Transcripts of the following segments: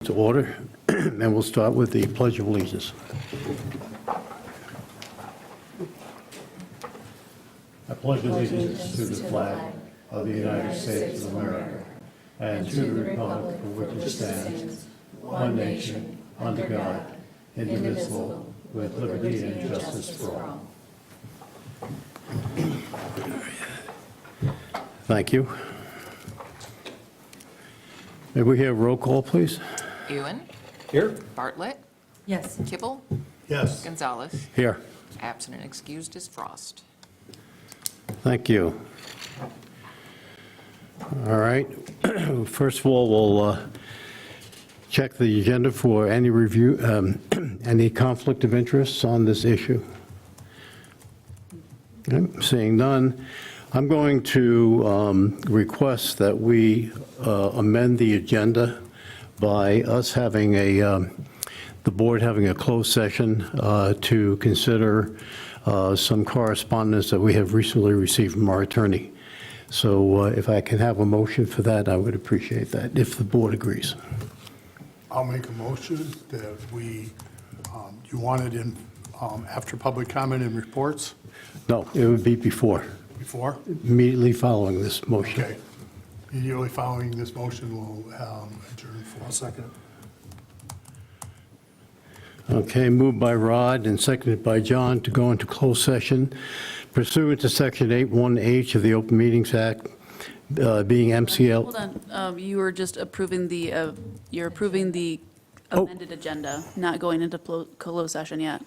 to order, and we'll start with the Pledge of Allegiance. I pledge allegiance to the flag of the United States of America and to the republic for which it stands, one nation, under God, indivisible, with liberty and justice for all. Thank you. May we have roll call, please? Ewan. Here? Bartlett. Yes. Kibble. Yes. Gonzalez. Here. Absent and excused is Frost. Thank you. All right. First of all, we'll check the agenda for any review, any conflict of interests on this issue. Okay, seeing none, I'm going to request that we amend the agenda by us having the board having a closed session to consider some correspondence that we have recently received from our attorney. So if I can have a motion for that, I would appreciate that, if the board agrees. I'll make a motion that we, you want it in after public comment and reports No, it would be before, before? immediately following this motion. Okay. Immediately following this motion, we'll adjourn for a second. Okay, moved by Rod and seconded by John to go into closed session pursuant to Section 81H of the Open Meetings Act, being MCL. Hold on, you were just approving you're approving the amended agenda, not going into closed session yet.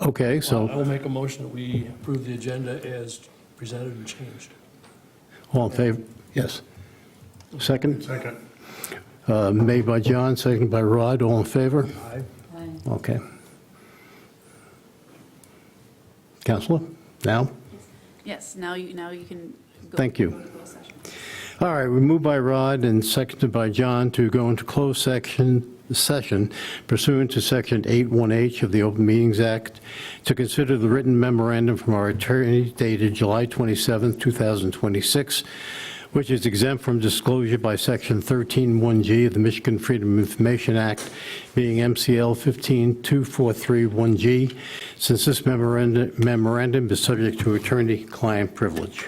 Okay, I so will make a motion that we approve the agenda as presented and changed. all in favor? Yes. Second? Second. Made by John, seconded by Rod, all in favor? Aye. Okay. Counselor, now? Yes, now you can go. Thank you. go to closed session. All right, we moved by Rod and seconded by John to go into closed session pursuant to Section 81H of the Open Meetings Act to consider the written memorandum from our attorney dated July 27, 2026, which is exempt from disclosure by Section 13(1)G of the Michigan Freedom of Information Act, being MCL 15243(1)G, since this memorandum is subject to attorney-client privilege.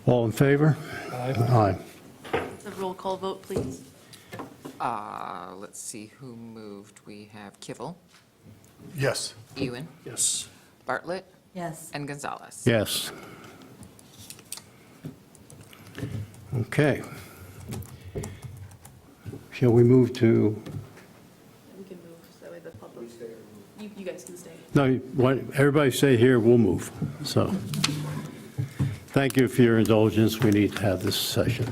All in favor? Aye. The roll call vote, please. Let's see who moved. We have Kibble, Yes. Ewan, Yes. Bartlett, Yes. and Gonzalez. Yes. Okay. Shall we move to, We can move, so that way the public, you guys can stay. no, what, everybody stay here, we'll move. So, thank you for your indulgence. We need to have this session.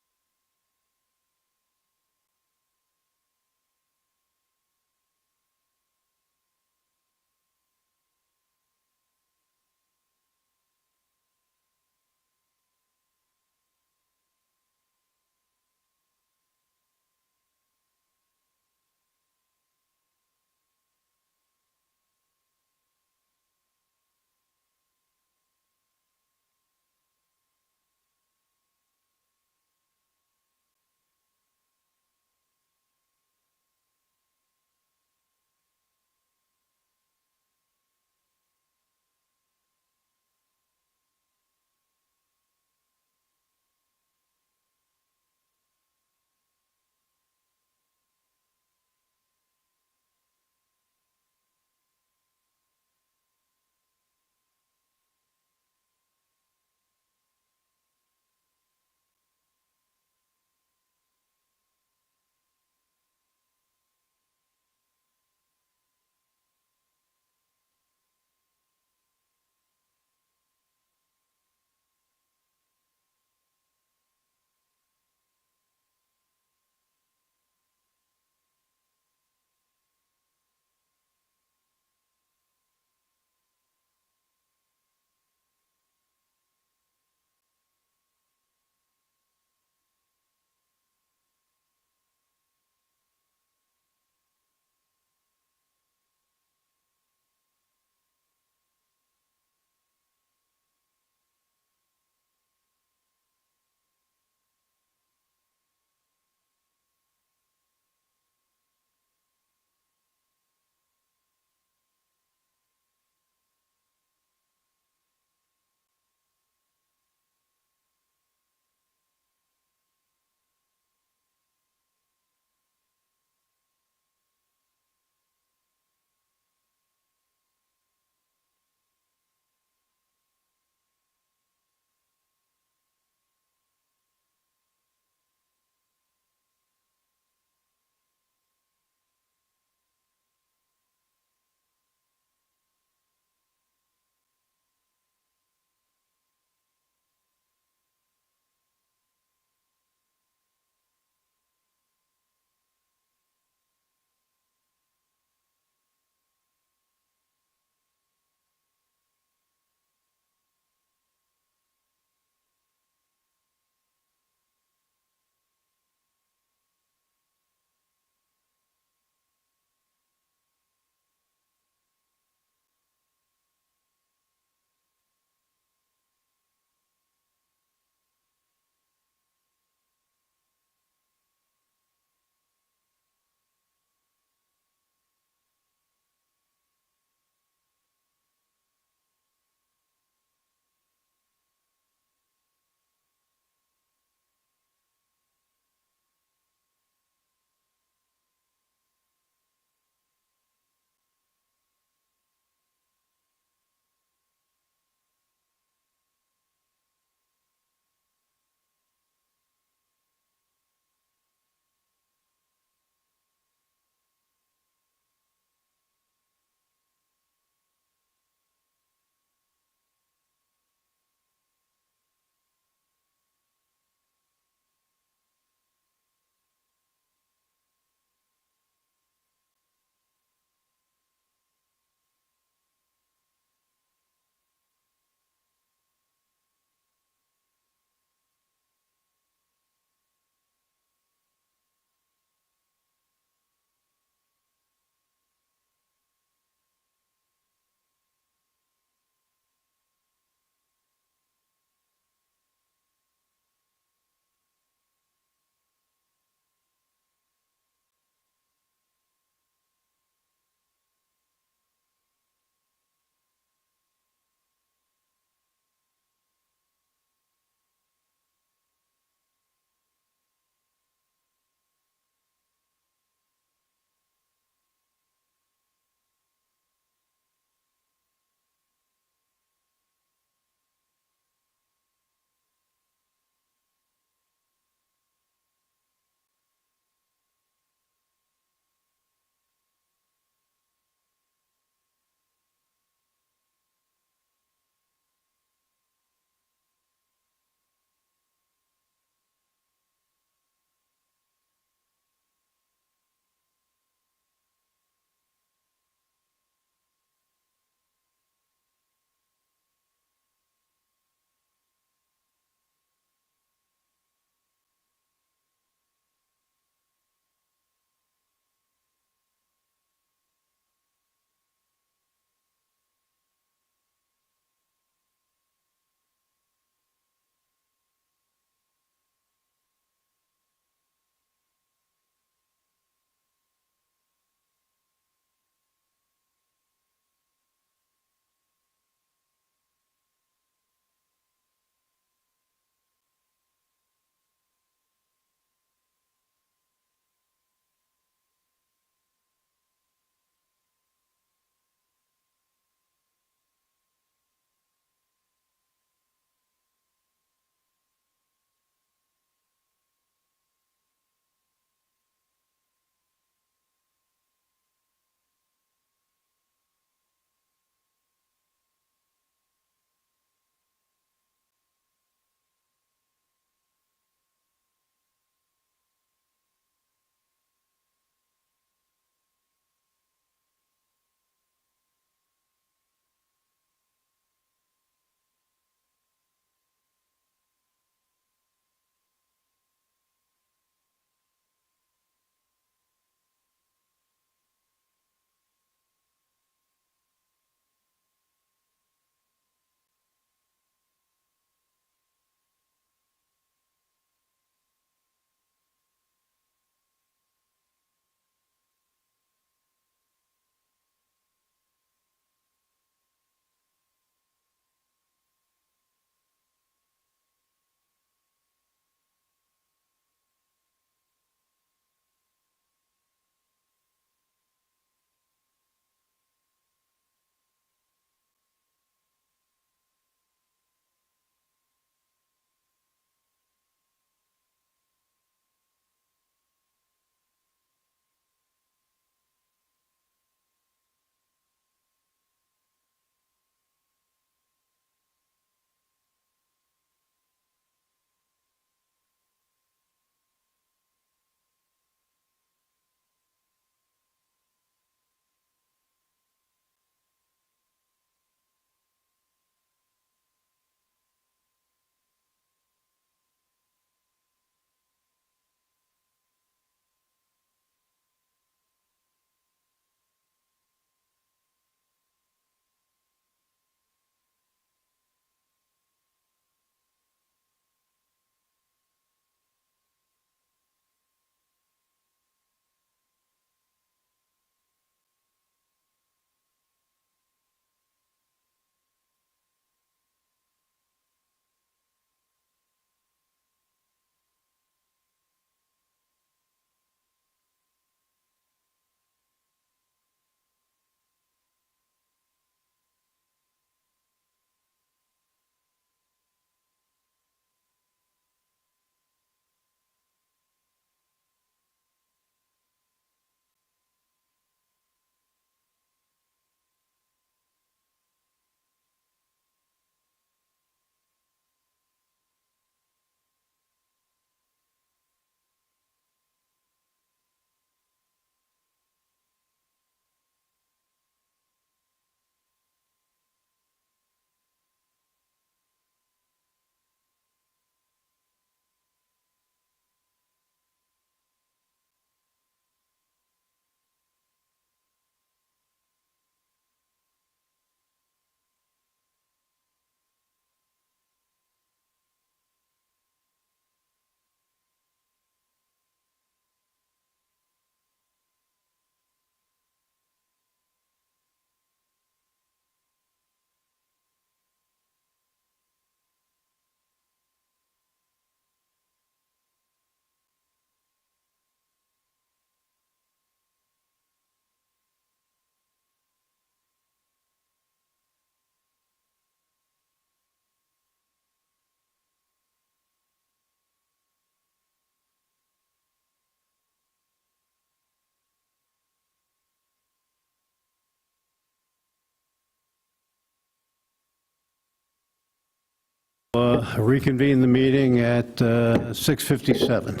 Reconvene the meeting at 6:57.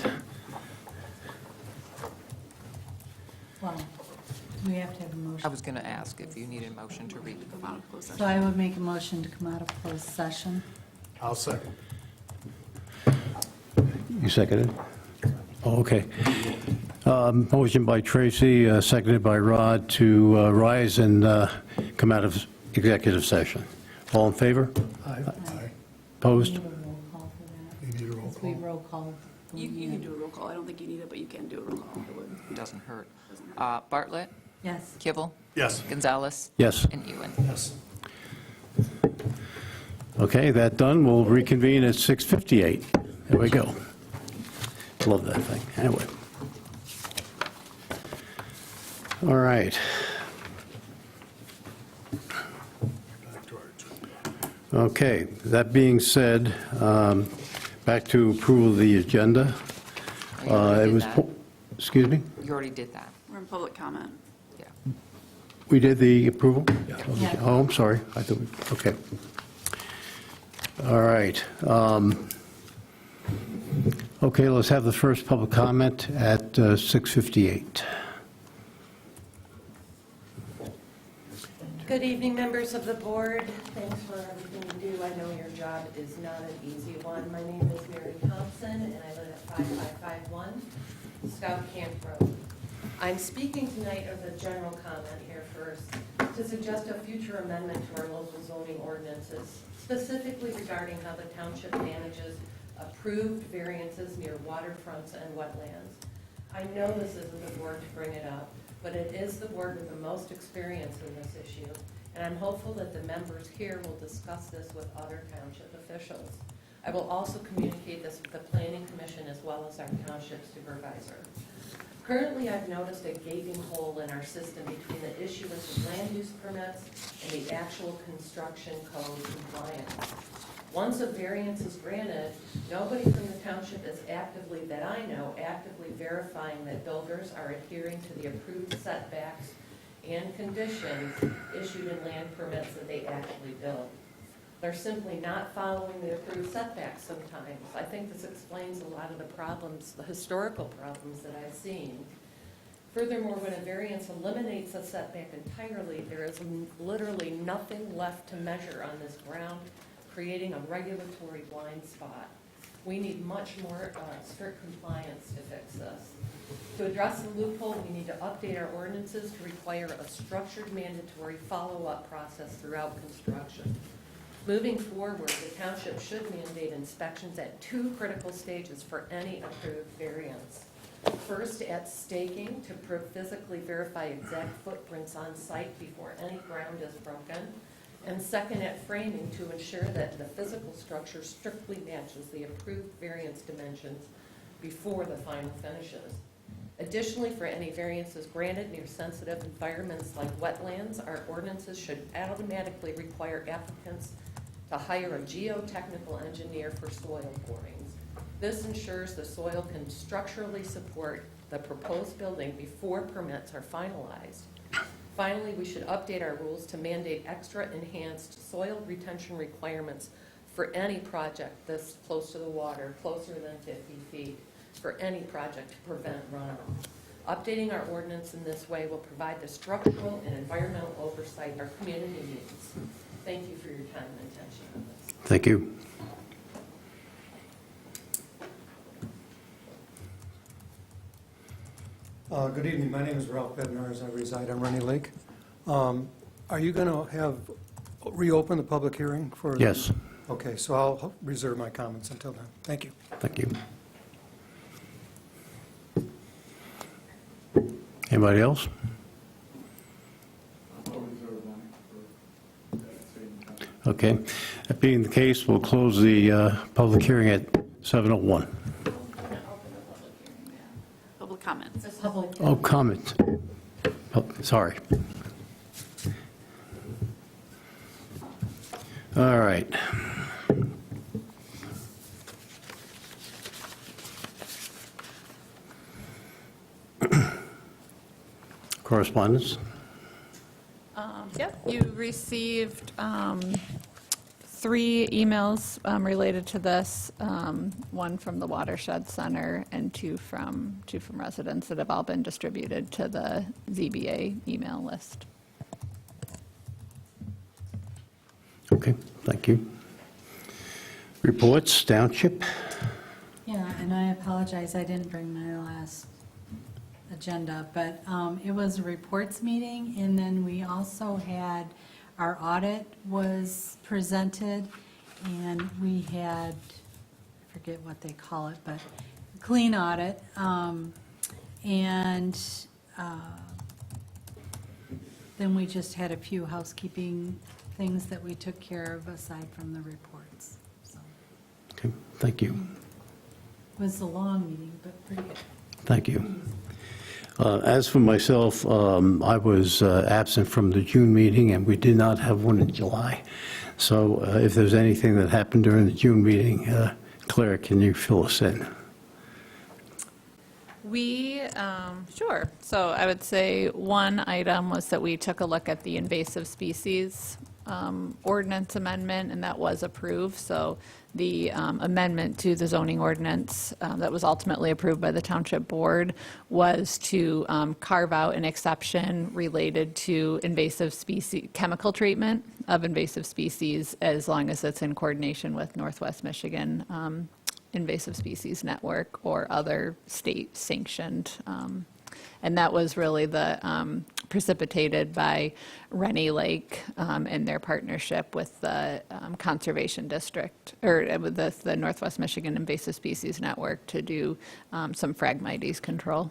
Well, we have to have a I motion. was going to ask if you need a motion to read. Come out of closed So session. I would make a motion to come out of closed session. I'll second. You seconded? Oh, okay. Motion by Tracy, seconded by Rod, to rise and come out of executive session. All in favor? Aye. Opposed? Need a roll call for that. You need a roll Because we call? roll call. You can do a roll call. I don't think you need it, but you can do a roll call. It would. It doesn't hurt. Bartlett, Yes. Kivel, Yes. Gonzalez, Yes. and Ewan. Yes. Okay, that done, we'll reconvene at 6:58. There we go. Love that thing. Anyway. All right. Back to our agenda. Okay, that being said, back to approval of the agenda. You already It did was, that. excuse me? You already did that, We're in public comment. yeah. We did the approval? Yeah. Oh, I'm sorry. I thought, okay. All right. Okay, let's have the first public comment at 6:58. Good evening, members of the board. Thanks for everything you do. I know your job is not an easy one. My name is Mary Thompson, and I live at 5551 Scout Camp Road. I'm speaking tonight as a general comment here first to suggest a future amendment to our local zoning ordinances, specifically regarding how the township manages approved variances near waterfronts and wetlands. I know this isn't the board to bring it up, but it is the board with the most experience in this issue, and I'm hopeful that the members here will discuss this with other township officials. I will also communicate this with the planning commission as well as our township supervisor. Currently, I've noticed a gaping hole in our system between the issuance of land use permits and the actual construction code compliance. Once a variance is granted, nobody from the township is actively, that I know, actively verifying that builders are adhering to the approved setbacks and conditions issued in land permits that they actually build. They're simply not following the approved setbacks sometimes. I think this explains a lot of the problems, the historical problems that I've seen. Furthermore, when a variance eliminates a setback entirely, there is literally nothing left to measure on this ground, creating a regulatory blind spot. We need much more strict compliance to fix this. To address the loophole, we need to update our ordinances to require a structured mandatory follow-up process throughout construction. Moving forward, the township should mandate inspections at 2 critical stages for any approved variance. First, at staking to physically verify exact footprints on site before any ground is broken. And second, at framing to ensure that the physical structure strictly matches the approved variance dimensions before the final finishes. Additionally, for any variances granted near sensitive environments like wetlands, our ordinances should automatically require applicants to hire a geotechnical engineer for soil borings. This ensures the soil can structurally support the proposed building before permits are finalized. Finally, we should update our rules to mandate extra enhanced soil retention requirements for any project this close to the water, closer than 50 feet, for any project to prevent runoff. Updating our ordinance in this way will provide the structural and environmental oversight our community needs. Thank you for your time and attention on this. Thank you. Good evening. My name is Ralph Bednarz. I reside on Runny Lake. Are you going to reopen the public hearing for? Yes, Okay, so I'll reserve my comments until then. Thank you. thank you. Anybody else? Okay, that being the case, we'll close the public hearing at 7:01. Public comments. Public. Oh, comment. Oh, sorry. All right. Correspondence? Yep, you received 3 emails related to this, one from the Watershed Center and two from residents that have all been distributed to the ZBA email list. Okay, thank you. Reports, Township? Yeah, and I apologize, I didn't bring my last agenda, but it was a reports meeting, and then we also had, our audit was presented, and we had, I forget what they call it, but clean audit, and then we just had a few housekeeping things that we took care of aside from the reports. So Okay, thank you. it was a long meeting, but pretty good. Thank you. As for myself, I was absent from the June meeting, and we did not have one in July. So if there's anything that happened during the June meeting, Claire, can you fill us in? Sure. So I would say one item was that we took a look at the invasive species ordinance amendment, and that was approved. So the amendment to the zoning ordinance that was ultimately approved by the Township Board was to carve out an exception related to invasive species, chemical treatment of invasive species, as long as it's in coordination with Northwest Michigan Invasive Species Network or other state-sanctioned. And that was really the precipitated by Rennie Lake and their partnership with the Conservation District, or with the Northwest Michigan Invasive Species Network to do some Phragmites control.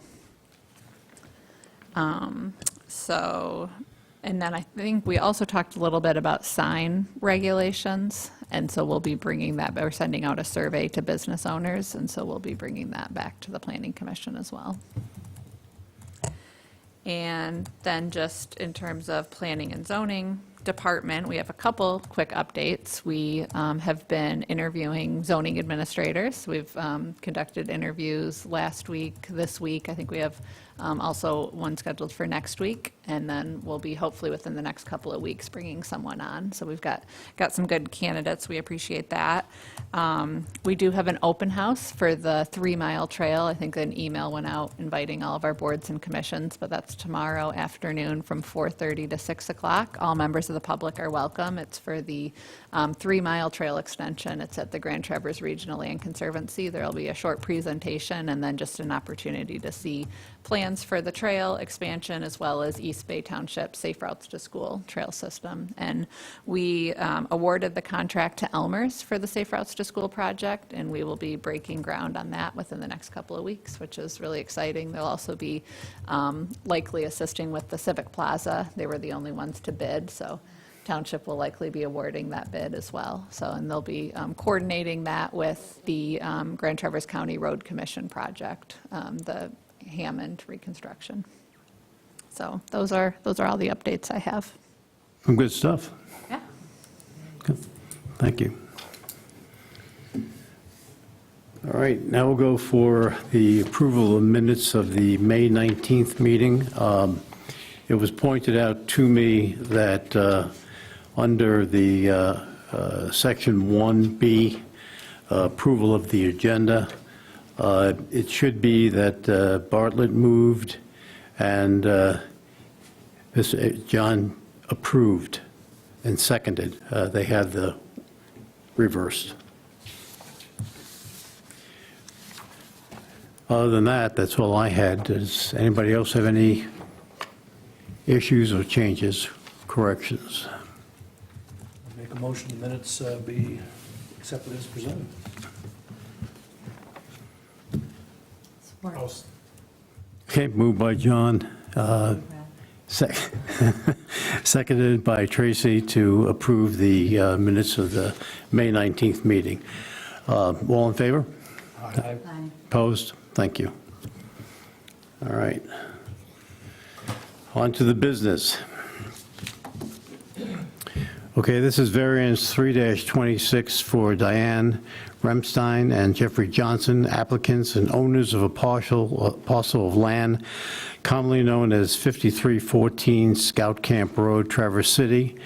And then I think we also talked a little bit about sign regulations, and so we'll be bringing that, we're sending out a survey to business owners, and so we'll be bringing that back to the Planning Commission as well. And then just in terms of planning and zoning department, we have a couple quick updates. We have been interviewing zoning administrators. We've conducted interviews last week, this week. I think we have also one scheduled for next week, and then we'll be hopefully within the next couple of weeks bringing someone on. So we've got some good candidates. We appreciate that. We do have an open house for the 3 Mile Trail. I think an email went out inviting all of our boards and commissions, but that's tomorrow afternoon from 4:30 to 6 o'clock. All members of the public are welcome. It's for the 3 Mile Trail extension. It's at the Grand Traverse Regional Land Conservancy. There'll be a short presentation and then just an opportunity to see plans for the trail expansion, as well as East Bay Township Safe Routes to School trail system. And we awarded the contract to Elmer's for the Safe Routes to School project, and we will be breaking ground on that within the next couple of weeks, which is really exciting. They'll also be likely assisting with the Civic Plaza. They were the only ones to bid, so Township will likely be awarding that bid as well. So, and they'll be coordinating that with the Grand Traverse County Road Commission project, the Hammond reconstruction. So those are all the updates I have. Some good stuff. Yeah. Good. Thank you. All right, now we'll go for the approval of minutes of the May 19th meeting. It was pointed out to me that under the Section 1B, approval of the agenda, it should be that Bartlett moved and John approved and seconded. They had the reversed. Other than that, that's all I had. Does anybody else have any issues or changes, corrections? Make a motion the minutes be accepted as presented. Support. Okay, moved by John, seconded by Tracy to approve the minutes of the May 19th meeting. All in favor? Aye. Aye. Opposed? Thank you. All right. On to the business. Okay, this is variance 3-26 for Diane Remstein and Jeffrey Johnson, applicants and owners of a parcel of land commonly known as 5314 Scout Camp Road, Traverse City,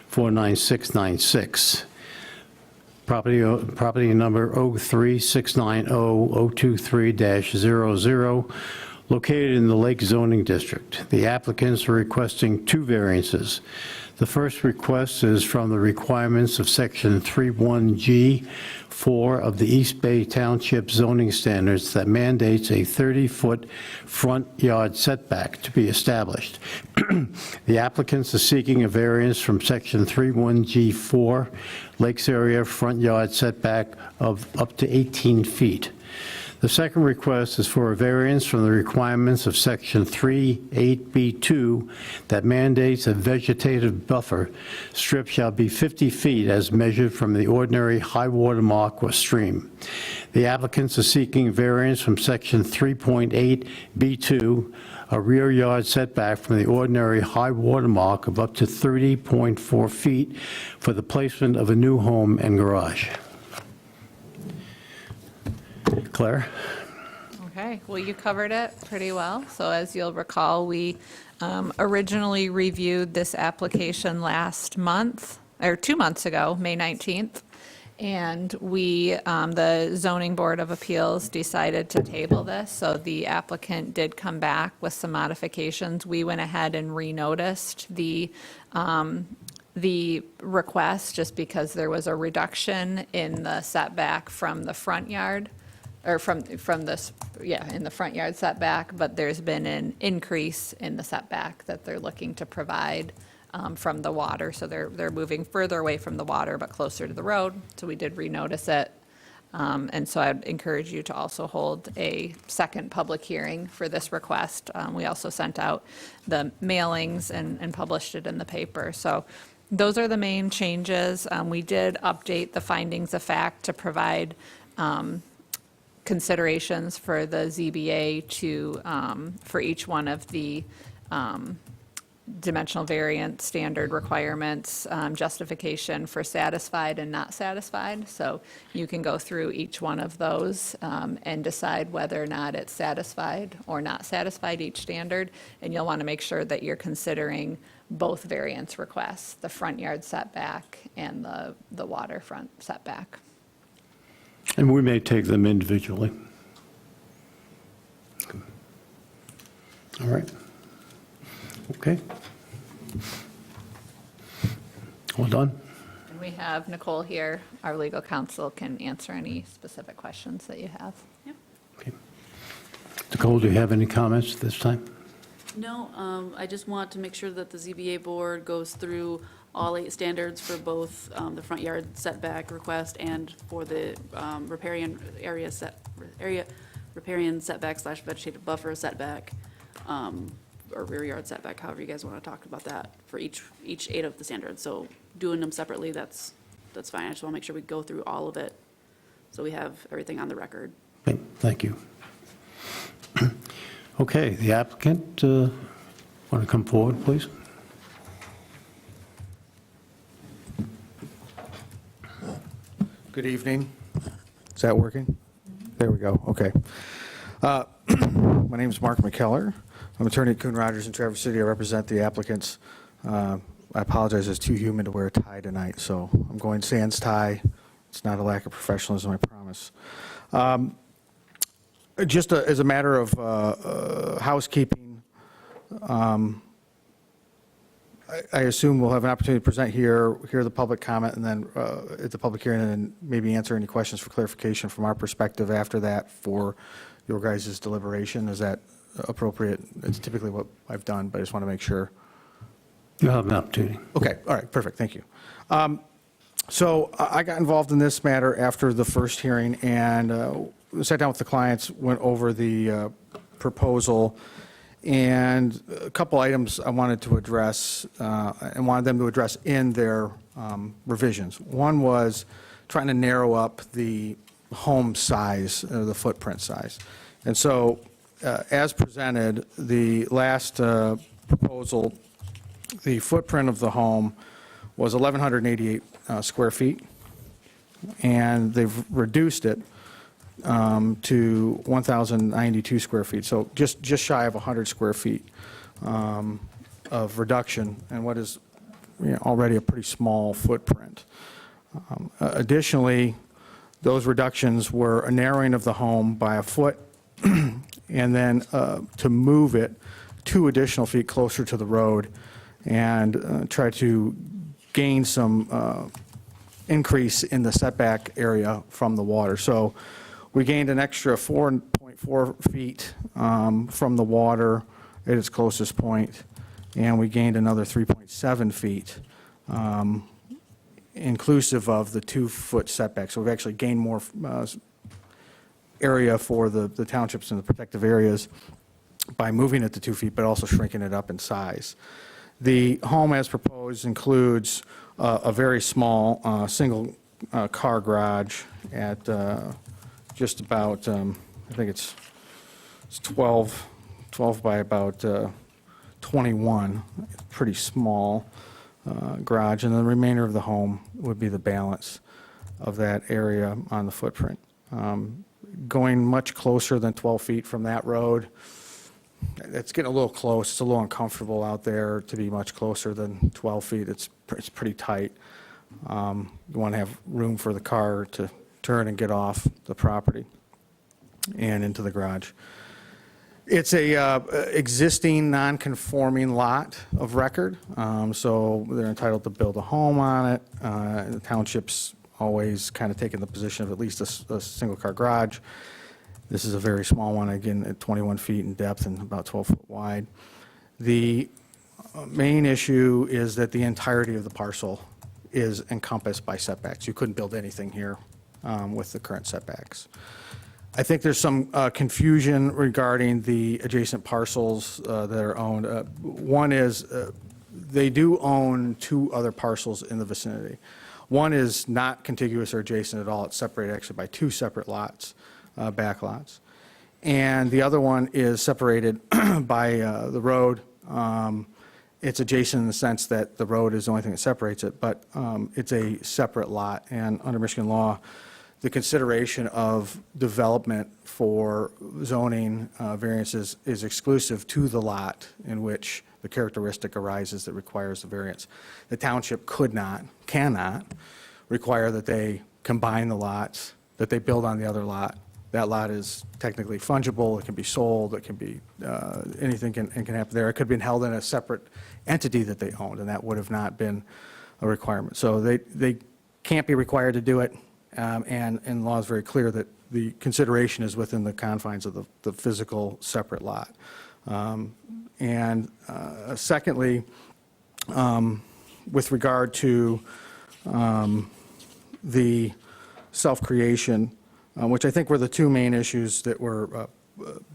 49696. property number 03690-023-00, located in the Lake Zoning District. The applicants are requesting two variances. The first request is from the requirements of Section 31G4 of the East Bay Township zoning standards that mandates a 30-foot front yard setback to be established. The applicants are seeking a variance from Section 31G4, Lakes area front yard setback of up to 18 feet. The second request is for a variance from the requirements of Section 38B2 that mandates a vegetative buffer strip shall be 50 feet as measured from the ordinary high water mark or stream. The applicants are seeking variance from Section 3.8B2, a rear yard setback from the ordinary high water mark of up to 30.4 feet for the placement of a new home and garage. Claire? Okay, well, you covered it pretty well. So as you'll recall, we originally reviewed this application last month, or 2 months ago, May 19th. And we, the Zoning Board of Appeals decided to table this. So the applicant did come back with some modifications. We went ahead and renoticed the request just because there was a reduction in the setback from the front yard, or from this, in the front yard setback, but there's been an increase in the setback that they're looking to provide from the water. So they're moving further away from the water, but closer to the road. So we did renotice it. And so I'd encourage you to also hold a second public hearing for this request. We also sent out the mailings and published it in the paper. So those are the main changes. We did update the findings of fact to provide considerations for the ZBA to, for each one of the dimensional variance standard requirements, justification for satisfied and not satisfied. So you can go through each one of those and decide whether or not it's satisfied or not satisfied, each standard. And you'll want to make sure that you're considering both variance requests, the front yard setback and the waterfront setback. And we may take them individually. All right. Okay. All done? And we have Nicole here, our legal counsel, can answer any specific questions that you have. Okay. Nicole, do you have any comments at this time? No, I just want to make sure that the ZBA board goes through all 8 standards for both the front yard setback request and for the riparian riparian setback / vegetative buffer setback, or rear yard setback, however you guys want to talk about that, for each 8 of the standards. So doing them separately, that's fine. I just want to make sure we go through all of it so we have everything on the record. Okay, thank you. Okay, the applicant, want to come forward, please? Good evening. Is that working? There we go. Okay. My name is Mark McKellar. I'm attorney at Kuhn Rogers in Traverse City. I represent the applicants. I apologize, it's too humid to wear a tie tonight, so I'm going sans tie. It's not a lack of professionalism, I promise. Just as a matter of housekeeping, I assume we'll have an opportunity to present here, hear the public comment, and then at the public hearing, and then maybe answer any questions for clarification from our perspective after that for your guys' deliberation. Is that appropriate? It's typically what I've done, but I just want to make sure. You'll have an opportunity. Okay, all right, perfect, thank you. So I got involved in this matter after the first hearing and sat down with the clients, went over the proposal, and a couple items I wanted to address and wanted them to address in their revisions. One was trying to narrow up the home size, the footprint size. And so as presented, the last proposal, the footprint of the home was 1,188 square feet, and they've reduced it to 1,092 square feet, so just shy of 100 square feet of reduction, and what is already a pretty small footprint. Additionally, those reductions were a narrowing of the home by a foot, and then to move it 2 additional feet closer to the road and try to gain some increase in the setback area from the water. So we gained an extra 4.4 feet from the water at its closest point, and we gained another 3.7 feet inclusive of the 2-foot setback. So we've actually gained more area for the townships and the protective areas by moving it to 2 feet, but also shrinking it up in size. The home as proposed includes a very small single car garage at just about, I think it's 12 by about 21, pretty small garage, and the remainder of the home would be the balance of that area on the footprint. Going much closer than 12 feet from that road, it's getting a little close. It's a little uncomfortable out there to be much closer than 12 feet. It's pretty tight. You want to have room for the car to turn and get off the property and into the garage. It's a existing non-conforming lot of record, so they're entitled to build a home on it. The township's always kind of taken the position of at least a single-car garage. This is a very small one, again, at 21 feet in depth and about 12 foot wide. The main issue is that the entirety of the parcel is encompassed by setbacks. You couldn't build anything here with the current setbacks. I think there's some confusion regarding the adjacent parcels that are owned. One is they do own 2 other parcels in the vicinity. One is not contiguous or adjacent at all. It's separated actually by 2 separate lots, back lots. And the other one is separated by the road. It's adjacent in the sense that the road is the only thing that separates it, but it's a separate lot. And under Michigan law, the consideration of development for zoning variances is exclusive to the lot in which the characteristic arises that requires the variance. The township cannot require that they combine the lots, that they build on the other lot. That lot is technically fungible. It can be sold. It can be anything can happen there. It could have been held in a separate entity that they owned, and that would have not been a requirement. So they can't be required to do it. And law is very clear that the consideration is within the confines of the physical separate lot. Secondly, with regard to the self-creation, which I think were the 2 main issues that were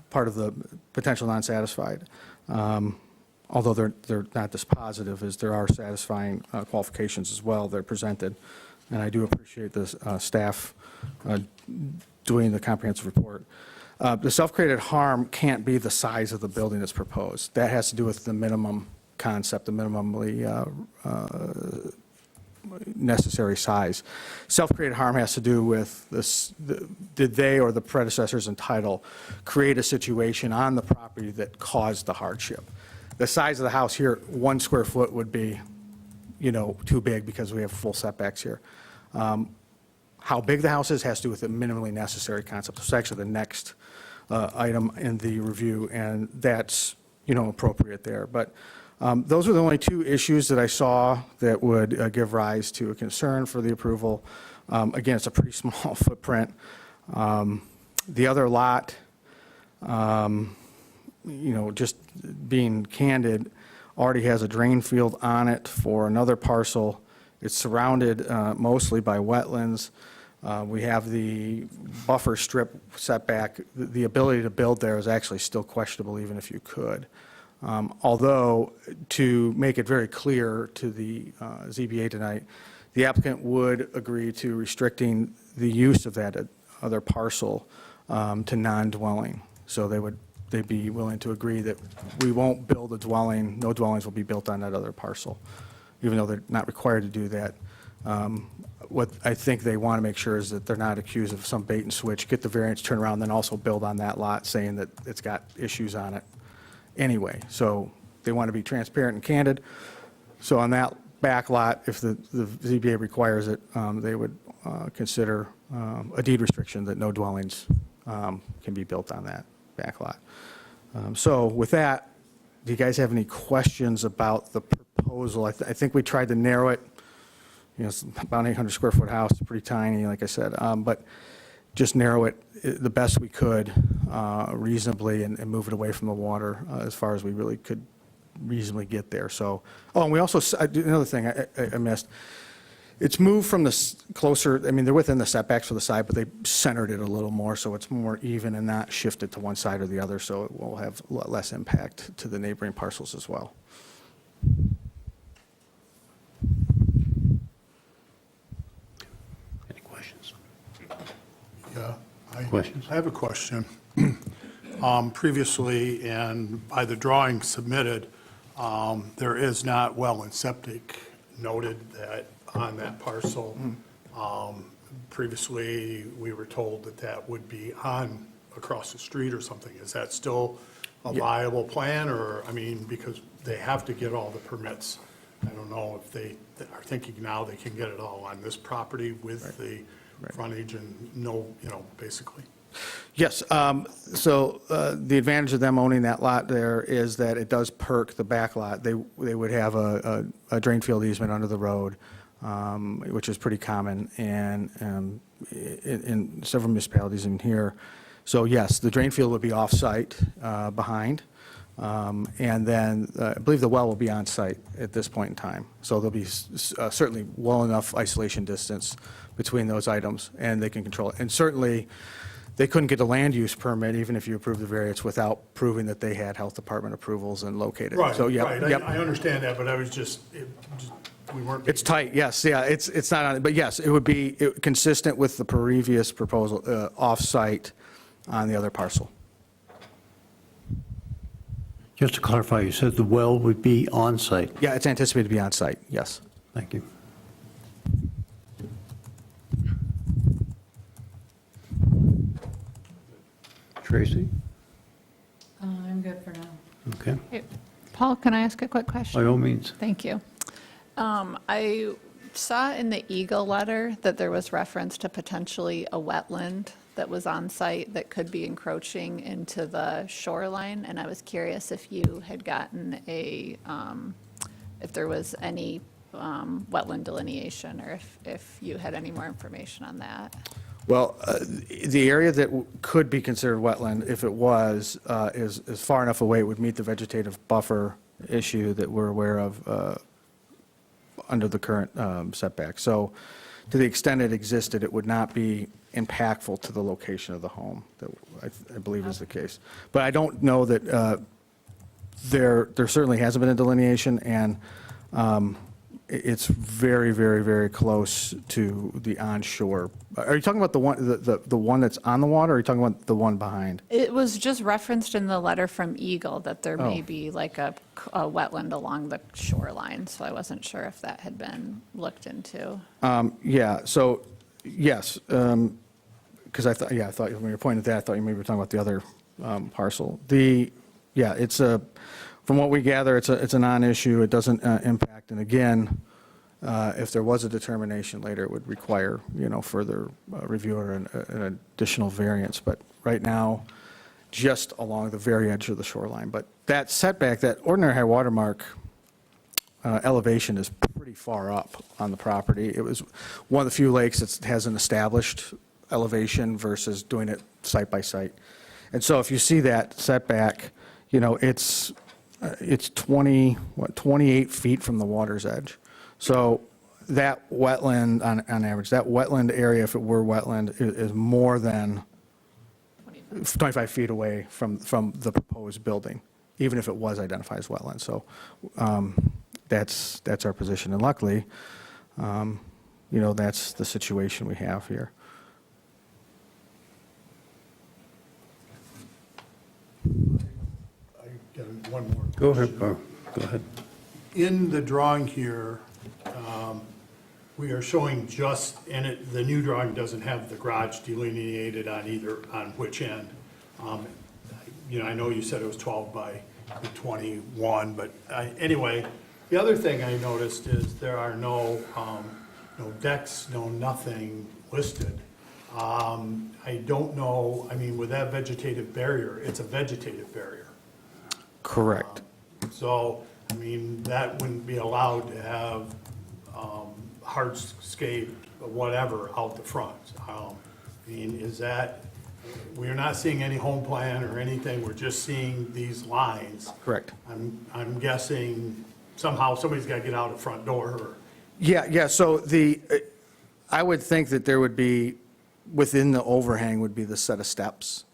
part of the potential non-satisfied, although they're not dispositive, as there are satisfying qualifications as well that are presented. And I do appreciate the staff doing the comprehensive report. The self-created harm can't be the size of the building that's proposed. That has to do with the minimum concept, the minimally necessary size. Self-created harm has to do with this, did they or the predecessors in title create a situation on the property that caused the hardship? The size of the house here, 1 square foot would be, too big because we have full setbacks here. How big the house is has to do with the minimally necessary concept. It's actually the next item in the review, and that's, appropriate there. But those are the only 2 issues that I saw that would give rise to a concern for the approval. Again, it's a pretty small footprint. The other lot, just being candid, already has a drain field on it for another parcel. It's surrounded mostly by wetlands. We have the buffer strip setback. The ability to build there is actually still questionable, even if you could. Although, to make it very clear to the ZBA tonight, the applicant would agree to restricting the use of that other parcel to non-dwelling. So they'd be willing to agree that we won't build a dwelling, no dwellings will be built on that other parcel, even though they're not required to do that. What I think they want to make sure is that they're not accused of some bait and switch, get the variance, turn around, then also build on that lot saying that it's got issues on it anyway. So they want to be transparent and candid. So on that back lot, if the ZBA requires it, they would consider a deed restriction that no dwellings can be built on that back lot. So with that, do you guys have any questions about the proposal? I think we tried to narrow it. You know, it's about an 800 square foot house, pretty tiny, like I said, but just narrow it the best we could reasonably and move it away from the water as far as we really could reasonably get there. So, oh, and we also, another thing I missed, it's moved from the closer, I mean, they're within the setbacks for the side, but they centered it a little more, so it's more even and not shifted to one side or the other, so it will have a lot less impact to the neighboring parcels as well. Any questions? Yeah. Questions? I have a question. Previously, and by the drawing submitted, there is not well and septic noted that on that parcel. Previously, we were told that that would be on across the street or something. Is that still a viable plan, or, I mean, because they have to get all the permits. I don't know if they are thinking now they can get it all on this property with the frontage and no, basically. Yes, so the advantage of them owning that lot there is that it does perk the back lot. They would have a drain field easement under the road, which is pretty common and in several municipalities in here. So yes, the drain field would be off-site behind, and then I believe the well will be on-site at this point in time. So there'll be certainly well enough isolation distance between those items, and they can control it. And certainly, they couldn't get a land use permit even if you approved the variance without proving that they had health department approvals and located. Right, So, yep, right. yep. I understand that, but I was just, we weren't. It's tight, yes, yeah, it's not on it, but yes, it would be consistent with the previous proposal, off-site on the other parcel. Just to clarify, you said the well would be on-site. Yeah, it's anticipated to be on-site, yes. Thank you. Tracy? I'm good for now. Okay, Hey, Paul, can I ask a quick question? by all means. Thank you. I saw in the Eagle letter that there was reference to potentially a wetland that was on site that could be encroaching into the shoreline, and I was curious if you had gotten if there was any wetland delineation, or if you had any more information on that. Well, the area that could be considered wetland, if it was, is far enough away, it would meet the vegetative buffer issue that we're aware of under the current setback. So to the extent it existed, it would not be impactful to the location of the home, that I believe is the case. But I don't know that there certainly hasn't been a delineation, and it's very, very, very close to the onshore. Are you talking about the one that's on the water, or are you talking about the one behind? It was just referenced in the letter from Eagle that there may Oh. be like a wetland along the shoreline, so I wasn't sure if that had been looked into. Yeah, so, yes, because I thought when you were pointing at that, I thought you maybe were talking about the other parcel. From what we gather, it's a non-issue, it doesn't impact, and again, if there was a determination later, it would require, further review or an additional variance, but right now, just along the very edge of the shoreline. But that setback, that ordinary high water mark elevation is pretty far up on the property. It was one of the few lakes that has an established elevation versus doing it site by site. And so if you see that setback, it's 28 feet from the water's edge. So that wetland, on average, that wetland area, if it were wetland, is more than 25 feet away from the proposed building, even if it was identified as wetland. So that's our position. And luckily, that's the situation we have here. I got one more. Go ahead, Barb. Go ahead. In the drawing here, we are showing just, and the new drawing doesn't have the garage delineated on which end. I know you said it was 12 by 21, but anyway, The other thing I noticed is there are no decks, no nothing listed. I don't know, I mean, with that vegetative barrier, it's a vegetative barrier. Correct. So, I mean, that wouldn't be allowed to have hardscape, whatever, out the front. I mean, is that, we're not seeing any home plan or anything, we're just seeing these lines. Correct. I'm guessing somehow somebody's got to get out the front door, or, Yeah, so I would think that there would be, within the overhang would be the set of steps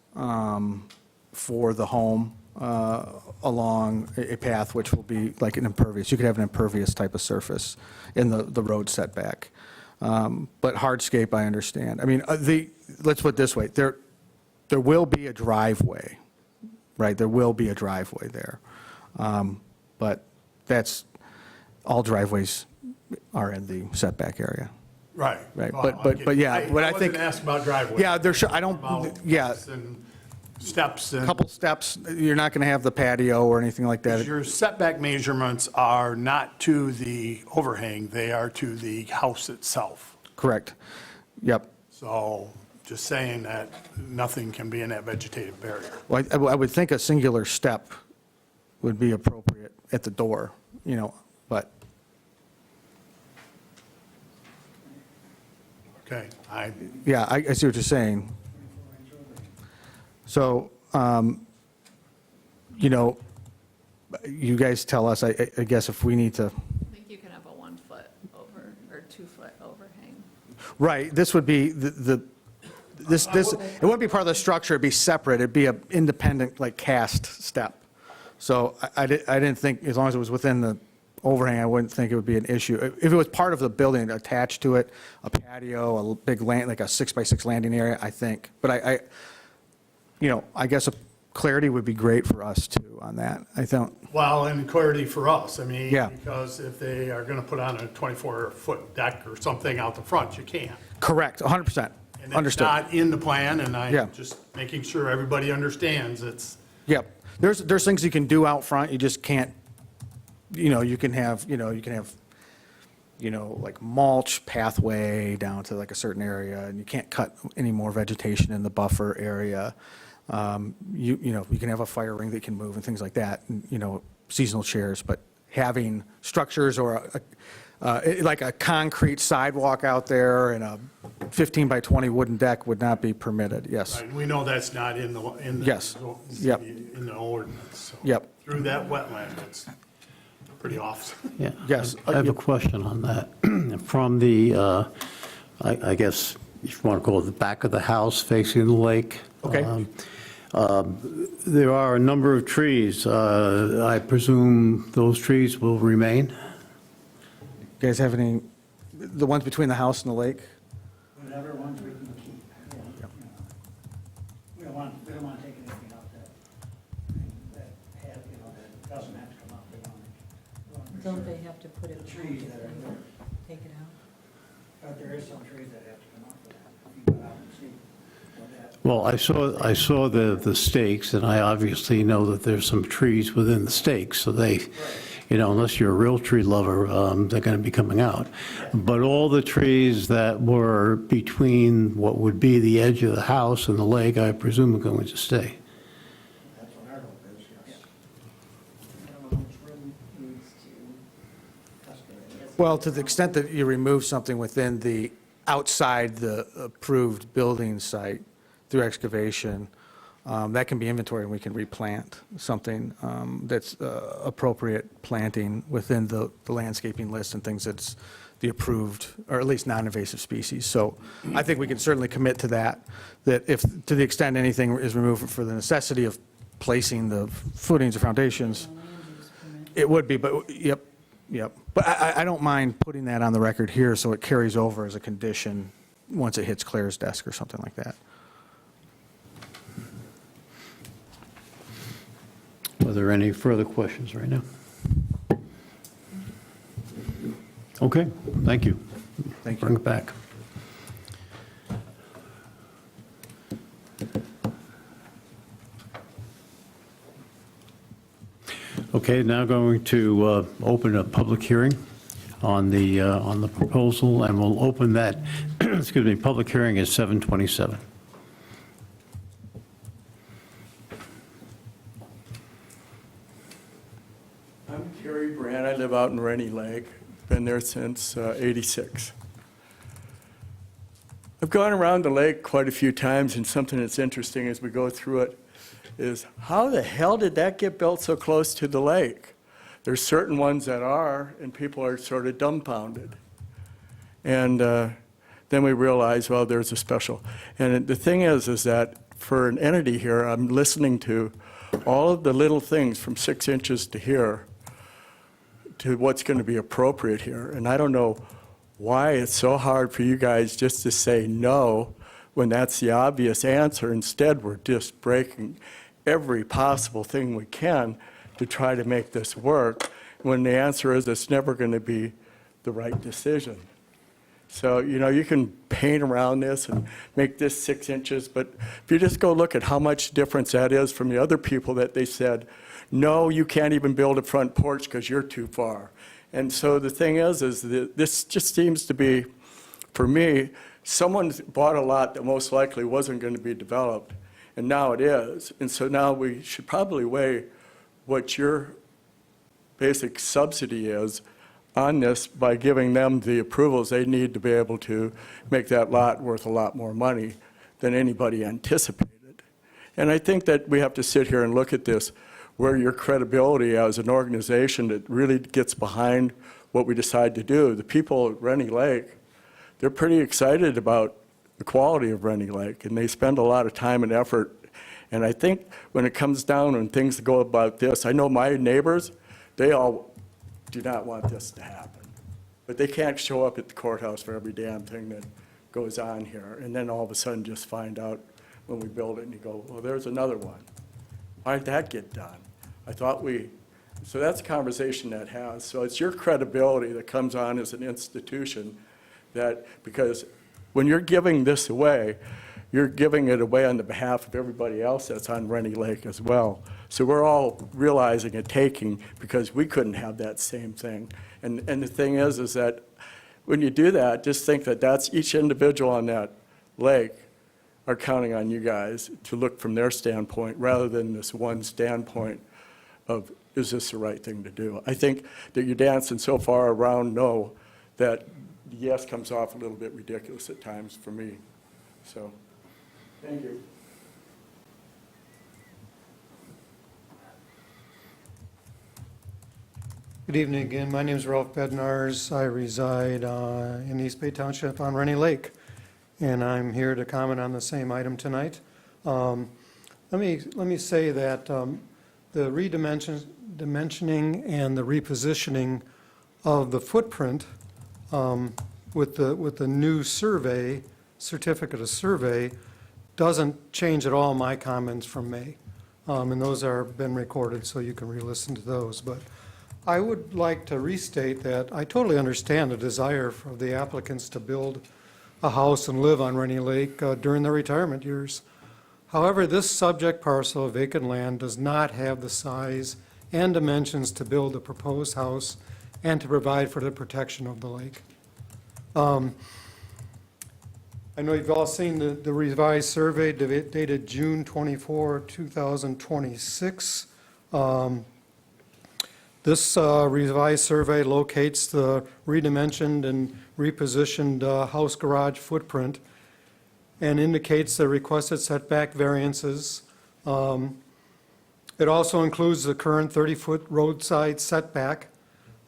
for the home along a path which will be like an impervious. You could have an impervious type of surface in the road setback. But hardscape, I understand. I mean, let's put it this way, there will be a driveway, right? There will be a driveway there. But all driveways are in the setback area. right. Right, Well, but yeah, what I think- wasn't asking about driveway. Yeah, I don't, About yeah, steps and steps and. couple steps, you're not going to have the patio or anything like that. Your setback measurements are not to the overhang, they are to the house itself. Correct. Yep. So just saying that nothing can be in that vegetative barrier. Well, I would think a singular step would be appropriate at the door, but, Okay, yeah, I see what you're saying. So, you guys tell us, I guess if we need to, I think you can have a 1 foot over, or 2 foot overhang. right, this would be it wouldn't be part of the structure, it'd be separate, it'd be an independent, like, cast step. So I didn't think, as long as it was within the overhang, I wouldn't think it would be an issue. If it was part of the building attached to it, a patio, a big land, like a 6x6 landing area, I think. But I guess a clarity would be great for us too on that. I don't, well, and clarity for us, I mean, Yeah. because if they are going to put on a 24-foot deck or something out the front, you can't. correct, 100%, And it's understood. not in the plan, and Yeah. I'm just making sure everybody understands it's, Yep. There's things you can do out front, you just can't, you can have, like mulch pathway down to like a certain area, and you can't cut any more vegetation in the buffer area. You can have a fire ring that can move and things like that, and, seasonal chairs, but having structures or like a concrete sidewalk out there and a 15 by 20 wooden deck would not be permitted, yes. we know that's not in the Yes. Yep. in the ordinance. So Yep. Through that wetland, it's pretty off. Yeah. Yes. I have a question on that. From the, I guess, if you want to call it the back of the house facing the lake. Okay. There are a number of trees. I presume those trees will remain? You guys have any, the ones between the house and the lake? Whatever ones we can keep. We don't want to take anything out that doesn't have to come out. We want to Don't they have to put it, trees that are there. take it out? But there is some trees that have to come out for that. If you go out and see what that. Well, I saw the stakes, and I obviously know that there's some trees within the stakes, so they, unless you're a real tree lover, they're going to be coming out. But all the trees that were between what would be the edge of the house and the lake, I presume are going to stay. That's what our hope is, yes. Well, to the extent that you remove something within the, outside the approved building site through excavation, that can be inventory and we can replant something that's appropriate planting within the landscaping list and things that's the approved, or at least non-invasive species. So I think we can certainly commit to that, that if, to the extent anything is removed for the necessity of placing the footings or foundations, it would be, but, yep. But I don't mind putting that on the record here so it carries over as a condition once it hits Claire's desk or something like that. Are there any further questions right now? Okay, thank you. Thank you. Bring it back. Okay, now going to open a public hearing on the proposal, and we'll open that, excuse me, public hearing at 7:27. I'm Gary Brandt. I live out in Rennie Lake. Been there since '86. I've gone around the lake quite a few times, and something that's interesting as we go through it is how the hell did that get built so close to the lake? There's certain ones that are, and people are sort of dumbfounded. And then we realize, well, there's a special. And the thing is that for an entity here, I'm listening to all of the little things from 6 inches to here to what's going to be appropriate here. And I don't know why it's so hard for you guys just to say no when that's the obvious answer. Instead, we're just breaking every possible thing we can to try to make this work, when the answer is it's never going to be the right decision. So, you know, you can paint around this and make this 6 inches, but if you just go look at how much difference that is from the other people that they said, no, you can't even build a front porch because you're too far. And so the thing is that this just seems to be, for me, someone bought a lot that most likely wasn't going to be developed, and now it is. And so now we should probably weigh what your basic subsidy is on this by giving them the approvals they need to be able to make that lot worth a lot more money than anybody anticipated. And I think that we have to sit here and look at this, where your credibility as an organization that really gets behind what we decide to do. The people at Rennie Lake, they're pretty excited about the quality of Rennie Lake, and they spend a lot of time and effort. And I think when it comes down and things go about this, I know my neighbors, they all do not want this to happen. But they can't show up at the courthouse for every damn thing that goes on here, and then all of a sudden just find out when we build it, and you go, well, there's another one. Why did that get done? I thought so that's a conversation that has. So it's your credibility that comes on as an institution, that because when you're giving this away, you're giving it away on the behalf of everybody else that's on Rennie Lake as well. So we're all realizing and taking, because we couldn't have that same thing. And the thing is that when you do that, just think that that's each individual on that lake are counting on you guys to look from their standpoint rather than this one standpoint of, is this the right thing to do? I think that you're dancing so far around no that yes comes off a little bit ridiculous at times for me. So, thank you. Good evening again. My name is Ralph Bednars. I reside in East Bay Township on Rennie Lake, and I'm here to comment on the same item tonight. Let me say that the redimensioning and the repositioning of the footprint with the new survey, certificate of survey, doesn't change at all my comments from May. And those are been recorded, so you can re-listen to those. But I would like to restate that I totally understand the desire for the applicants to build a house and live on Rennie Lake during their retirement years. However, this subject parcel of vacant land does not have the size and dimensions to build a proposed house and to provide for the protection of the lake. I know you've all seen the revised survey dated June 24, 2026. This revised survey locates the redimensioned and repositioned house garage footprint and indicates the requested setback variances. It also includes the current 30-foot roadside setback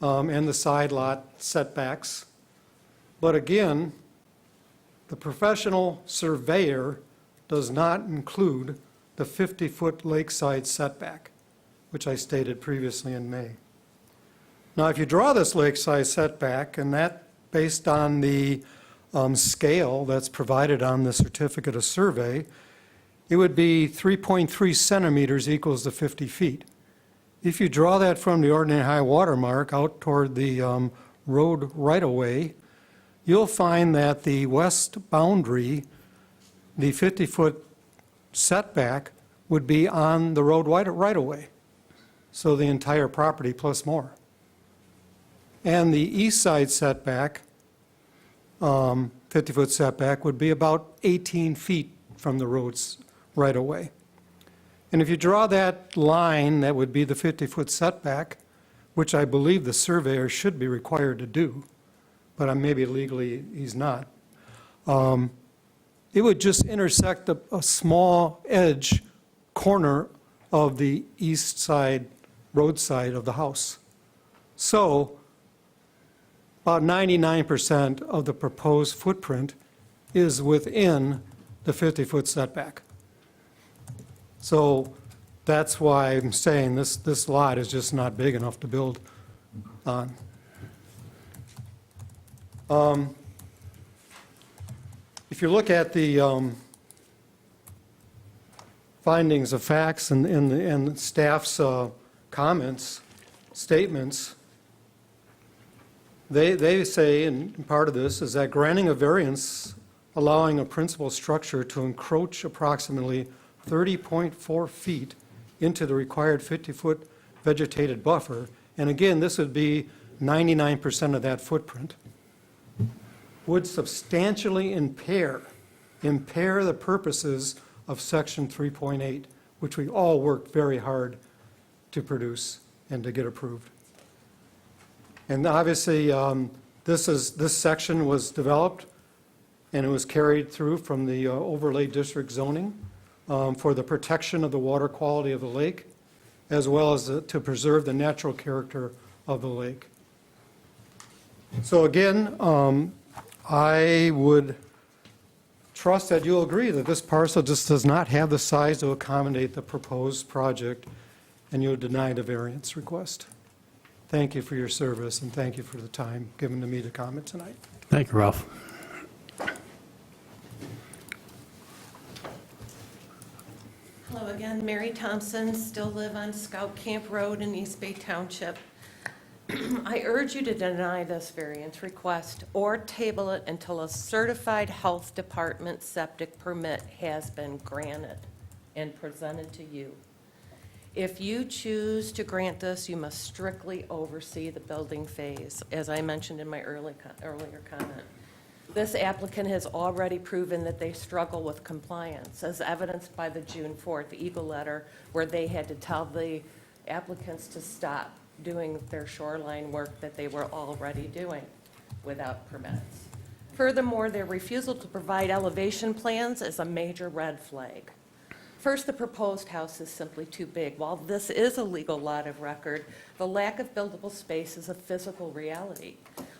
and the side lot setbacks. But again, the professional surveyor does not include the 50-foot lakeside setback, which I stated previously in May. Now, if you draw this lakeside setback, and that based on the scale that's provided on the certificate of survey, it would be 3.3 centimeters equals the 50 feet. If you draw that from the ordinary high water mark out toward the road right-of-way, you'll find that the west boundary, the 50-foot setback, would be on the road right-of-way. so the entire property plus more. And the east side setback, 50-foot setback, would be about 18 feet from the road's right of way. And if you draw that line, that would be the 50-foot setback, which I believe the surveyor should be required to do, but maybe legally he's not. It would just intersect a small edge corner of the east side, roadside of the house. So about 99% of the proposed footprint is within the 50-foot setback. So that's why I'm saying this lot is just not big enough to build on. If you look at the findings of facts and staff's comments, statements, they say, and part of this is that granting a variance allowing a principal structure to encroach approximately 30.4 feet into the required 50-foot vegetated buffer, and again, this would be 99% of that footprint, would substantially impair the purposes of Section 3.8, which we all worked very hard to produce and to get approved. And obviously, this section was developed and it was carried through from the overlay district zoning for the protection of the water quality of the lake, as well as to preserve the natural character of the lake. So again, I would trust that you'll agree that this parcel just does not have the size to accommodate the proposed project, and you'll deny the variance request. Thank you for your service, and thank you for the time given to me to comment tonight. Thank you, Ralph. Hello again, Mary Thompson, still live on Scout Camp Road in East Bay Township. I urge you to deny this variance request or table it until a certified health department septic permit has been granted and presented to you. If you choose to grant this, you must strictly oversee the building phase, as I mentioned in my earlier comment. This applicant has already proven that they struggle with compliance, as evidenced by the June 4th Eagle letter, where they had to tell the applicants to stop doing their shoreline work that they were already doing without permits. Furthermore, their refusal to provide elevation plans is a major red flag. First, the proposed house is simply too big. While this is a legal lot of record, the lack of buildable space is a physical reality.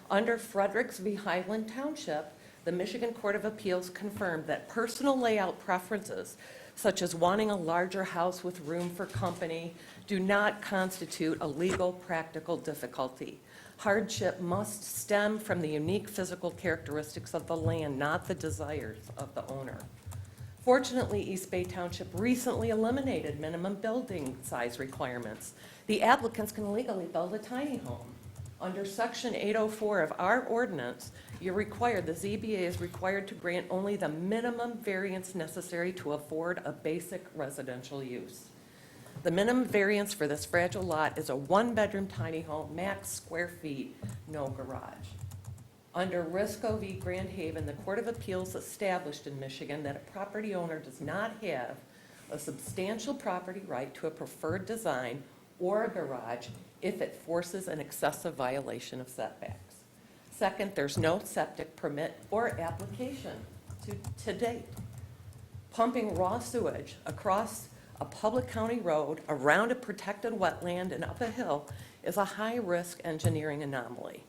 Under Fredericks v. Highland Township, the Michigan Court of Appeals confirmed that personal layout preferences, such as wanting a larger house with room for company, do not constitute a legal practical difficulty. Hardship must stem from the unique physical characteristics of the land, not the desires of the owner. Fortunately, East Bay Township recently eliminated minimum building size requirements. The applicants can legally build a tiny home. Under Section 804 of our ordinance, the ZBA is required to grant only the minimum variance necessary to afford a basic residential use. The minimum variance for this fragile lot is a one-bedroom tiny home, max square feet, no garage. Under Risco v. Grand Haven, the Court of Appeals established in Michigan that a property owner does not have a substantial property right to a preferred design or a garage if it forces an excessive violation of setbacks. Second, there's no septic permit or application to date. Pumping raw sewage across a public county road, around a protected wetland, and up a hill is a high-risk engineering anomaly.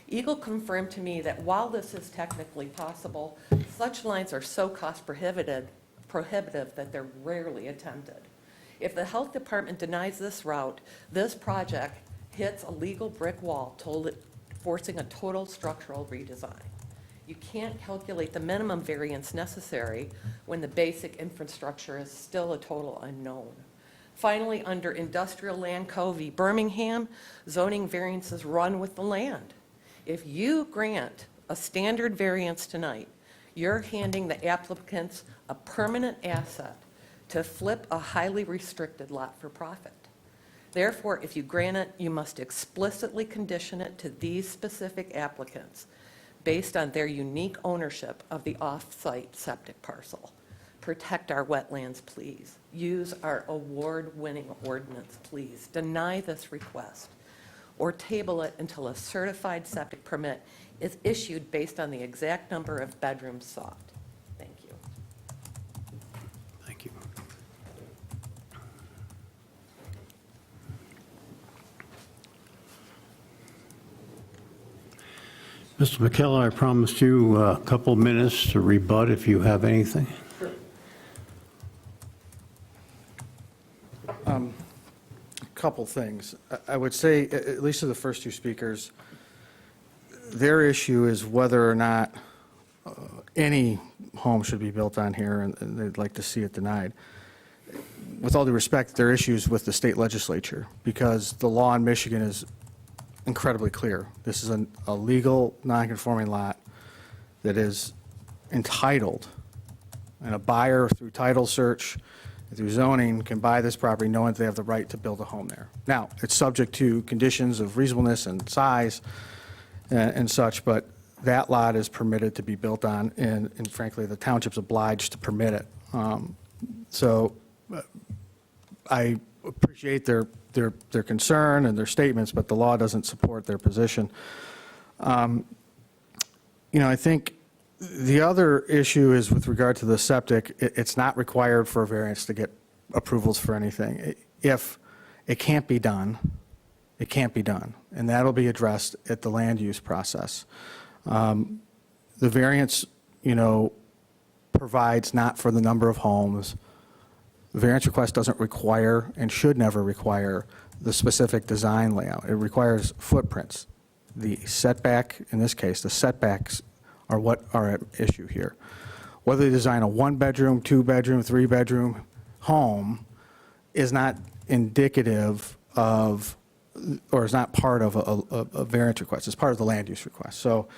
Eagle confirmed to me that while this is technically possible, such lines are so cost prohibitive that they're rarely attempted. If the health department denies this route, this project hits a legal brick wall, forcing a total structural redesign. You can't calculate the minimum variance necessary when the basic infrastructure is still a total unknown. Finally, under Industrial Land Co. v. Birmingham, zoning variances run with the land. If you grant a standard variance tonight, you're handing the applicants a permanent asset to flip a highly restricted lot for profit. Therefore, if you grant it, you must explicitly condition it to these specific applicants based on their unique ownership of the off-site septic parcel. Protect our wetlands, please. Use our award-winning ordinance, please. Deny this request or table it until a certified septic permit is issued based on the exact number of bedrooms sought. Thank you. Thank you. Mr. McKellar, I promised you a couple minutes to rebut if you have anything. Couple things. I would say, at least to the first two speakers, their issue is whether or not any home should be built on here, and they'd like to see it denied. With all due respect, their issues with the state legislature, because the law in Michigan is incredibly clear. This is a legal, non-conforming lot that is entitled, and a buyer through title search, through zoning, can buy this property knowing that they have the right to build a home there. Now, it's subject to conditions of reasonableness and size and such, but that lot is permitted to be built on, and frankly, the township's obliged to permit it. So I appreciate their concern and their statements, but the law doesn't support their position. I think the other issue is with regard to the septic. It's not required for a variance to get approvals for anything. If it can't be done, it can't be done, and that'll be addressed at the land use process. The variance, provides not for the number of homes. The variance request doesn't require and should never require the specific design layout. It requires footprints. The setback, in this case, the setbacks are what are at issue here. Whether they design a one-bedroom, two-bedroom, three-bedroom home is not indicative of, or is not part of a variance request. It's part of the land use request. So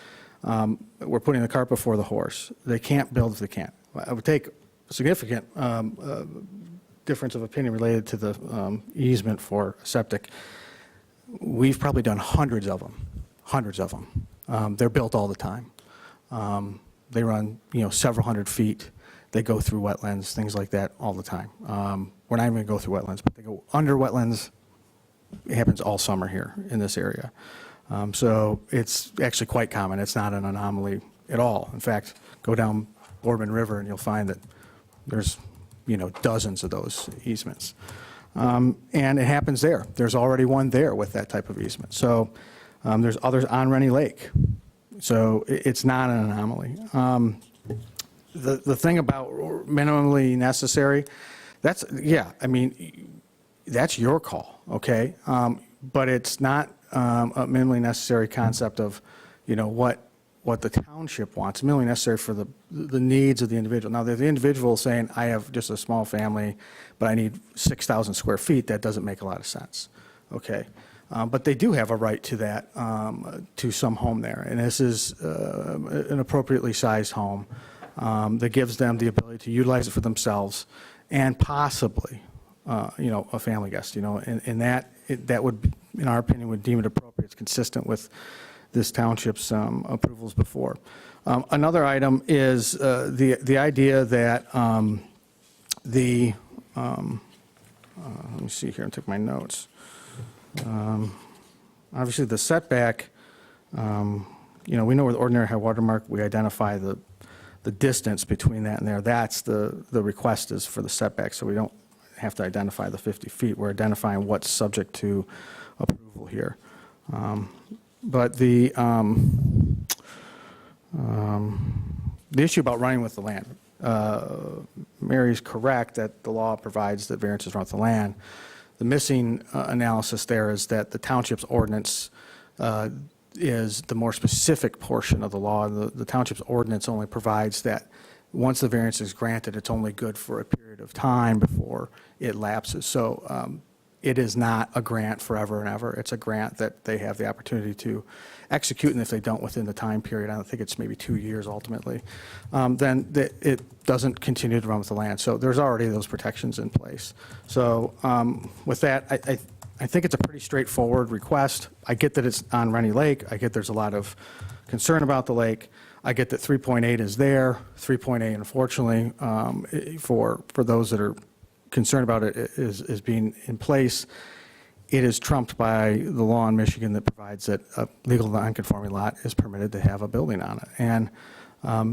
we're putting the cart before the horse. They can't build if they can't. I would take significant difference of opinion related to the easement for septic. We've probably done hundreds of them. They're built all the time. They run, several hundred feet. They go through wetlands, things like that all the time. We're not even going to go through wetlands, but they go under wetlands. It happens all summer here in this area. So it's actually quite common. It's not an anomaly at all. In fact, go down Boardman River and you'll find that there's, dozens of those easements. And it happens there. There's already one there with that type of easement. So there's others on Rennie Lake. So it's not an anomaly. The thing about minimally necessary, that's your call, okay? But it's not a minimally necessary concept of, what the township wants, minimally necessary for the needs of the individual. Now, the individual saying, I have just a small family, but I need 6,000 square feet, that doesn't make a lot of sense, okay? But they do have a right to that, to some home there. And this is an appropriately sized home that gives them the ability to utilize it for themselves and possibly, a family guest, and that would, in our opinion, would deem it appropriate. It's consistent with this township's approvals before. Another item is the idea that let me see here and take my notes. Obviously, the setback, we know where the ordinary high water mark, we identify the distance between that and there. That's the request is for the setback, so we don't have to identify the 50 feet. We're identifying what's subject to approval here. But the issue about running with the land, Mary's correct that the law provides that variances run with the land. The missing analysis there is that the township's ordinance is the more specific portion of the law. The township's ordinance only provides that once the variance is granted, it's only good for a period of time before it lapses. So it is not a grant forever and ever. It's a grant that they have the opportunity to execute, and if they don't within the time period, I don't think it's maybe 2 years ultimately, then it doesn't continue to run with the land. So there's already those protections in place. So with that, I think it's a pretty straightforward request. I get that it's on Rennie Lake. I get there's a lot of concern about the lake. I get that 3.8 is there. 3.8, unfortunately, for those that are concerned about it, is being in place. It is trumped by the law in Michigan that provides that a legal non-conforming lot is permitted to have a building on it. And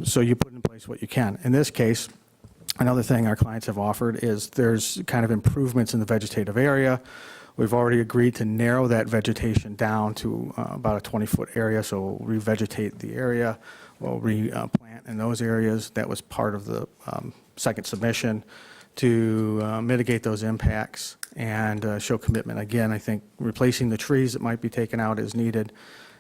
so you put in place what you can. In this case, another thing our clients have offered is there's kind of improvements in the vegetative area. We've already agreed to narrow that vegetation down to about a 20-foot area, so we'll revegetate the area, we'll replant in those areas. That was part of the second submission to mitigate those impacts and show commitment. Again, I think replacing the trees that might be taken out is needed.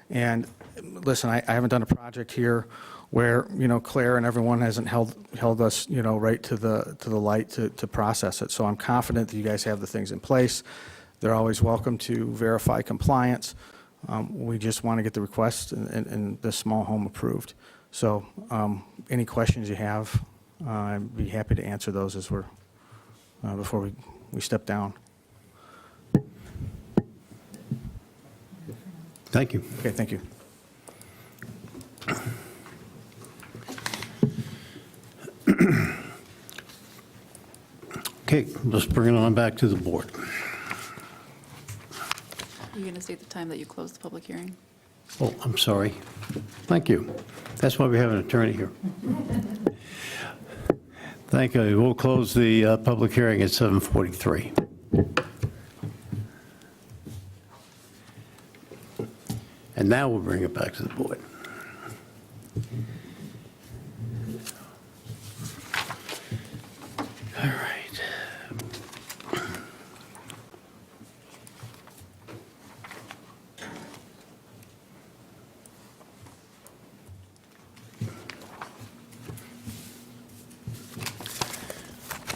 And listen, I haven't done a project here where, Claire and everyone hasn't held us, right to the light to process it. So I'm confident that you guys have the things in place. They're always welcome to verify compliance. We just want to get the request and this small home approved. So any questions you have, I'd be happy to answer those as we're, before we step down. Thank you. Okay, thank you. Okay, let's bring it on back to the board. You're going to state the time that you closed the public hearing? Oh, I'm sorry. Thank you. That's why we have an attorney here. Thank you. We'll close the public hearing at 7:43. And now we'll bring it back to the board. All right.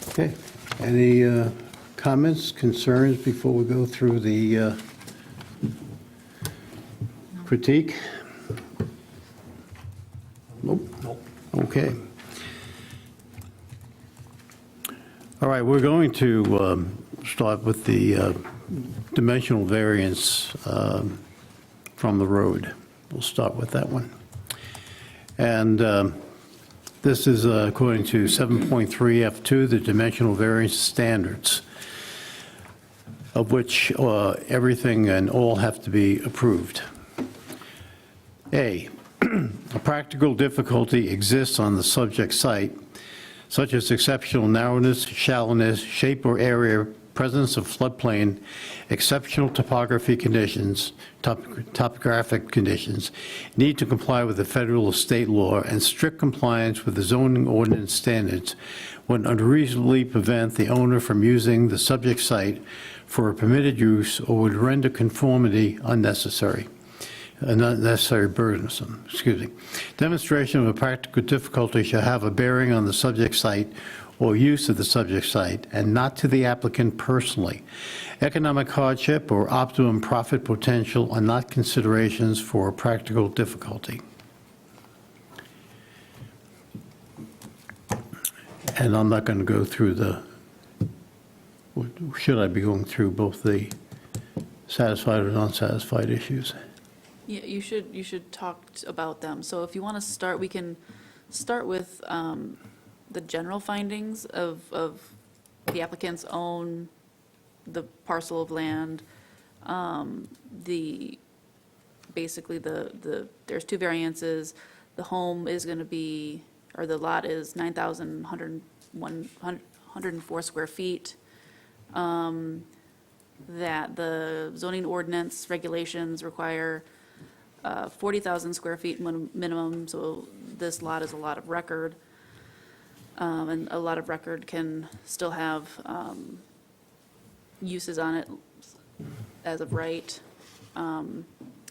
Okay. Any comments, concerns before we go through the critique? Nope. Okay. All right, we're going to start with the dimensional variance from the road. We'll start with that one. And this is according to 7.3 F2, the dimensional variance standards, of which everything and all have to be approved. A, a practical difficulty exists on the subject site, such as exceptional narrowness, shallowness, shape or area, presence of floodplain, exceptional topography conditions, topographic conditions, need to comply with the federal or state law, and strict compliance with the zoning ordinance standards would unreasonably prevent the owner from using the subject site for a permitted use or would render conformity unnecessary. Not necessary burdensome, excuse me. Demonstration of a practical difficulty shall have a bearing on the subject site or use of the subject site and not to the applicant personally. Economic hardship or optimum profit potential are not considerations for a practical difficulty. And I'm not going to go through the, should I be going through both the satisfied or non-satisfied issues? Yeah, you should talk about them. So if you want to start, we can start with the general findings of the applicant's own, the parcel of land, basically there's two variances. The home is going to be, or the lot is 9,104 square feet. That the zoning ordinance regulations require 40,000 square feet minimum, so this lot is a lot of record. And a lot of record can still have uses on it as of right. And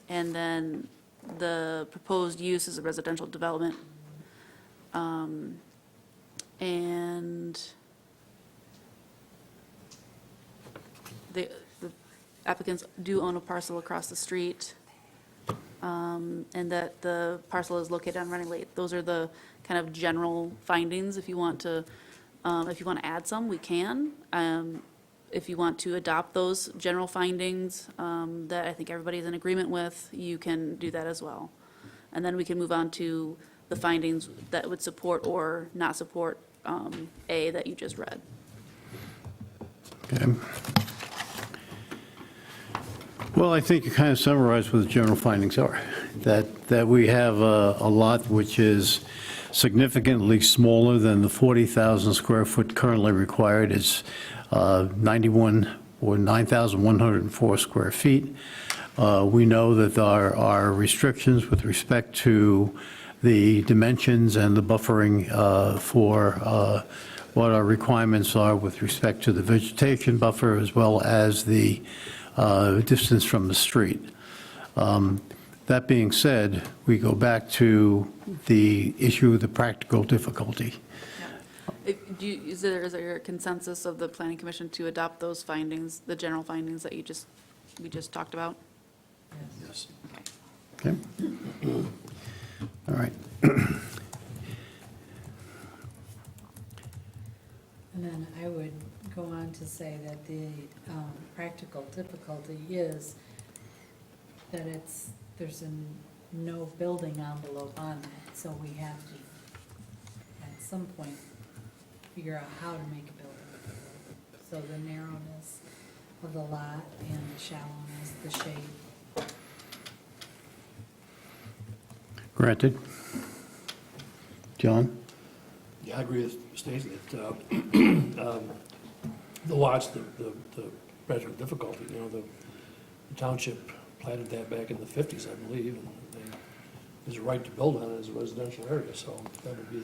then the proposed use is a residential development. And the applicants do own a parcel across the street. And that the parcel is located on Rennie Lake. Those are the kind of general findings. If you want to add some, we can. if you want to adopt those general findings that I think everybody's in agreement with, you can do that as well. And then we can move on to the findings that would support or not support A that you just read. Okay. Well, I think you kind of summarized what the general findings are, that we have a lot which is significantly smaller than the 40,000 square foot currently required. It's 91 or 9,104 square feet. We know that there are restrictions with respect to the dimensions and the buffering for what our requirements are with respect to the vegetation buffer as well as the distance from the street. That being said, we go back to the issue of the practical difficulty. Is there a consensus of the planning commission to adopt those findings, the general findings that we just talked about? Yes. Okay? All right. And then I would go on to say that the practical difficulty is that there's no building envelope on that, so we have to, at some point, figure out how to make a building envelope. So the narrowness of the lot and the shallowness, the shape. Granted. John? Yeah, I agree with Stacy that the lots, the practical difficulty, the township platted that back in the 50s, I believe, and there's a right to build on it as a residential area, so that would be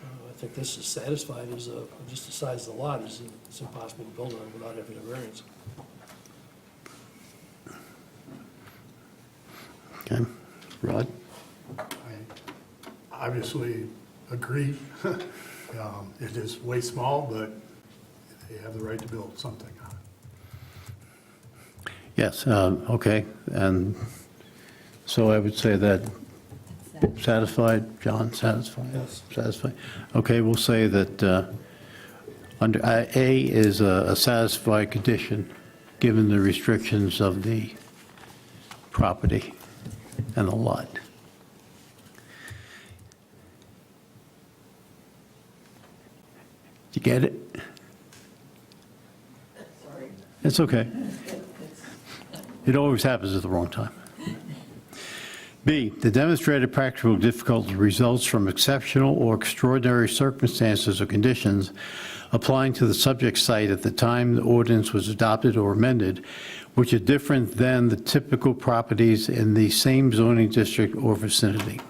I think this is satisfied as just the size of the lot is it's impossible to build on it without having a variance. Okay. Rod? I obviously agree. It is way small, but they have the right to build something on it. Yes, okay. And so I would say that That's that. satisfied, John, satisfied? Yes. Satisfied. Okay, we'll say that under A is a satisfied condition, given the restrictions of the property and the lot. Did you get it? Sorry. It's okay. It always happens at the wrong time. B, the demonstrated practical difficulty results from exceptional or extraordinary circumstances or conditions applying to the subject site at the time the ordinance was adopted or amended, which are different than the typical properties in the same zoning district or vicinity.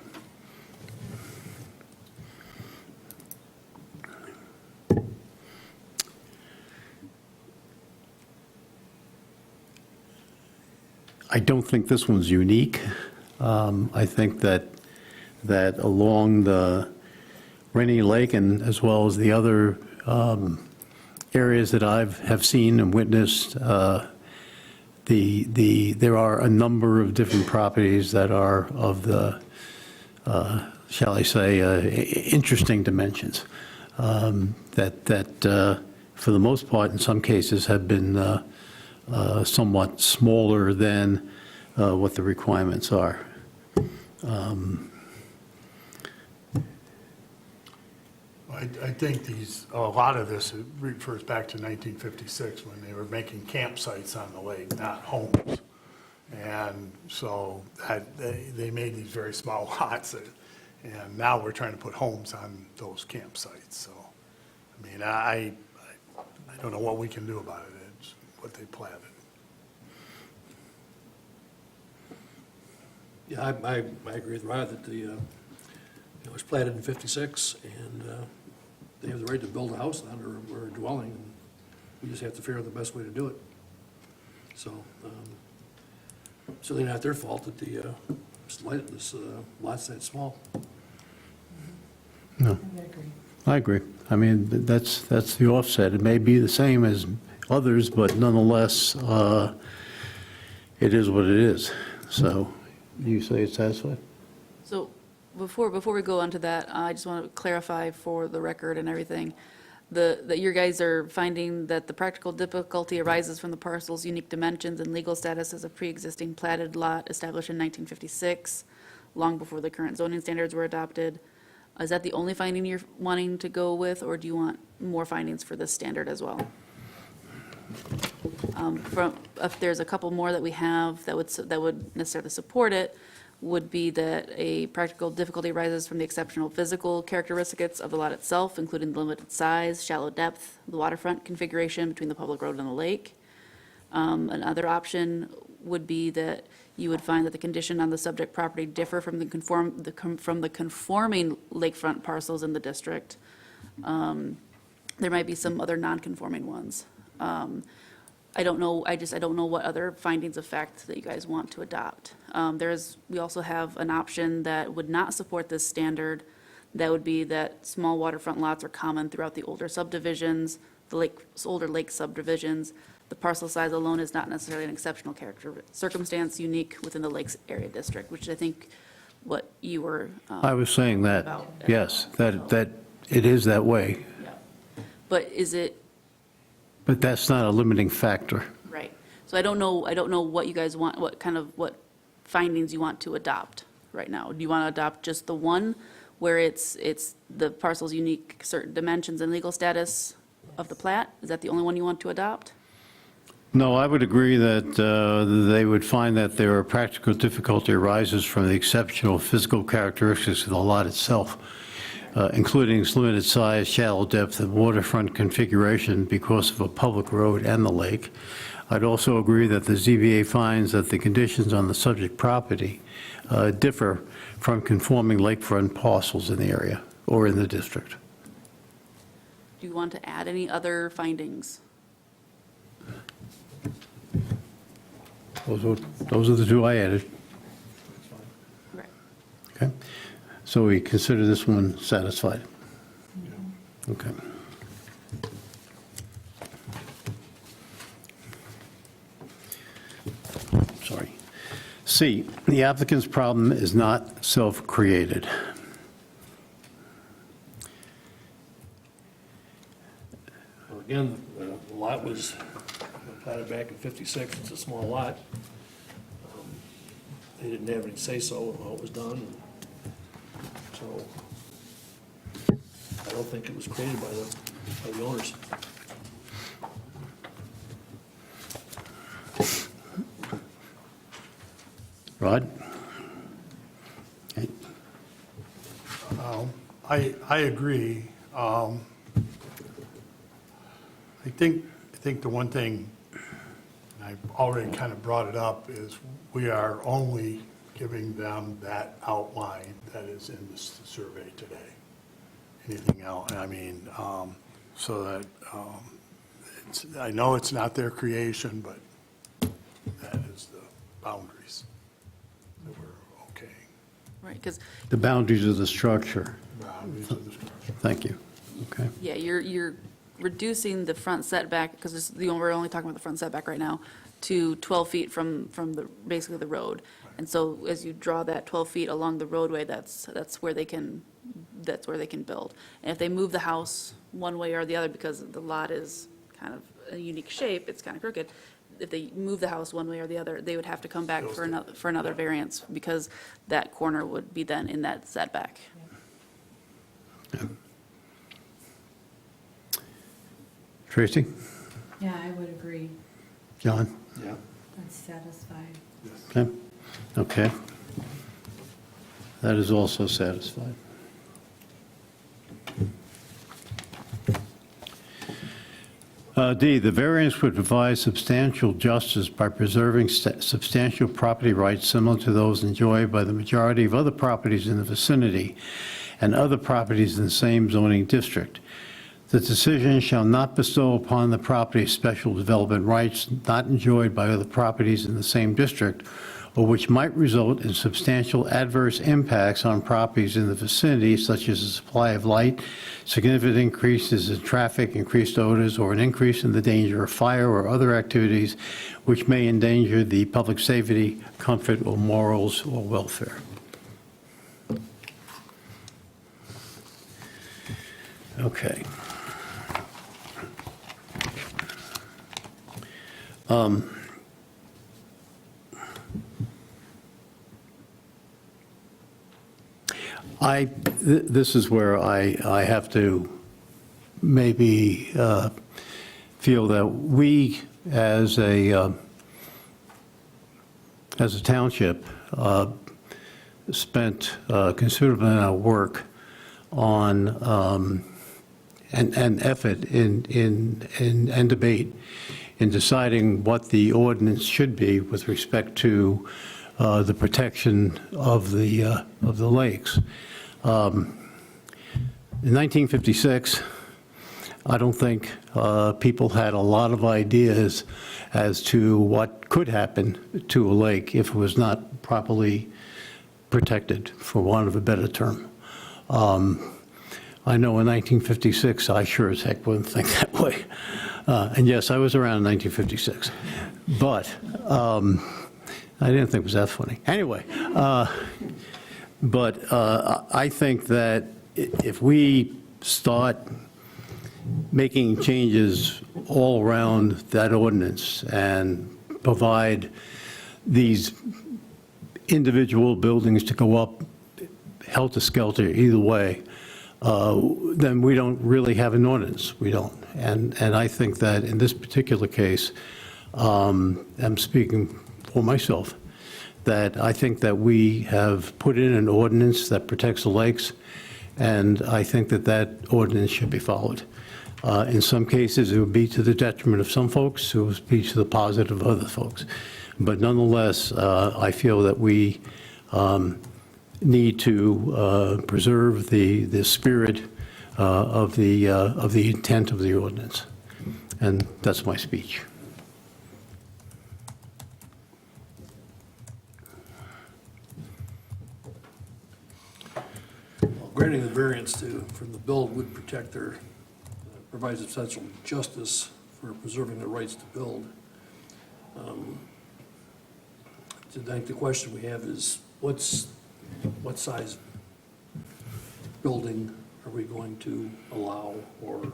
I don't think this one's unique. I think that along the Rainy Lake and as well as the other areas that have seen and witnessed, there are a number of different properties that are of the, shall I say, interesting dimensions, that for the most part, in some cases, have been somewhat smaller than what the requirements are. I think a lot of this refers back to 1956 when they were making campsites on the lake, not homes. And so they made these very small lots, and now we're trying to put homes on those campsites. So, I mean, I don't know what we can do about it. It's what they platted. Yeah, I agree with Rod that it was platted in 56, and they have the right to build a house on it or a dwelling, and we just have to figure out the best way to do it. So, certainly not their fault that this lot's that small. No, I agree. I agree. I mean, that's the offset. It may be the same as others, but nonetheless, it is what it is. So, you say it's satisfied? So before we go on to that, I just want to clarify for the record and everything. that your guys are finding that the practical difficulty arises from the parcel's unique dimensions and legal status as a pre-existing platted lot established in 1956, long before the current zoning standards were adopted. Is that the only finding you're wanting to go with, or do you want more findings for this standard as well? If there's a couple more that we have that would necessarily support it, would be that a practical difficulty arises from the exceptional physical characteristics of the lot itself, including the limited size, shallow depth, the waterfront configuration between the public road and the lake. Another option would be that you would find that the condition on the subject property differ from the conforming lakefront parcels in the district. There might be some other non-conforming ones. I don't know, I don't know what other findings of fact that you guys want to adopt. We also have an option that would not support this standard. That would be that small waterfront lots are common throughout the older subdivisions, older lake subdivisions. The parcel size alone is not necessarily an exceptional circumstance unique within the Lakes Area District, which I think what you were. I was saying that, yes, that it is that way, But is it, but that's not a limiting factor. right? So I don't know what you guys want, what findings you want to adopt right now. Do you want to adopt just the one where it's the parcel's unique certain dimensions and legal status of the plat? Is that the only one you want to adopt? No, I would agree that they would find that there are practical difficulty arises from the exceptional physical characteristics of the lot itself, including its limited size, shallow depth, and waterfront configuration because of a public road and the lake. I'd also agree that the ZBA finds that the conditions on the subject property differ from conforming lakefront parcels in the area or in the district. Do you want to add any other findings? Those are the two I added. Right. Okay. So we consider this one satisfied? Okay. Sorry. C, the applicant's problem is not self-created. Well, again, the lot was platted back in 56, it's a small lot. They didn't have any say-so on how it was done, so I don't think it was created by the owners. Rod? Okay. I agree. I think the one thing, and I've already kind of brought it up, is we are only giving them that outline that is in this survey today. Anything else, I mean, so that, I know it's not their creation, but that is the boundaries that we're okay. Right, because, The boundaries of the structure. Boundaries of the structure. Thank you. Okay. yeah, you're reducing the front setback, because we're only talking about the front setback right now, to 12 feet from basically the road. And so as you draw that 12 feet along the roadway, that's where they can build. And if they move the house one way or the other, because the lot is kind of a unique shape, it's kind of crooked, if they move the house one way or the other, they would have to come back for another variance, because that corner would be then in that setback. Tracy? Yeah, I would agree. John? Yeah. That's satisfied. Okay. Okay. That is also satisfied. D, the variance would provide substantial justice by preserving substantial property rights similar to those enjoyed by the majority of other properties in the vicinity and other properties in the same zoning district. The decision shall not bestow upon the property special development rights not enjoyed by other properties in the same district, or which might result in substantial adverse impacts on properties in the vicinity, such as the supply of light, significant increases in traffic, increased odors, or an increase in the danger of fire or other activities which may endanger the public safety, comfort, or morals or welfare. Okay. This is where I have to maybe feel that we, as a township, spent a considerable amount of work on, and effort and debate in deciding what the ordinance should be with respect to the protection of the lakes. In 1956, I don't think people had a lot of ideas as to what could happen to a lake if it was not properly protected, for want of a better term. I know in 1956, I sure as heck wouldn't think that way. And yes, I was around in 1956, but I didn't think it was that funny. Anyway, but I think that if we start making changes all around that ordinance and provide these individual buildings to go up helter-skelter either way, then we don't really have an ordinance. We don't. And I think that in this particular case, I'm speaking for myself, that I think that we have put in an ordinance that protects the lakes, and I think that that ordinance should be followed. In some cases, it would be to the detriment of some folks, it would be to the positive of other folks. But nonetheless, I feel that we need to preserve the spirit of the intent of the ordinance. And that's my speech. Granting the variance from the build would protect provides essential justice for preserving their rights to build. I think the question we have is, what size building are we going to allow or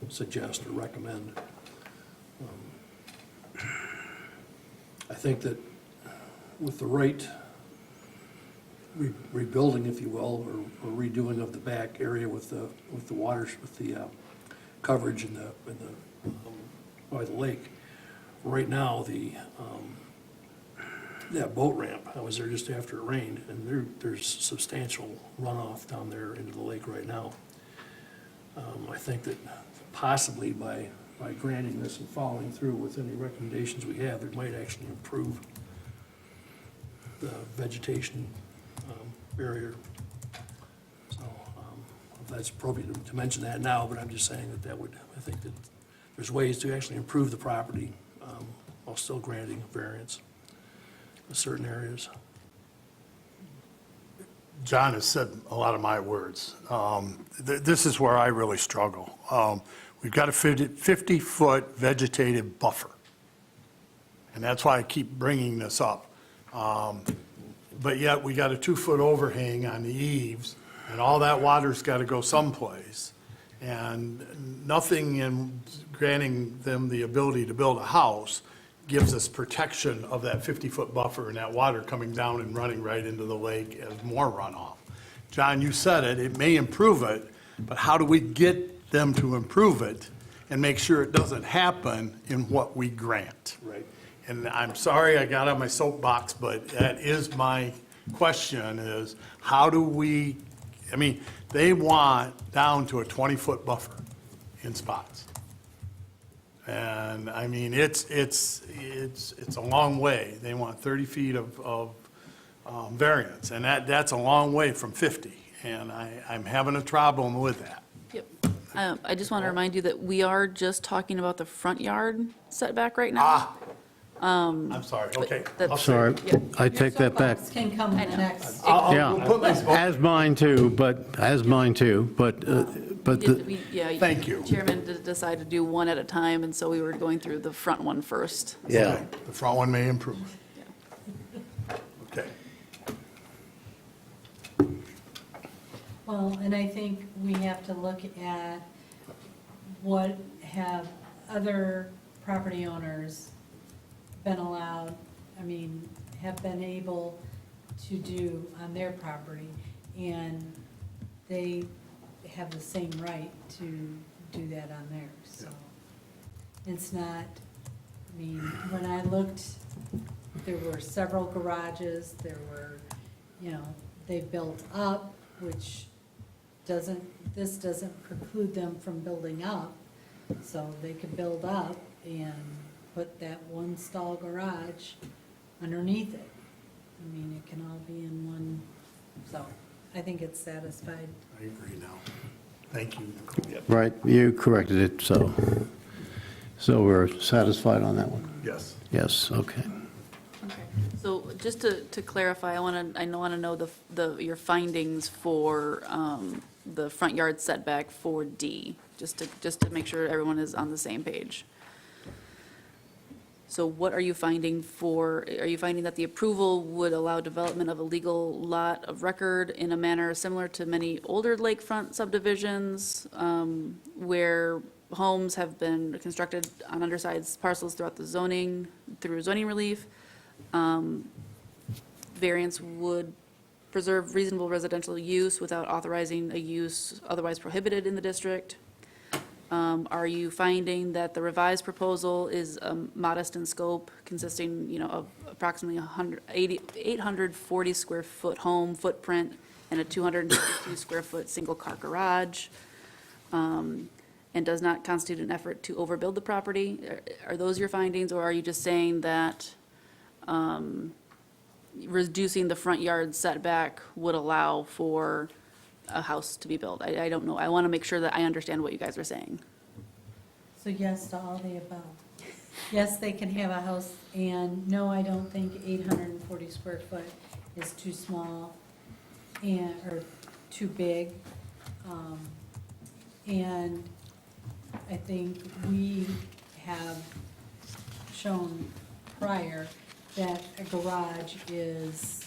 suggest or recommend? I think that with the right rebuilding, if you will, or redoing of the back area with the water, with the coverage in the by the lake. Right now, that boat ramp, I was there just after it rained, and there's substantial runoff down there into the lake right now. I think that possibly by granting this and following through with any recommendations we have, it might actually improve the vegetation barrier. So if that's appropriate to mention that now, but I'm just saying I think that there's ways to actually improve the property while still granting a variance in certain areas. John has said a lot of my words. This is where I really struggle. We've got a 50-foot vegetative buffer, and that's why I keep bringing this up. But yet, we got a 2-foot overhang on the eaves, and all that water's got to go someplace. And nothing in granting them the ability to build a house gives us protection of that 50-foot buffer and that water coming down and running right into the lake as more runoff. John, you said it, it may improve it, but how do we get them to improve it and make sure it doesn't happen in what we grant? Right. And I'm sorry I got on my soapbox, but that is my question is, how do we, I mean, they want down to a 20-foot buffer in spots. And I mean, it's a long way. They want 30 feet of variance, and that's a long way from 50. And I'm having a problem with that. Yep. I just want to remind you that we are just talking about the front yard setback right now. I'm sorry, okay. that's- I'll say Sorry, it. I take that back. Soapbox can come in the next. Yeah, I'll put my- as mine too, but the, Yeah, Thank you. Chairman decided to do one at a time, and so we were going through the front one first. yeah. Okay, the front one may improve. Okay. Well, and I think we have to look at what have other property owners been allowed, I mean, have been able to do on their property, and they have the same right to do that on theirs, so. It's not, I mean, when I looked, there were several garages, there were, you know, they built up, which this doesn't preclude them from building up, so they could build up and put that one stall garage underneath it. I mean, it can all be in one, so I think it's satisfied. I agree now. Thank you, Nicole. Right, you corrected it, so we're satisfied on that one? Yes. Yes, okay. Okay. So just to clarify, I want to know your findings for the front yard setback for D, just to make sure everyone is on the same page. So what are you finding are you finding that the approval would allow development of a legal lot of record in a manner similar to many older lakefront subdivisions, where homes have been constructed on undersized parcels through zoning relief? Variance would preserve reasonable residential use without authorizing a use otherwise prohibited in the district? Are you finding that the revised proposal is modest in scope, consisting, you know, of approximately 840 square foot home footprint and a 252 square foot single-car garage, and does not constitute an effort to overbuild the property? Are those your findings, or are you just saying that reducing the front yard setback would allow for a house to be built? I don't know. I want to make sure that I understand what you guys are saying. So yes to all the above. Yes, they can have a house, and no, I don't think 840 square foot is too small or too big. And I think we have shown prior that a garage is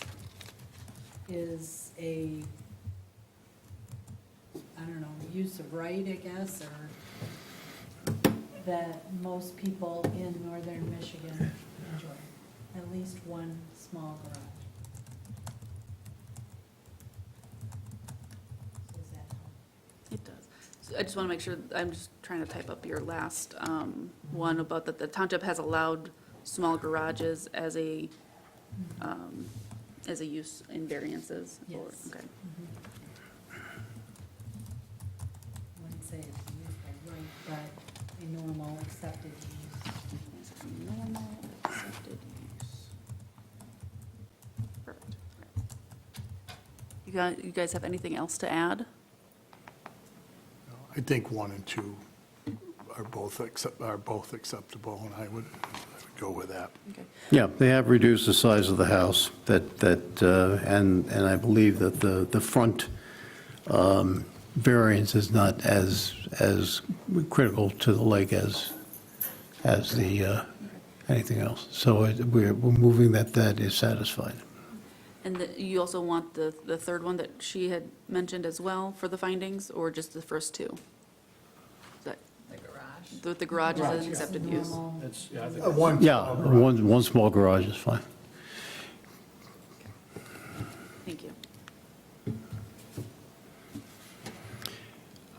a, I don't know, use of right, I guess, or that most people in northern Michigan enjoy, at least one small garage. Does that help? It does. So I just want to make sure, I'm just trying to type up your last one about that the township has allowed small garages as a use in variances? or- Yes. Okay. I wouldn't say it's used by right, but a normal accepted use. Normal accepted use. Perfect. You guys have anything else to add? I think 1 and 2 are both acceptable, and I would go with that. Okay. Yeah, they have reduced the size of the house, and I believe that the front variance is not as critical to the lake as the, anything else. So we're moving that is satisfied. And you also want the third one that she had mentioned as well for the findings, or just the first two? Is that- The garage is an accepted use. Normal. It's, yeah, I think One Yeah, small garage. one small garage is fine. Thank you.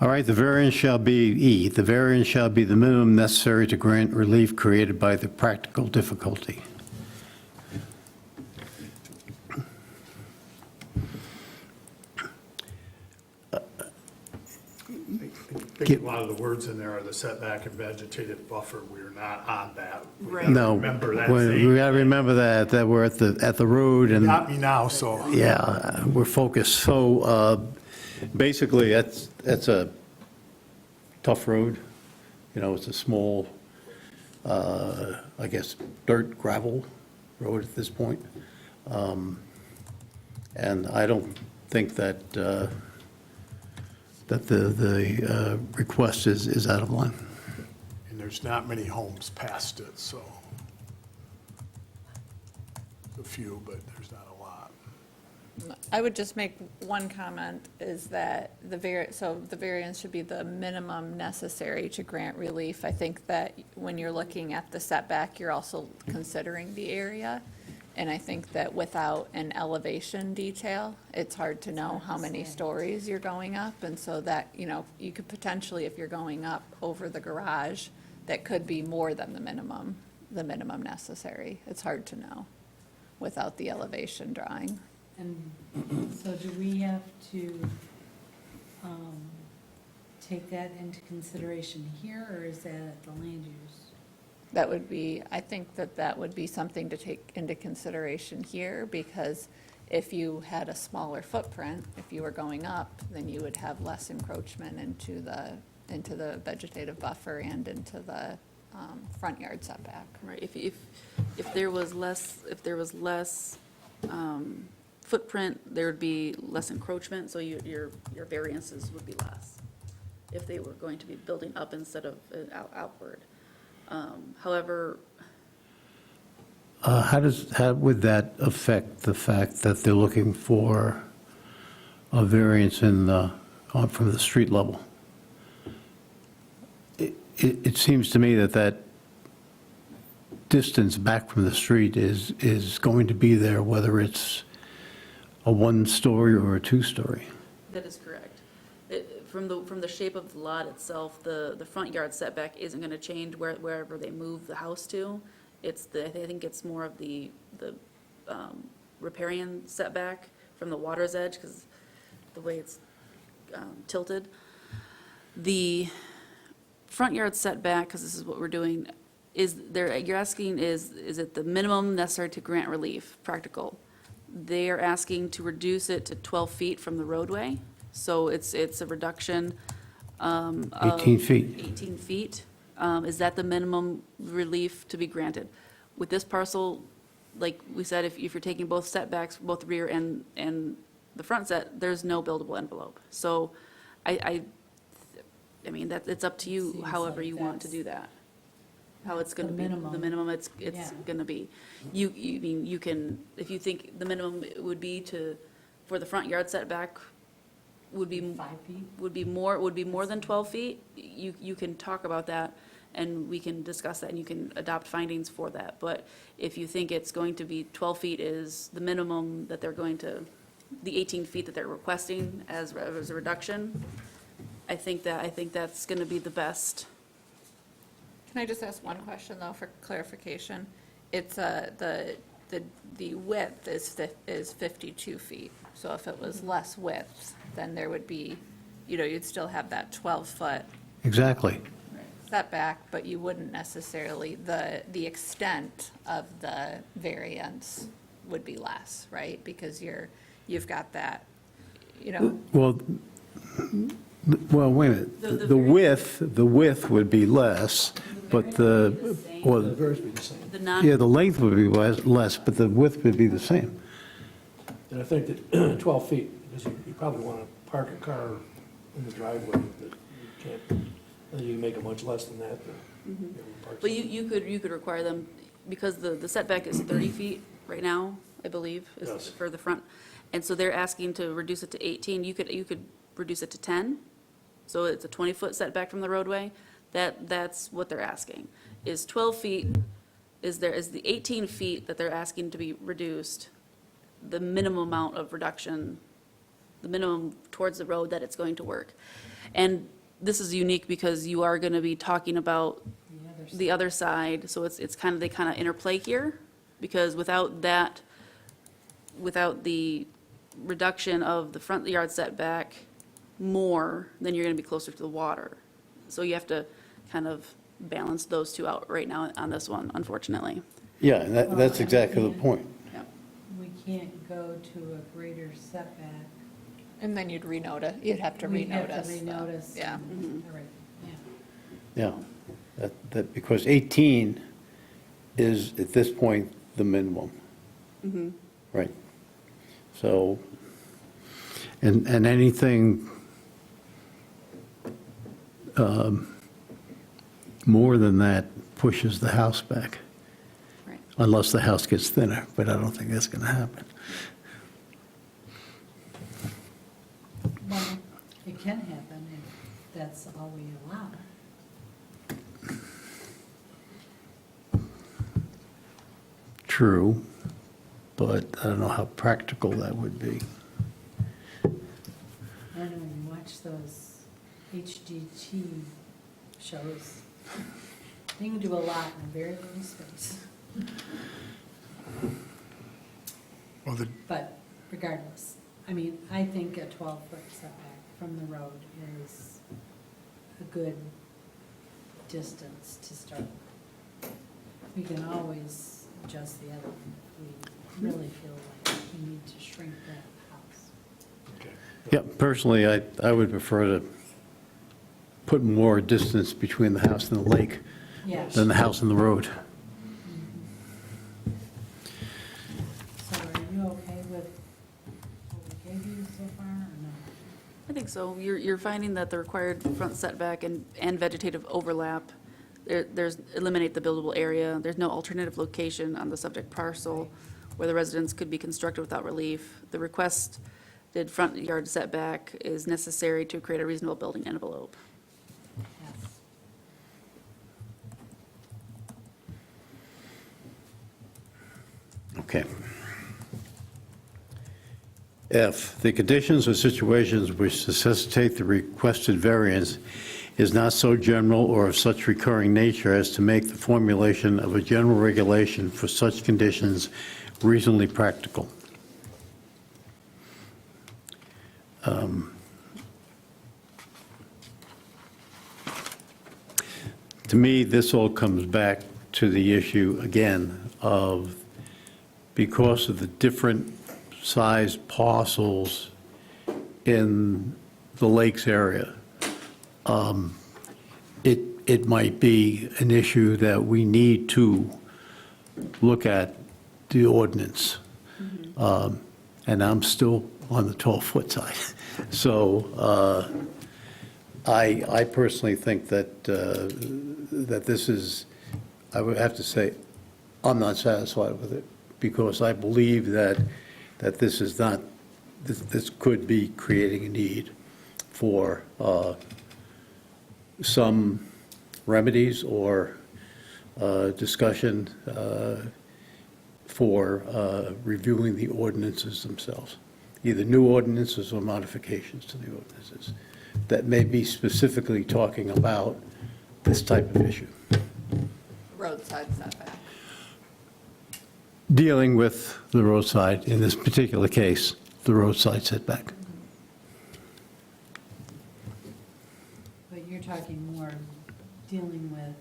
All right, the variance shall be, E, the variance shall be the minimum necessary to grant relief created by the practical difficulty. I think a lot of the words in there are the setback and vegetative buffer. We're not on that. We Right. gotta No, Remember that. we got to remember that we're at the road and. Got me now, so. Yeah, we're focused. So basically, that's a tough road. You know, it's a small, I guess, dirt gravel road at this point. And I don't think that the request is out of line. And there's not many homes past it, so. A few, but there's not a lot. I would just make one comment, is that the variance should be the minimum necessary to grant relief. I think that when you're looking at the setback, you're also considering the area. And I think that without an elevation detail, it's hard to know how many stories you're going up. And so that, you could potentially, if you're going up over the garage, that could be more than the minimum necessary. It's hard to know without the elevation drawing. And so do we have to take that into consideration here, or is that at the land use? That would be, I think that would be something to take into consideration here, because if you had a smaller footprint, if you were going up, then you would have less encroachment into the vegetative buffer and into the front yard setback. Right, if there was less footprint, there would be less encroachment, so your variances would be less if they were going to be building up instead of outward. However, How would that affect the fact that they're looking for a variance from the street level? It seems to me that distance back from the street is going to be there, whether it's a one-story or a two-story. that is correct. From the shape of the lot itself, the front yard setback isn't going to change wherever they move the house to. I think it's more of the riparian setback from the water's edge, because the way it's tilted. The front yard setback, because this is what we're doing, you're asking, is it the minimum necessary to grant relief, practical? They are asking to reduce it to 12 feet from the roadway, so it's a reduction of 18 feet. 18 feet. Is that the minimum relief to be granted? With this parcel, like we said, if you're taking both setbacks, both rear and the front set, there's no buildable envelope. So I mean, that, it's up to you, Seems however like you want to that's do that. How it's gonna the be, the minimum. minimum it's Yeah. gonna be. You mean, you can, if you think the minimum would be for the front yard setback would be. 5 feet? Would be more than 12 feet, you can talk about that, and we can discuss that, and you can adopt findings for that. But if you think it's going to be 12 feet is the minimum that they're going to, the 18 feet that they're requesting as a reduction, I think that's going to be the best. Can I just ask one question, though, for clarification? It's, the width is 52 feet. So if it was less width, then there would be, you'd still have that 12-foot Exactly. setback, but you wouldn't necessarily, the extent of the variance would be less, right? Because you've got that, Well, wait a minute. The width would be less, but The variance would be the same. The non, the length would be less, but the width would be the same. And I think that 12 feet, because you probably want to park a car in the driveway, but you can't, then you can make it much less than that. but you could require them, because the setback is 30 feet right now, I believe, is Yes. for the front. And so they're asking to reduce it to 18. You could reduce it to 10. So it's a 20-foot setback from the roadway. That's what they're asking, is 12 feet, is the 18 feet that they're asking to be reduced, the minimum amount of reduction, the minimum towards the road that it's going to work. And this is unique because you are going to be talking about the other side, so they kind of interplay here, because without the reduction of the front yard setback more, then you're going to be closer to the water. So you have to kind of balance those two out right now on this one, unfortunately. Yeah, and that's exactly the point. We can't go to a greater setback. and then you'd you'd have to We'd have renotice. to renotice. Yeah. All right, yeah. Yeah, because 18 is, at this point, the minimum. Right. So, and anything more than that pushes the house back, Right. unless the house gets thinner, but I don't think that's going to happen. can happen if that's all we allow. True, but I don't know how practical that would be. I don't know, when you watch those HGT shows, they can do a lot in a very little space. Well, But regardless, I mean, I think a 12-foot setback from the road is a good distance to start. We can always adjust the other one if we really feel like we need to shrink that house. Yeah, personally, I would prefer to put more distance between the house and the lake Yes. than the house and the road. So are you okay with what we gave you so far, or no? I think so. You're finding that the required front setback and vegetative overlap, there's, eliminate the buildable area. There's no alternative location on the subject parcel where the residence could be constructed without relief. The requested front yard setback is necessary to create a reasonable building envelope. Yes. Okay. F, the conditions or situations which necessitate the requested variance is not so general or of such recurring nature as to make the formulation of a general regulation for such conditions reasonably practical. To me, this all comes back to the issue, again, of because of the different sized parcels in the lakes area, it might be an issue that we need to look at the ordinance. And I'm still on the 12-foot side. So I personally think that, that this is, I would have to say, I'm not satisfied with it, because I believe that this is not, this could be creating a need for some remedies or discussion for reviewing the ordinances themselves, either new ordinances or modifications to the ordinances that may be specifically talking about this type of issue. Roadside setback. Dealing with the roadside, in this particular case, the roadside setback. But you're talking more dealing with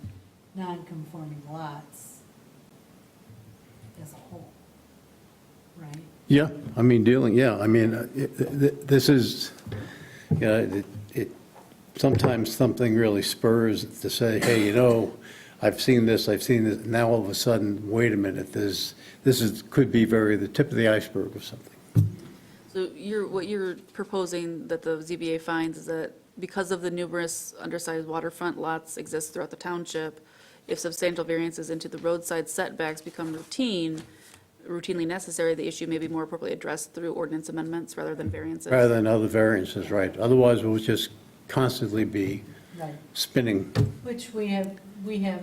non-conforming lots as a whole, right? Yeah, I mean, this is, you know, sometimes something really spurs to say, hey, you know, I've seen this, now all of a sudden, wait a minute, could be the tip of the iceberg of something. So what you're proposing that the ZBA finds is that because of the numerous undersized waterfront lots exist throughout the township, if substantial variances into the roadside setbacks become routinely necessary, the issue may be more appropriately addressed through ordinance amendments rather than variances. Rather than other variances, right. Otherwise, we'll just constantly be Right. spinning. Which we have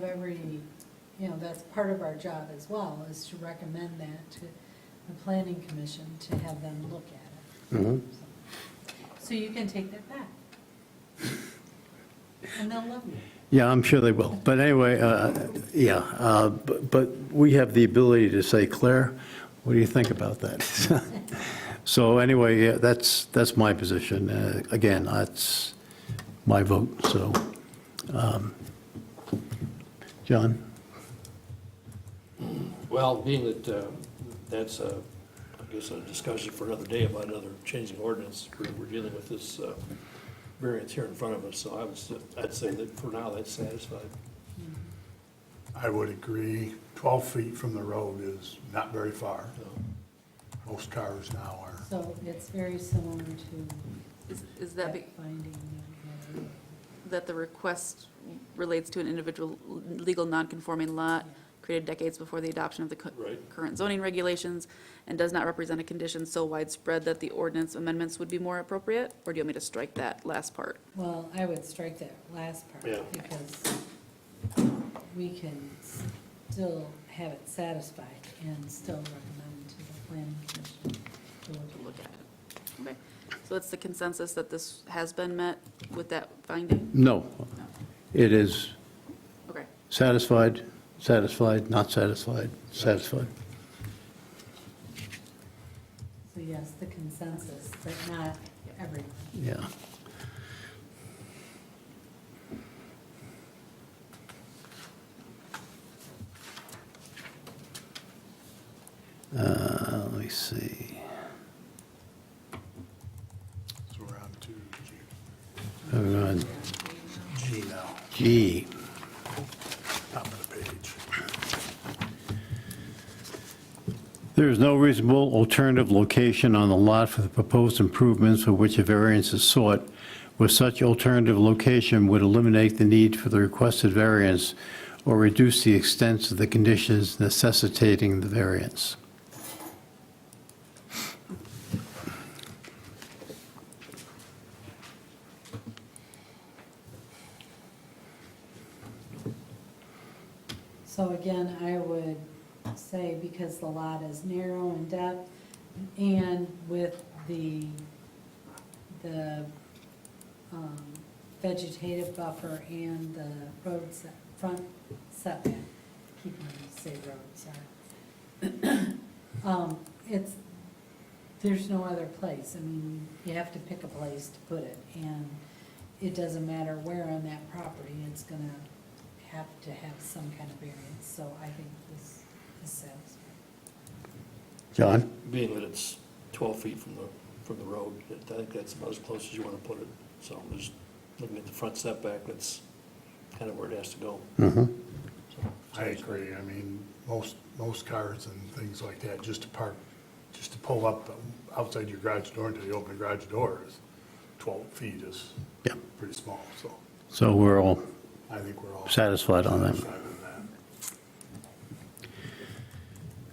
every, you know, that's part of our job as well, is to recommend that to the planning commission to have them look at it. Mhm. So you can take that back. And they'll love you. Yeah, I'm sure they will. But anyway, but we have the ability to say, Claire, what do you think about that? So anyway, yeah, that's my position. Again, that's my vote, so. John? Well, being that that's, I guess, a discussion for another day about another changing ordinance, we're dealing with this variance here in front of us, so I'd say that for now, that's satisfied. I would agree, 12 feet from the road is not very far. Most cars now are. So it's very similar to Is that that finding that that the request relates to an individual legal non-conforming lot created decades before the adoption of the Right. current zoning regulations, and does not represent a condition so widespread that the ordinance amendments would be more appropriate? Or do you want me to strike that last part? Well, I would strike that last part, Yeah. because we can still have it satisfied and still recommend to the planning commission to look To look at it. Okay, so it's the consensus that this has been met with that finding? No, it is Okay, satisfied, satisfied, not satisfied, satisfied. So yes, the consensus, but not everyone. Yeah. Let me see. So we're on to Moving on, G now, G. top of the page. There is no reasonable alternative location on the lot for the proposed improvements for which a variance is sought, where such alternative location would eliminate the need for the requested variance or reduce the extent of the conditions necessitating the variance. So again, I would say because the lot is narrow in depth and with the vegetative buffer and the front setback, keep wanting to say road, sorry. It's, there's no other place. I mean, you have to pick a place to put it, and it doesn't matter where on that property, it's gonna have to have some kind of variance, so I think this is satisfying. John? Being that it's 12 feet from the road, I think that's about as close as you want to put it. So just looking at the front setback, that's kind of where it has to go. Mm-hmm. So, I agree, I mean, most cars and things like that, just to park, just to pull up outside your garage door until you open the garage door is 12 feet is Yeah. pretty small, so So we're all I think we're all satisfied on that. satisfied with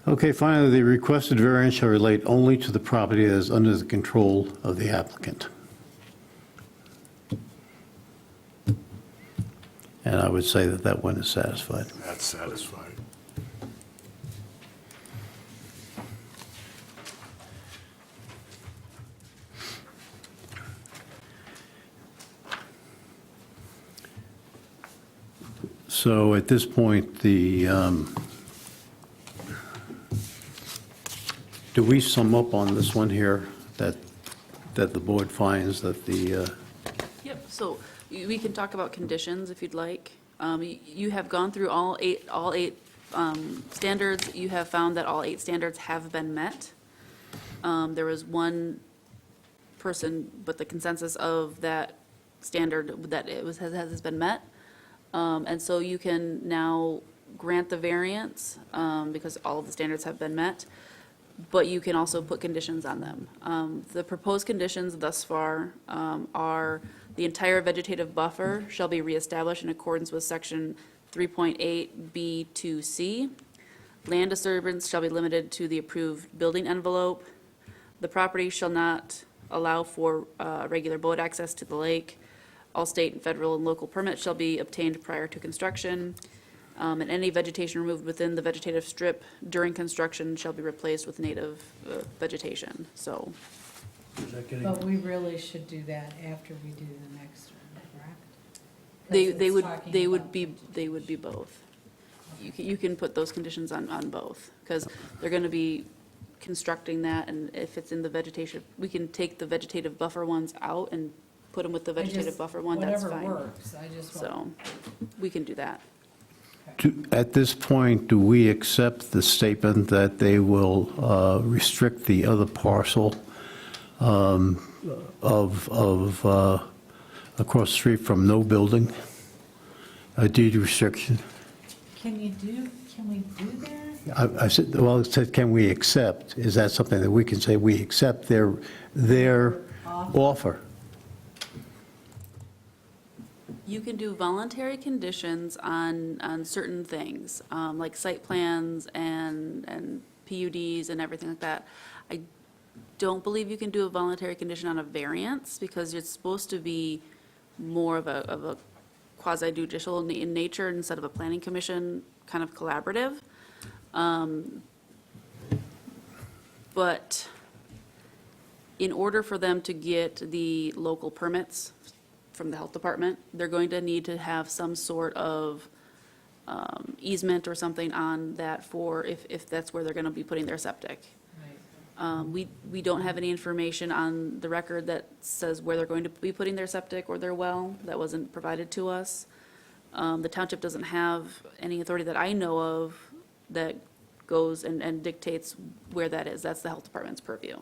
that. Okay, finally, the requested variance shall relate only to the property that is under the control of the applicant. And I would say that that one is satisfied. That's satisfied. So at this point, do we sum up on this one here, that the board finds that the, yep, so we can talk about conditions if you'd like. You have gone through all eight standards. You have found that all 8 standards have been met. There was one person, but the consensus of that standard that it was, has been met. And so you can now grant the variance, because all of the standards have been met, but you can also put conditions on them. The proposed conditions thus far are the entire vegetative buffer shall be reestablished in accordance with section 3.8B2C. Land disturbance shall be limited to the approved building envelope. The property shall not allow for regular boat access to the lake. All state and federal and local permits shall be obtained prior to construction. And any vegetation removed within the vegetative strip during construction shall be replaced with native vegetation. So, is that getting, But we really should do that after we do the next one, correct? 'Cause they it's would, talking they would about be, vegetation. they would be both. You can put those conditions on both, because they're gonna be constructing that, and if it's in the vegetation, we can take the vegetative buffer ones out and put them with the I just- vegetative buffer one, that's Whatever fine. works, I just want. So, we can do that. at this point, do we accept the statement that they will restrict the other parcel of across the street from no building? A deed restriction? Can we do that? I said, well, it said, can we accept? Is that something that we can say, we accept their offer? You can do voluntary conditions on certain things, like site plans and PUDs and everything like that. I don't believe you can do a voluntary condition on a variance, because it's supposed to be more of a quasi judicial in nature instead of a planning commission kind of collaborative. But in order for them to get the local permits from the health department, they're going to need to have some sort of easement or something on that for if that's where they're going to be putting their septic. We don't have any information on the record that says where they're going to be putting their septic or their well. That wasn't provided to us. The township doesn't have any authority that I know of that goes and dictates where that is. That's the health department's purview.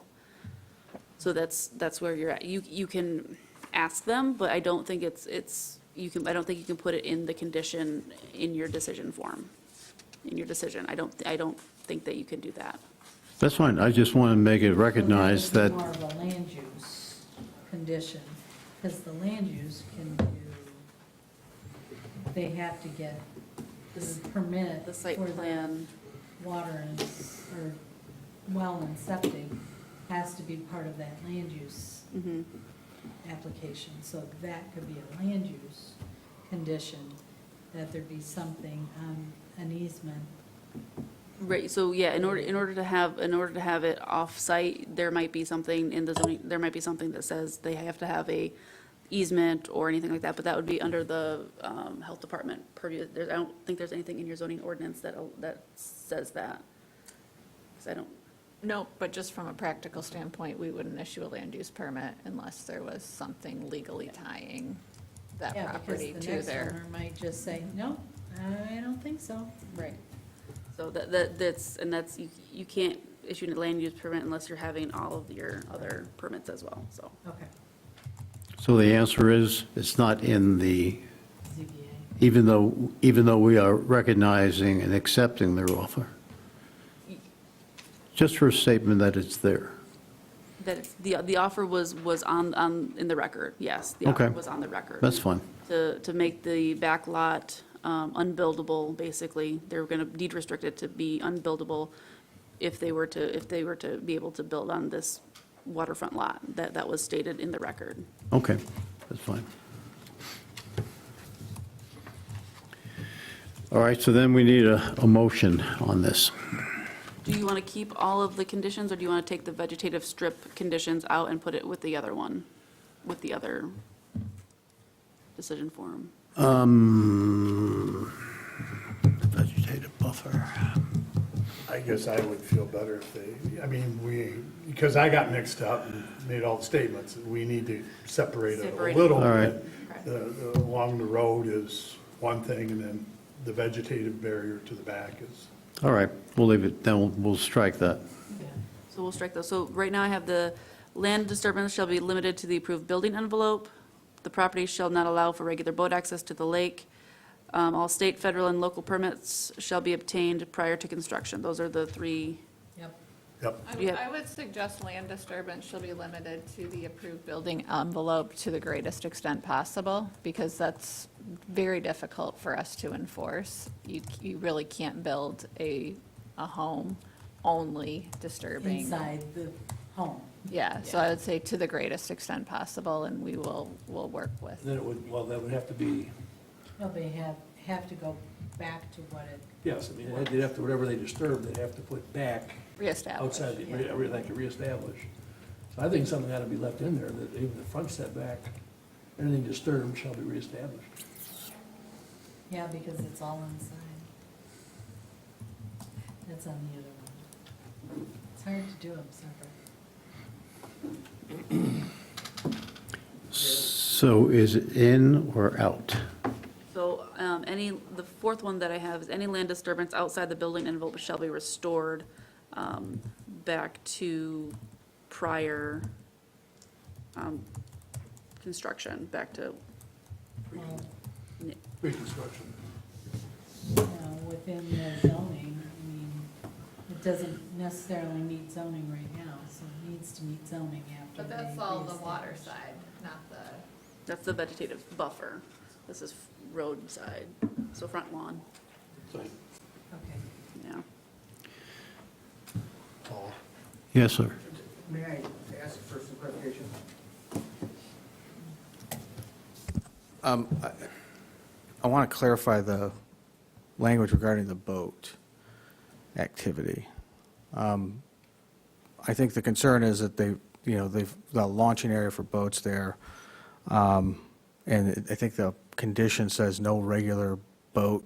So that's where you're at. You can ask them, but I don't think I don't think you can put it in the condition in your decision form, in your decision. I don't think that you can do that. That's fine. I just want to make it recognized that, More of a land use condition, because the land use can do, they have to get the permit. The site for plan. Water and, or well and septic has to be part of that land use application. So that could be a land use condition, that there be something on an easement. Right, so yeah, in order to have it off-site, there might be something in the zoning, there might be something that says they have to have a easement or anything like that, but that would be under the health department purview. I don't think there's anything in your zoning ordinance that says that. 'Cause I don't, No, but just from a practical standpoint, we wouldn't issue a land use permit unless there was something legally tying that Yeah, property because to the next their. owner might just say, no, I don't think so. right. So that's, you can't issue a land use permit unless you're having all of your other permits as well, so. Okay, so the answer is, it's not in the, ZBA. even though we are recognizing and accepting their offer. Just for a statement that it's there. That it's, the offer was in the record, yes. The offer Okay. was on the record. That's fine. To make the back lot unbuildable, basically. They were going to deed restrict it to be unbuildable if they were to be able to build on this waterfront lot. That was stated in the record. Okay, that's fine. All right, so then we need a motion on this. Do you want to keep all of the conditions, or do you want to take the vegetative strip conditions out and put it with the other one, with the other decision form? Vegetative buffer. I guess I would feel better if they, I mean, because I got mixed up and made all the statements, we need to separate it Separate a it. little All right. bit. Along the road is one thing, and then the vegetative barrier to the back is. All right, we'll leave it, then we'll strike that. So we'll strike those. So right now I have the land disturbance shall be limited to the approved building envelope. The property shall not allow for regular boat access to the lake. All state, federal, and local permits shall be obtained prior to construction. Those are the three. Yep. Yep. Yeah. I would suggest land disturbance shall be limited to the approved building envelope to the greatest extent possible, because that's very difficult for us to enforce. You really can't build a home only disturbing. Inside the home. Yeah, so I would say to the greatest extent possible, and we'll work with. Then that would have to be, Well, they have to go back to what it, yes, I mean, they'd have to, whatever they disturb, they'd have to put back Reestablish. outside, like to reestablish. So I think something ought to be left in there, that even the front setback, anything disturbed shall be reestablished. yeah, because it's all inside. That's on the other one. It's hard to do them separate. So is it in or out? So the fourth one that I have is any land disturbance outside the building envelope shall be restored back to prior construction, back to, Well, Reconstruction. within the zoning, I mean, it doesn't necessarily meet zoning right now, so it needs to meet zoning after But they that's all the water reestablish. side, not the. that's the vegetative buffer. This is roadside, so front lawn, Okay. yeah. Paul? Yes, sir. May I ask for some clarification? I want to clarify the language regarding the boat activity. I think the concern is that they've got a launching area for boats there. And I think the condition says no regular boat.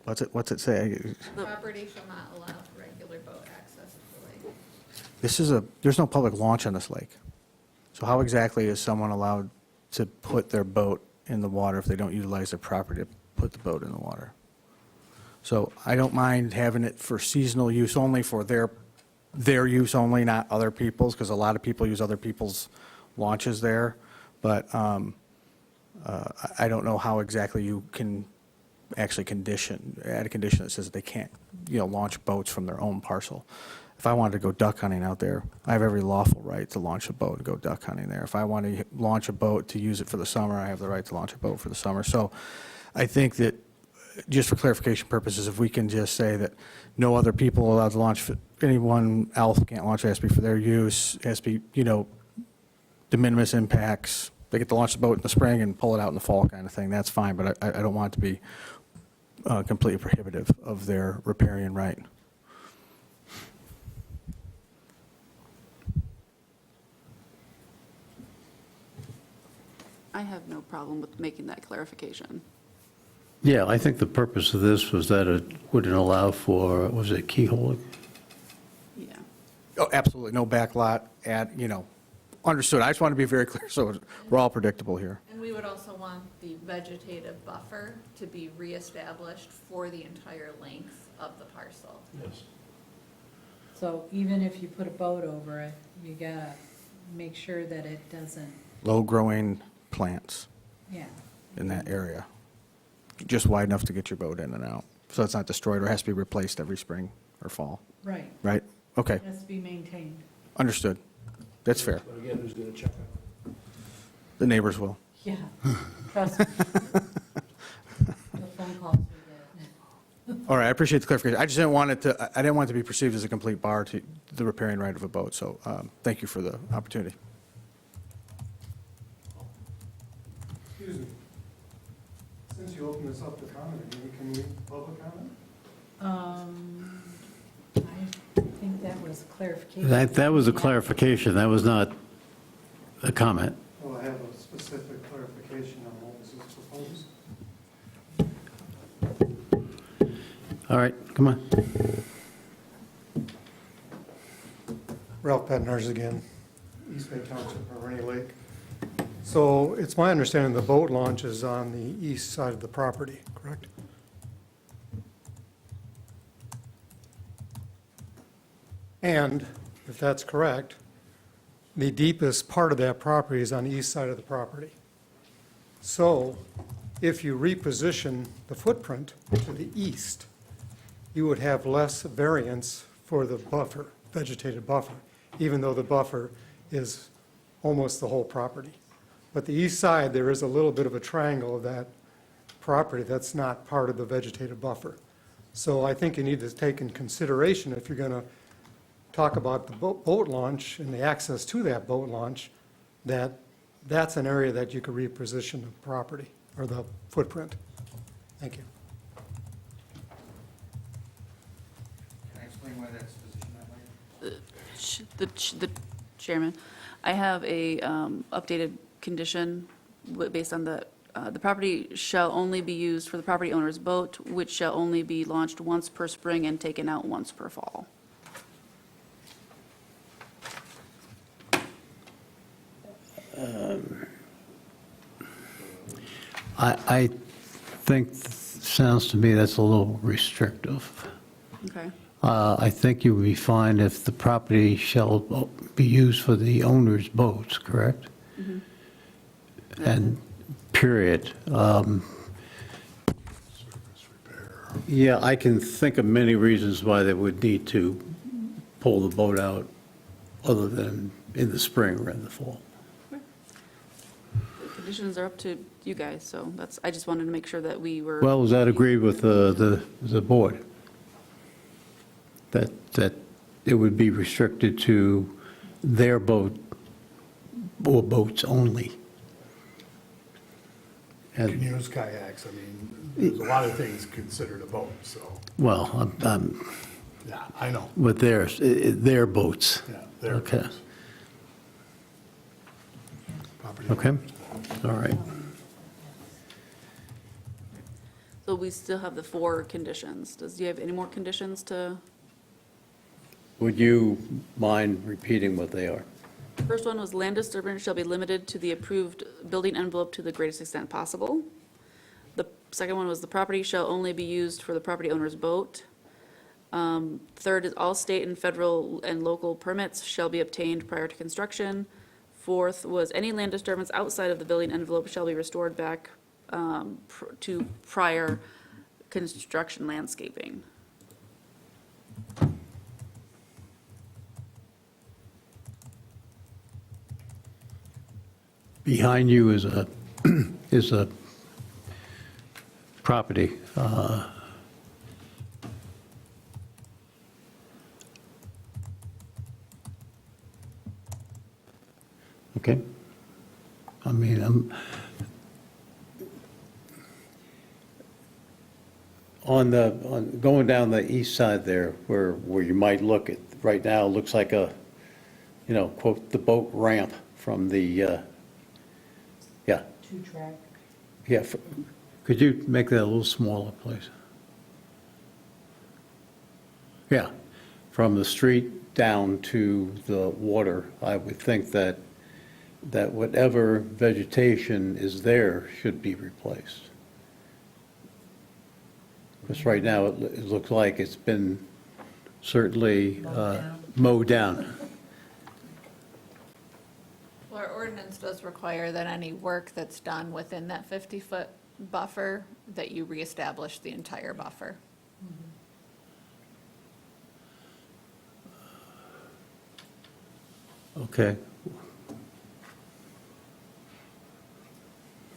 What's it say? Property shall not allow regular boat access to the lake. There's no public launch on this lake. So how exactly is someone allowed to put their boat in the water if they don't utilize their property to put the boat in the water? So I don't mind having it for seasonal use only, for their use only, not other people's, because a lot of people use other people's launches there. But I don't know how exactly you can actually add a condition that says that they can't, launch boats from their own parcel. If I wanted to go duck hunting out there, I have every lawful right to launch a boat and go duck hunting there. If I want to launch a boat to use it for the summer, I have the right to launch a boat for the summer. So I think that, just for clarification purposes, if we can just say that no other people are allowed to launch, anyone else can't launch, it has to be for their use, it has to be, de minimis impacts. They get to launch the boat in the spring and pull it out in the fall kind of thing, that's fine, but I don't want it to be completely prohibitive of their riparian right. I have no problem with making that clarification. Yeah, I think the purpose of this was that it wouldn't allow for, was it keyhole? Yeah. Oh, absolutely, no backlot, understood. I just want to be very clear, so we're all predictable here. And we would also want the vegetative buffer to be reestablished for the entire length of the parcel. Yes. So even if you put a boat over it, you gotta make sure that it doesn't, Low-growing plants yeah. in that area, just wide enough to get your boat in and out, so it's not destroyed or has to be replaced every spring or fall, Right. right? Okay, It has to be maintained. understood. That's fair. But again, who's going to check on it? The neighbors will. Yeah, trust me. The phone calls we get. All right, I appreciate the clarification. I just didn't want it to be perceived as a complete bar to the riparian right of a boat, so thank you for the opportunity. Excuse me. Since you opened this up to comment, maybe can we public comment? I think that was clarification. That was a clarification, that was not a comment. Well, I have a specific clarification on what was proposed. All right, come on. Ralph Bednarz again, East Bay Township, Rainy Lake. So it's my understanding the boat launch is on the east side of the property, correct? And if that's correct, the deepest part of that property is on the east side of the property. So if you reposition the footprint to the east, you would have less variance for the buffer, vegetated buffer, even though the buffer is almost the whole property. But the east side, there is a little bit of a triangle of that property that's not part of the vegetative buffer. So I think you need to take in consideration, if you're going to talk about the boat launch and the access to that boat launch, that's an area that you could reposition the property or the footprint. Thank you. Can I explain why that's positioned that way? The chairman, I have a updated condition based on the property shall only be used for the property owner's boat, which shall only be launched once per spring and taken out once per fall. I think, sounds to me that's a little restrictive. Okay. I think you would be fine if the property shall be used for the owner's boats, correct? And period. Yeah, I can think of many reasons why they would need to pull the boat out other than in the spring or in the fall. It could conditions are up to you guys, so that's, I just wanted to make sure that we were. Well, is that agreed with the board? That it would be restricted to their boat or boats only? And, Canoes, kayaks, I mean, there's a lot of things considered a boat, so, well, yeah, I know, with their boats. yeah, there. Okay. Property Okay, owners. all right. So we still have the 4 conditions. Do you have any more conditions to? Would you mind repeating what they are? First one was land disturbance shall be limited to the approved building envelope to the greatest extent possible. The second one was the property shall only be used for the property owner's boat. Third is all state and federal and local permits shall be obtained prior to construction. Fourth was any land disturbance outside of the building envelope shall be restored back to prior construction landscaping. Behind you is a property. Okay? I mean, going down the east side there, where you might look at, right now, it looks like a, quote, the boat ramp from the, yeah. Two-track. Yeah, could you make that a little smaller, please? Yeah, from the street down to the water, I would think that whatever vegetation is there should be replaced. Because right now, it looks like it's been certainly mowed down. Well, our ordinance does require that any work that's done within that 50-foot buffer, that you reestablish the entire buffer. Okay,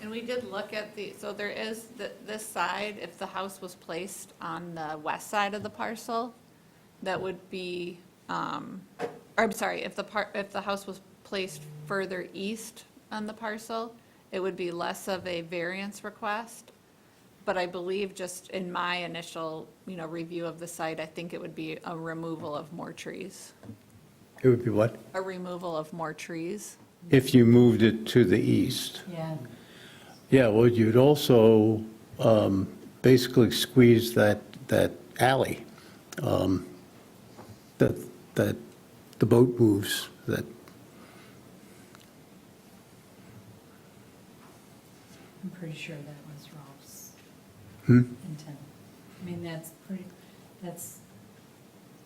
And we did look at so there is this side, if the house was placed on the west side of the parcel, that would be, or I'm sorry, if the house was placed further east on the parcel, it would be less of a variance request. But I believe just in my initial, review of the site, I think it would be a removal of more trees. it would be what? A removal of more trees. If you moved it to the east. Yeah. Yeah, well, you'd also basically squeeze that alley that the boat moves, that, I'm pretty sure that was Ralph's hmm? intent. I mean, that's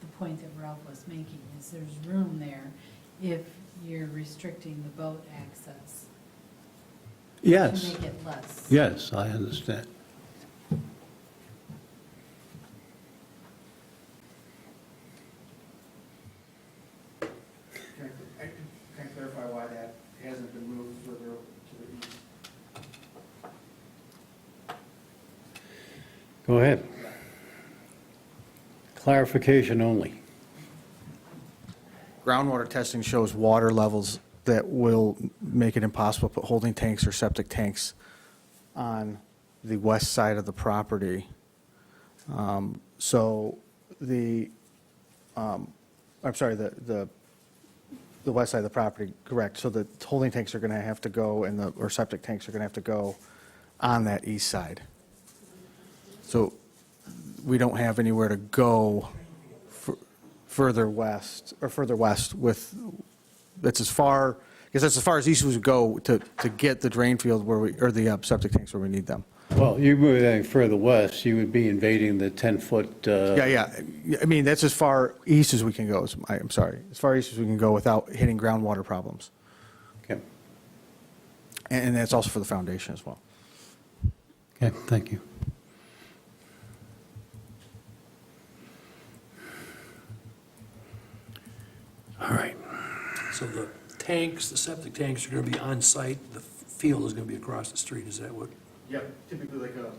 the point that Ralph was making, is there's room there if you're restricting the boat access. Yes, To make it less. yes, I understand. Can I clarify why that hasn't been moved further to the east? Go ahead. Clarification only. Groundwater testing shows water levels that will make it impossible to put holding tanks or septic tanks on the west side of the property. So the west side of the property, correct. So the holding tanks are going to have to go, or septic tanks are going to have to go on that east side. So we don't have anywhere to go further west with, that's as far, because that's as far as east as we go to get the drain field or the septic tanks where we need them. Well, you move anything further west, you would be invading the 10-foot. Yeah. I mean, that's as far east as we can go. I'm sorry, as far east as we can go without hitting groundwater problems. Okay, And that's also for the foundation as well. okay, thank you. All right. So the tanks, the septic tanks are going to be on site, the field is going to be across the street, is that what? Yeah, typically like a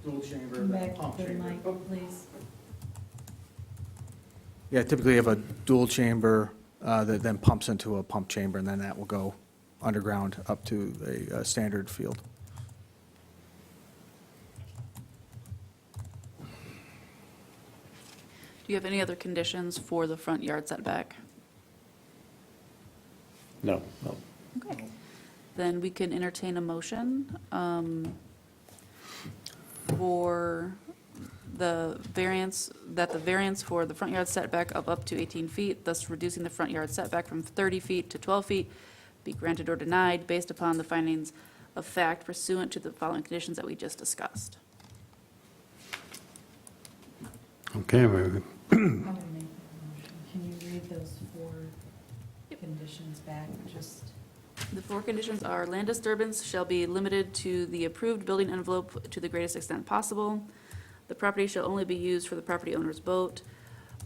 dual chamber, Come back to the mic, please. Yeah, typically you have a dual chamber that then pumps into a pump chamber, and then that will go underground up to a standard field. Do you have any other conditions for the front yard setback? No, no. Okay. Then we can entertain a motion for the variance, that the variance for the front yard setback of up to 18 feet, thus reducing the front yard setback from 30 feet to 12 feet, be granted or denied based upon the findings of fact pursuant to the following conditions that we just discussed. Okay, I'm going to make that motion. Can you read those 4 conditions back, just? The 4 conditions are: land disturbance shall be limited to the approved building envelope to the greatest extent possible. The property shall only be used for the property owner's boat.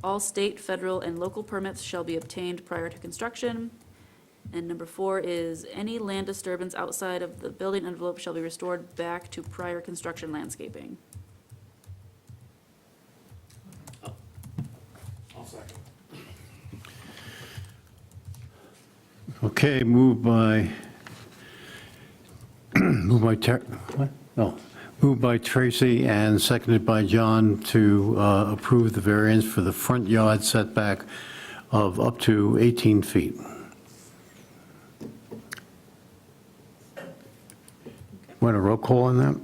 All state, federal, and local permits shall be obtained prior to construction. And number 4 is any land disturbance outside of the building envelope shall be restored back to prior construction landscaping. I'll second. Okay, moved by moved by Tracy and seconded by John to approve the variance for the front yard setback of up to 18 feet. Want a roll call on that?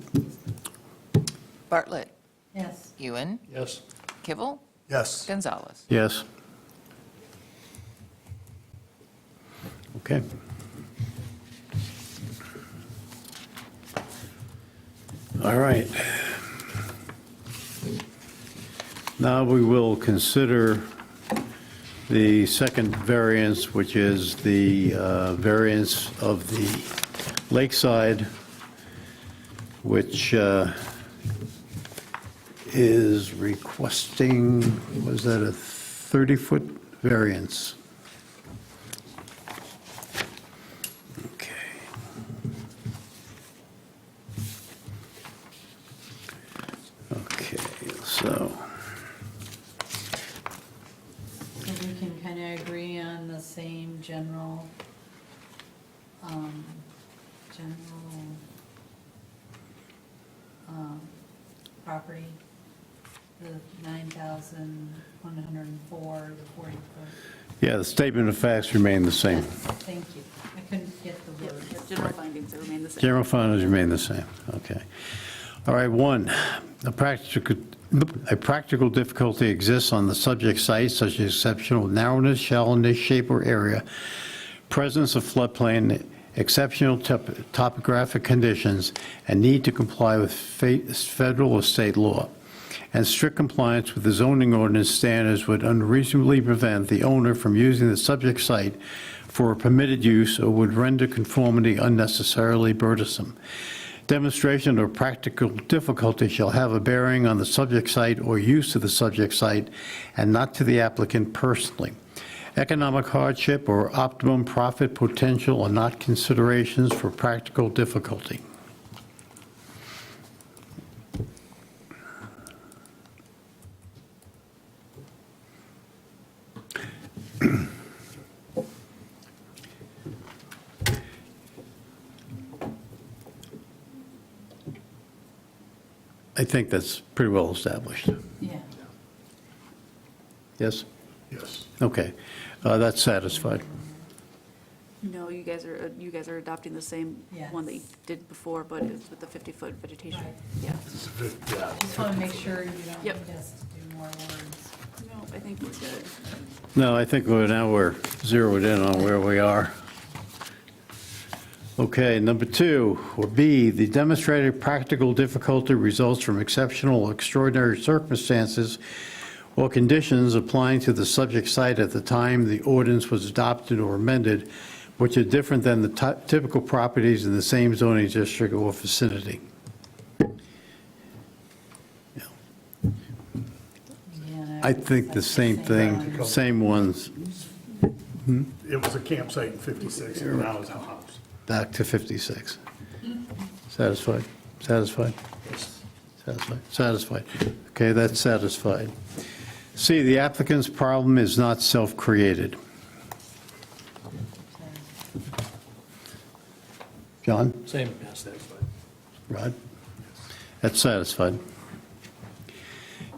Bartlett, Yes. Ewan, Yes. Kivel, Yes. Gonzalez. Yes. Okay. All right. Now we will consider the second variance, which is the variance of the lakeside, which is requesting, was that a 30-foot variance? Okay. Okay, so, So we can kind of agree on the same general, property, the 9,104, the 40 foot. yeah, the statement of facts remain the same. Thank you. I couldn't get the Yep, word. the general findings that remain the same. General findings remain the same, okay. All right, 1, a practical difficulty exists on the subject site, such as exceptional narrowness, shallowness, shape, or area, presence of floodplain, exceptional topographic conditions, and need to comply with federal or state law. And strict compliance with the zoning ordinance standards would unreasonably prevent the owner from using the subject site for a permitted use or would render conformity unnecessarily burdensome. Demonstration or practical difficulty shall have a bearing on the subject site or use of the subject site and not to the applicant personally. Economic hardship or optimum profit potential are not considerations for practical difficulty. I think that's pretty well established. Yeah. Yes? Yes. Okay, that's satisfied. No, you guys are adopting the same one that you did before, but it's with the 50-foot vegetation. Right. Yeah. Just want to make sure you don't Yep. need us to do more words. No, I think we're good. No, I think now we're zeroed in on where we are. Okay, number 2, or B, the demonstrated practical difficulty results from exceptional or extraordinary circumstances or conditions applying to the subject site at the time the ordinance was adopted or amended, which are different than the typical properties in the same zoning district or vicinity. Yeah, I think the same thing, same ones. It was a campsite in 56, and now it's a house. back to 56. Satisfied? Satisfied? Satisfied? Satisfied. Okay, that's satisfied. C, the applicant's problem is not self-created. John? Same, yeah, satisfied. Rod? That's satisfied.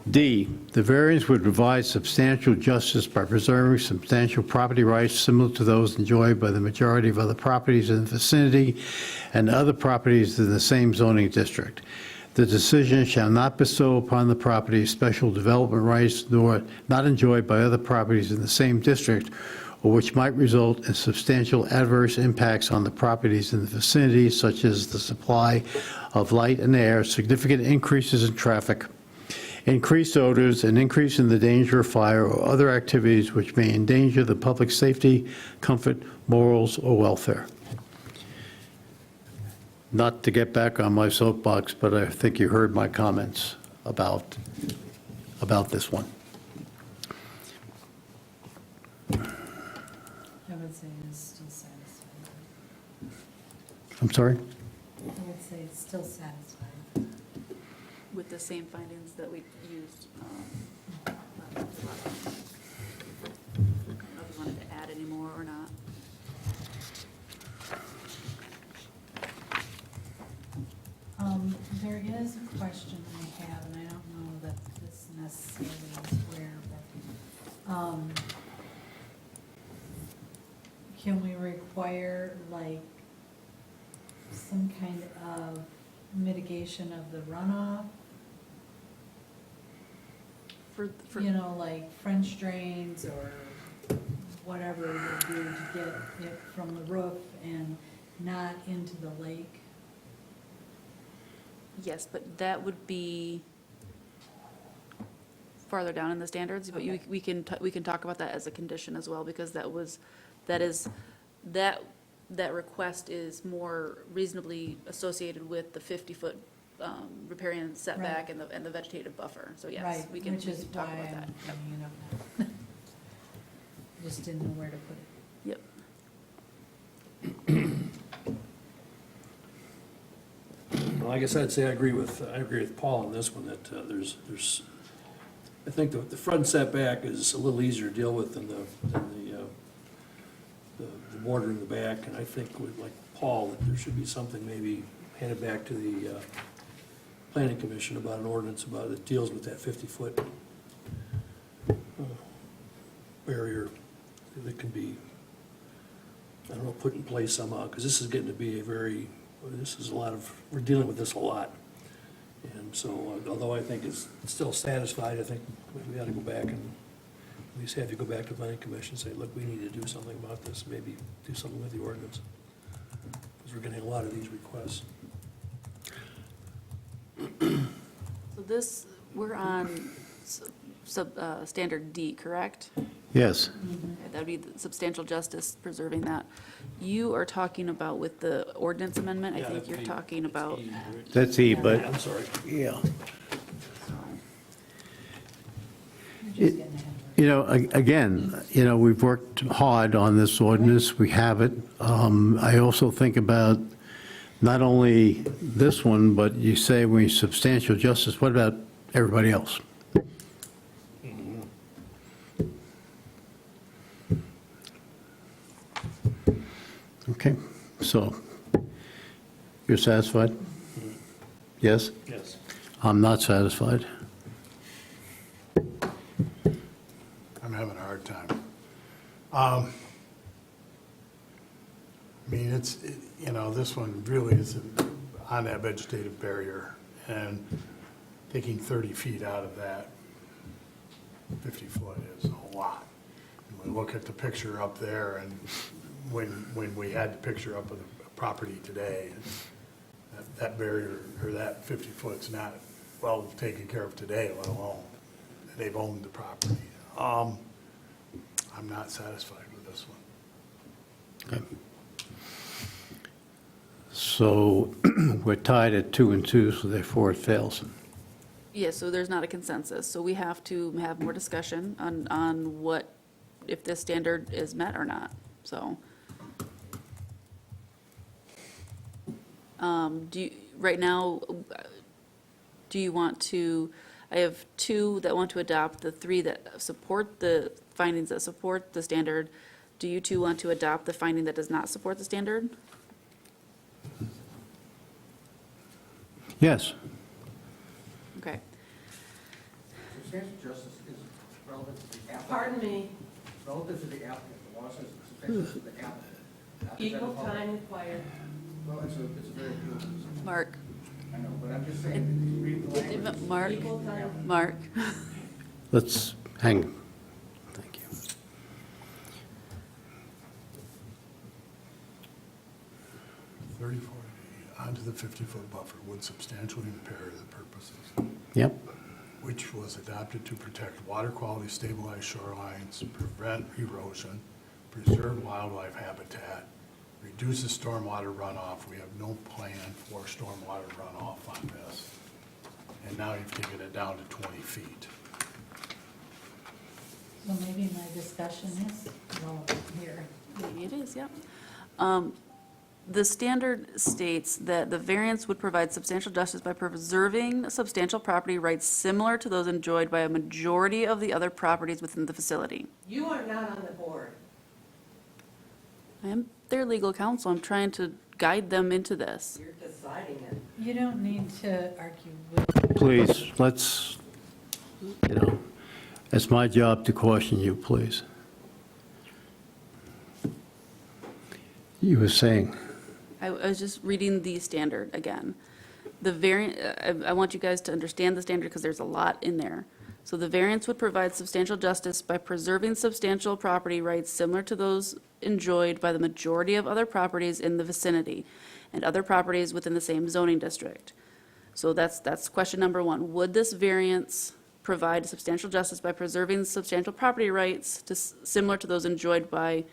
D, the variance would provide substantial justice by preserving substantial property rights similar to those enjoyed by the majority of other properties in the vicinity and other properties in the same zoning district. The decision shall not bestow upon the property special development rights nor not enjoyed by other properties in the same district or which might result in substantial adverse impacts on the properties in the vicinity, such as the supply of light and air, significant increases in traffic, increased odors, an increase in the danger of fire or other activities which may endanger the public safety, comfort, morals, or welfare. Not to get back on my soapbox, but I think you heard my comments about this one. I would say it's still satisfied. I'm sorry? I would say it's still satisfied. With the same findings that we used. I don't know if you wanted to add any more or not. There is a question I have, and I don't know that this necessarily is where, but, can we require, like, some kind of mitigation of the runoff? For, You know, like French drains or whatever it would do to get it from the roof and not into the lake? yes, but that would be farther down in the standards, but Okay. we can talk about that as a condition as well, because that request is more reasonably associated with the 50-foot riparian setback Right. and the vegetative buffer, so yes, Right, we can which is talk why about that. I'm Yep. bringing it up now. Just didn't know where to put it. Yep. Well, I guess I'd say I agree with Paul on this one, that I think the front setback is a little easier to deal with than the border in the back, and I think with, like Paul, that there should be something maybe handed back to the planning commission about an ordinance about it deals with that 50-foot barrier that can be, I don't know, put in place somehow, because this is getting to be we're dealing with this a lot. And so, although I think it's still satisfied, I think we ought to go back and at least have you go back to the planning commission and say, look, we need to do something about this, maybe do something with the ordinance. Because we're getting a lot of these requests. So this, we're on standard D, correct? Yes. Okay, that would be the substantial justice, preserving that. You are talking about with the ordinance amendment, I think you're talking about, That's E, but, I'm sorry. yeah. You're just getting ahead of it. You know, again, you know, we've worked hard on this ordinance, we have it. I also think about not only this one, but you say we substantial justice, what about everybody else? Okay, so, you're satisfied? Yes? Yes. I'm not satisfied. I'm having a hard time. I mean, this one really is on that vegetative barrier, and taking 30 feet out of that 50 foot is a lot. And we look at the picture up there, and when we had the picture up of the property today, that barrier, or that 50 foot's not well taken care of today, let alone they've owned the property. I'm not satisfied with this one. Okay. So we're tied at 2 and 2, so therefore it fails. yeah, so there's not a consensus. So we have to have more discussion on what, if this standard is met or not, so. Right now, do you want to, I have 2 that want to adopt, the 3 that support the findings that support the standard. Do you 2 want to adopt the finding that does not support the standard? Yes. Okay. Substantial justice is relevant to the applicant. Pardon me, Relative to the applicant, the law says substantial to the applicant. equal time required. Well, it's a very good, Mark, I know, but I'm just saying, read the language. Mark, Equal time. Mark. Let's hang. Thank you. Onto the 50-foot buffer would substantially impair the purposes, Yep. which was adopted to protect water quality, stabilize shorelines, prevent erosion, preserve wildlife habitat, reduce the stormwater runoff. We have no plan for stormwater runoff on this. And now you've taken it down to 20 feet. So maybe my discussion is relevant here. Maybe it is, yep. The standard states that the variance would provide substantial justice by preserving substantial property rights similar to those enjoyed by a majority of the other properties within the facility. You are not on the board. I am their legal counsel. I'm trying to guide them into this. You're deciding it. You don't need to argue with, Please, let's, it's my job to caution you, please. You were saying, I was just reading the standard again. The variant, I want you guys to understand the standard because there's a lot in there. So the variance would provide substantial justice by preserving substantial property rights similar to those enjoyed by the majority of other properties in the vicinity and other properties within the same zoning district. So that's question number 1. Would this variance provide substantial justice by preserving substantial property rights similar to those enjoyed by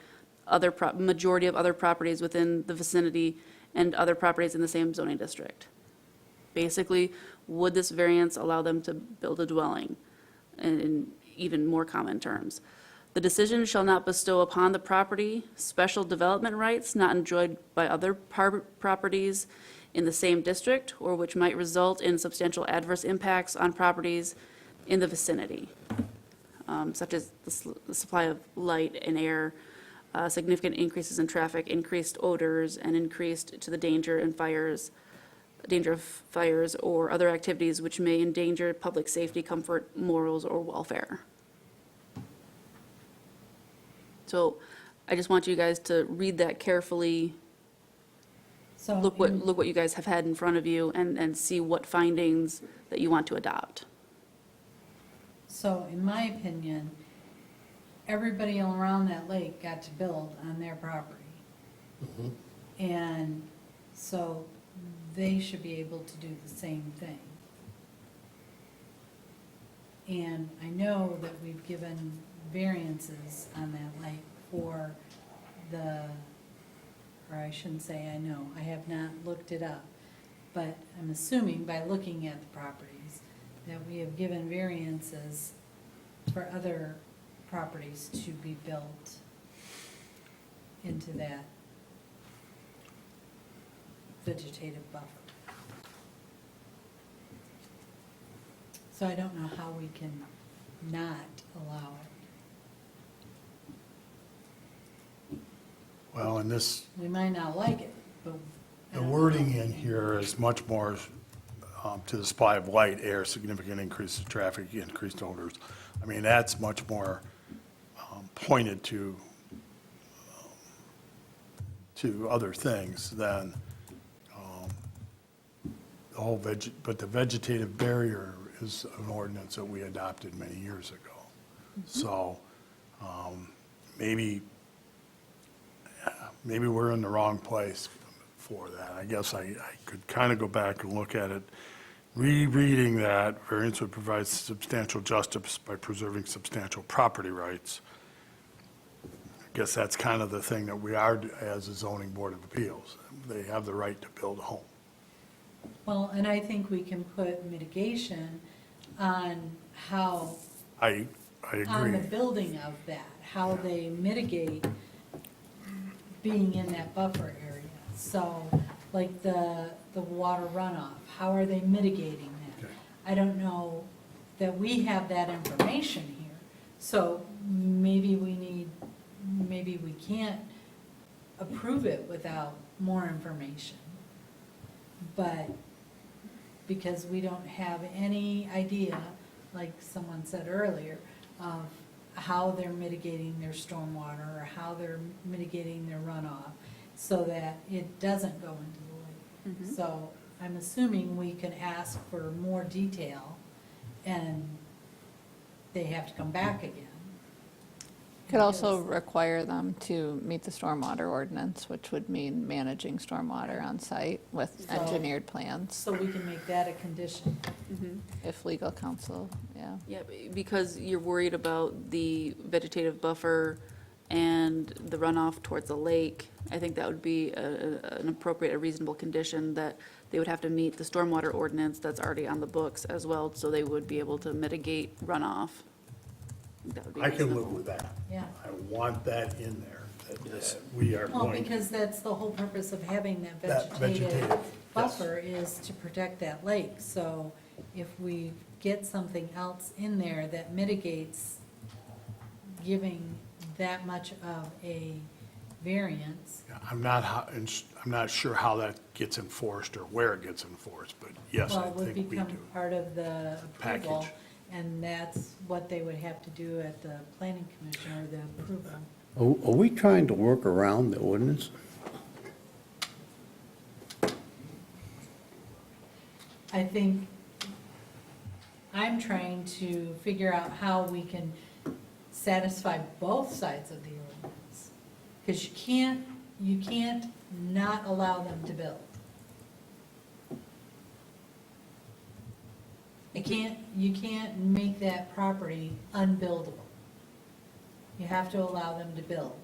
majority of other properties within the vicinity and other properties in the same zoning district? Basically, would this variance allow them to build a dwelling in even more common terms? The decision shall not bestow upon the property special development rights not enjoyed by other properties in the same district or which might result in substantial adverse impacts on properties in the vicinity, such as the supply of light and air, significant increases in traffic, increased odors, and increased to the danger of fires or other activities which may endanger public safety, comfort, morals, or welfare. So I just want you guys to read that carefully, so. look what you guys have had in front of you, and see what findings that you want to adopt. So in my opinion, everybody around that lake got to build on their property. And so they should be able to do the same thing. And I know that we've given variances on that lake for or I shouldn't say I know, I have not looked it up, but I'm assuming by looking at the properties that we have given variances for other properties to be built into that vegetative buffer. So I don't know how we can not allow it. Well, and this, We might not like it, but. the wording in here is much more to the supply of light, air, significant increase of traffic, increased odors. I mean, that's much more pointed to other things than the whole but the vegetative barrier is an ordinance that we adopted many years ago. So maybe we're in the wrong place for that. I guess I could kind of go back and look at it. Rereading that, variance would provide substantial justice by preserving substantial property rights. I guess that's kind of the thing that we are as a zoning board of appeals. They have the right to build a home. Well, and I think we can put mitigation on how, I on the agree. building of that, how they mitigate being in that buffer area. So like the water runoff, how are they mitigating that? Okay. I don't know that we have that information here, so maybe we can't approve it without more information. But because we don't have any idea, like someone said earlier, of how they're mitigating their stormwater or how they're mitigating their runoff so that it doesn't go into the lake. So I'm assuming we can ask for more detail and they have to come back again. Could also Because- require them to meet the stormwater ordinance, which would mean managing stormwater on site with So- engineered plans, So we can make that a condition. if legal counsel, yeah. Yeah, because you're worried about the vegetative buffer and the runoff towards the lake. I think that would be an appropriate, a reasonable condition, that they would have to meet the stormwater ordinance that's already on the books as well, so they would be able to mitigate runoff. I think that would be I can live reasonable. with that. Yeah. I want that in there, that we are Well, going. because that's the whole purpose of having that That vegetative vegetative, yes. buffer is to protect that lake. So if we get something else in there that mitigates giving that much of a variance, I'm not sure how that gets enforced or where it gets enforced, but yes, I well, it would think we become do. part of the approval. Package. And that's what they would have to do at the planning commission or the approval. Are we trying to work around the ordinance? I think I'm trying to figure out how we can satisfy both sides of the ordinance. Because you can't not allow them to build. You can't make that property unbuildable. You have to allow them to build.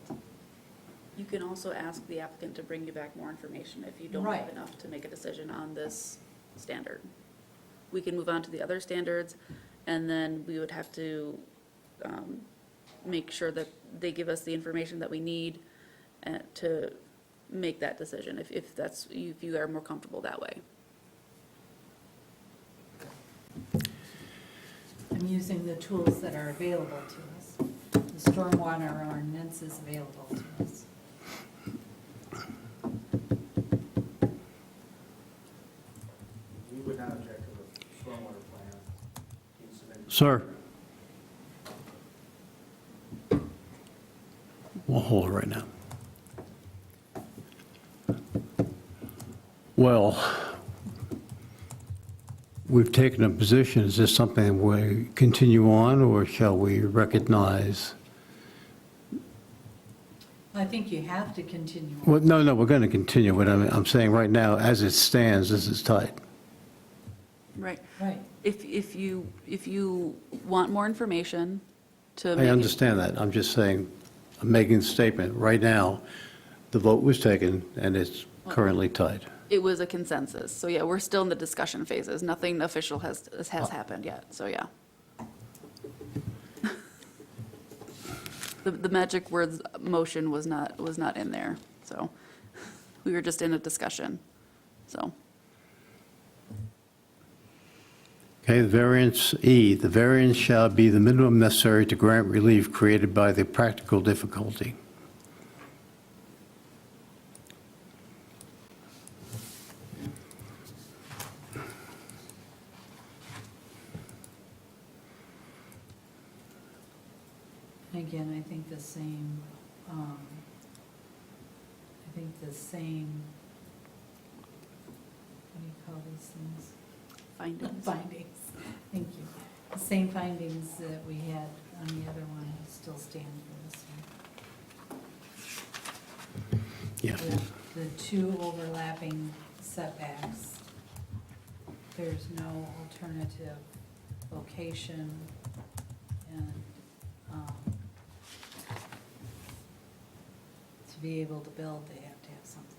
You can also ask the applicant to bring you back more information if you don't Right. have enough to make a decision on this standard. We can move on to the other standards, and then we would have to make sure that they give us the information that we need to make that decision, if you are more comfortable that way. I'm using the tools that are available to us. The stormwater ordinance is available to us. We would not object to the stormwater plan being submitted. Sir? We'll hold it right now. Well, we've taken a position. Is this something we continue on, or shall we recognize? I think you have to continue. Well, no, we're going to continue it. I'm saying right now, as it stands, this is tight. Right. Right. If you want more information to I make it- understand that. I'm just saying, I'm making the statement. Right now, the vote was taken, and it's currently tight. It was a consensus, so yeah, we're still in the discussion phases. Nothing official has happened yet, so yeah. The magic words motion was not in there, so we were just in a discussion, so. Okay, the variance E, the variance shall be the minimum necessary to grant relief created by the practical difficulty. Again, I think the same, what do you call these things? Findings. Findings, thank you. The same findings that we had on the other one still stand for this one. Yeah. The two overlapping setbacks, there's no alternative location, and to be able to build, they have to have something.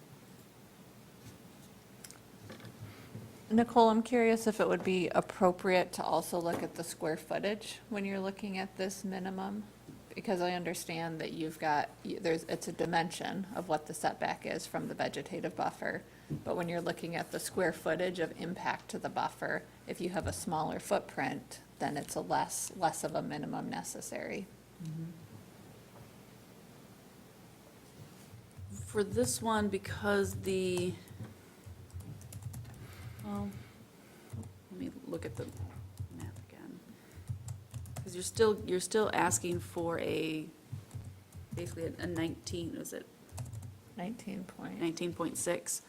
Nicole, I'm curious if it would be appropriate to also look at the square footage when you're looking at this minimum because I understand that you've got, it's a dimension of what the setback is from the vegetative buffer. But when you're looking at the square footage of impact to the buffer, if you have a smaller footprint, then it's a less of a minimum necessary. For this one, because well, let me look at the map again. Because you're still asking for basically a 19, is it 19 point. 19.6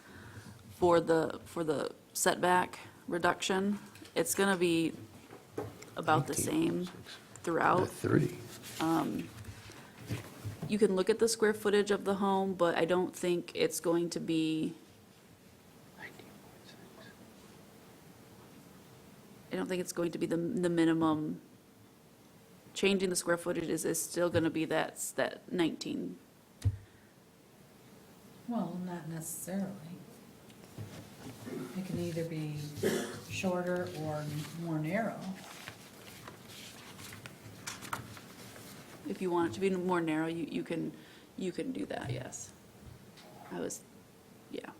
for the setback reduction? It's going to be about the same throughout. 30. You can look at the square footage of the home, but I don't think it's going to be, I don't think it's going to be the minimum. Changing the square footage is still going to be that 19. Well, not necessarily. It can either be shorter or more narrow. If you want it to be more narrow, you can do that, yes. Yeah.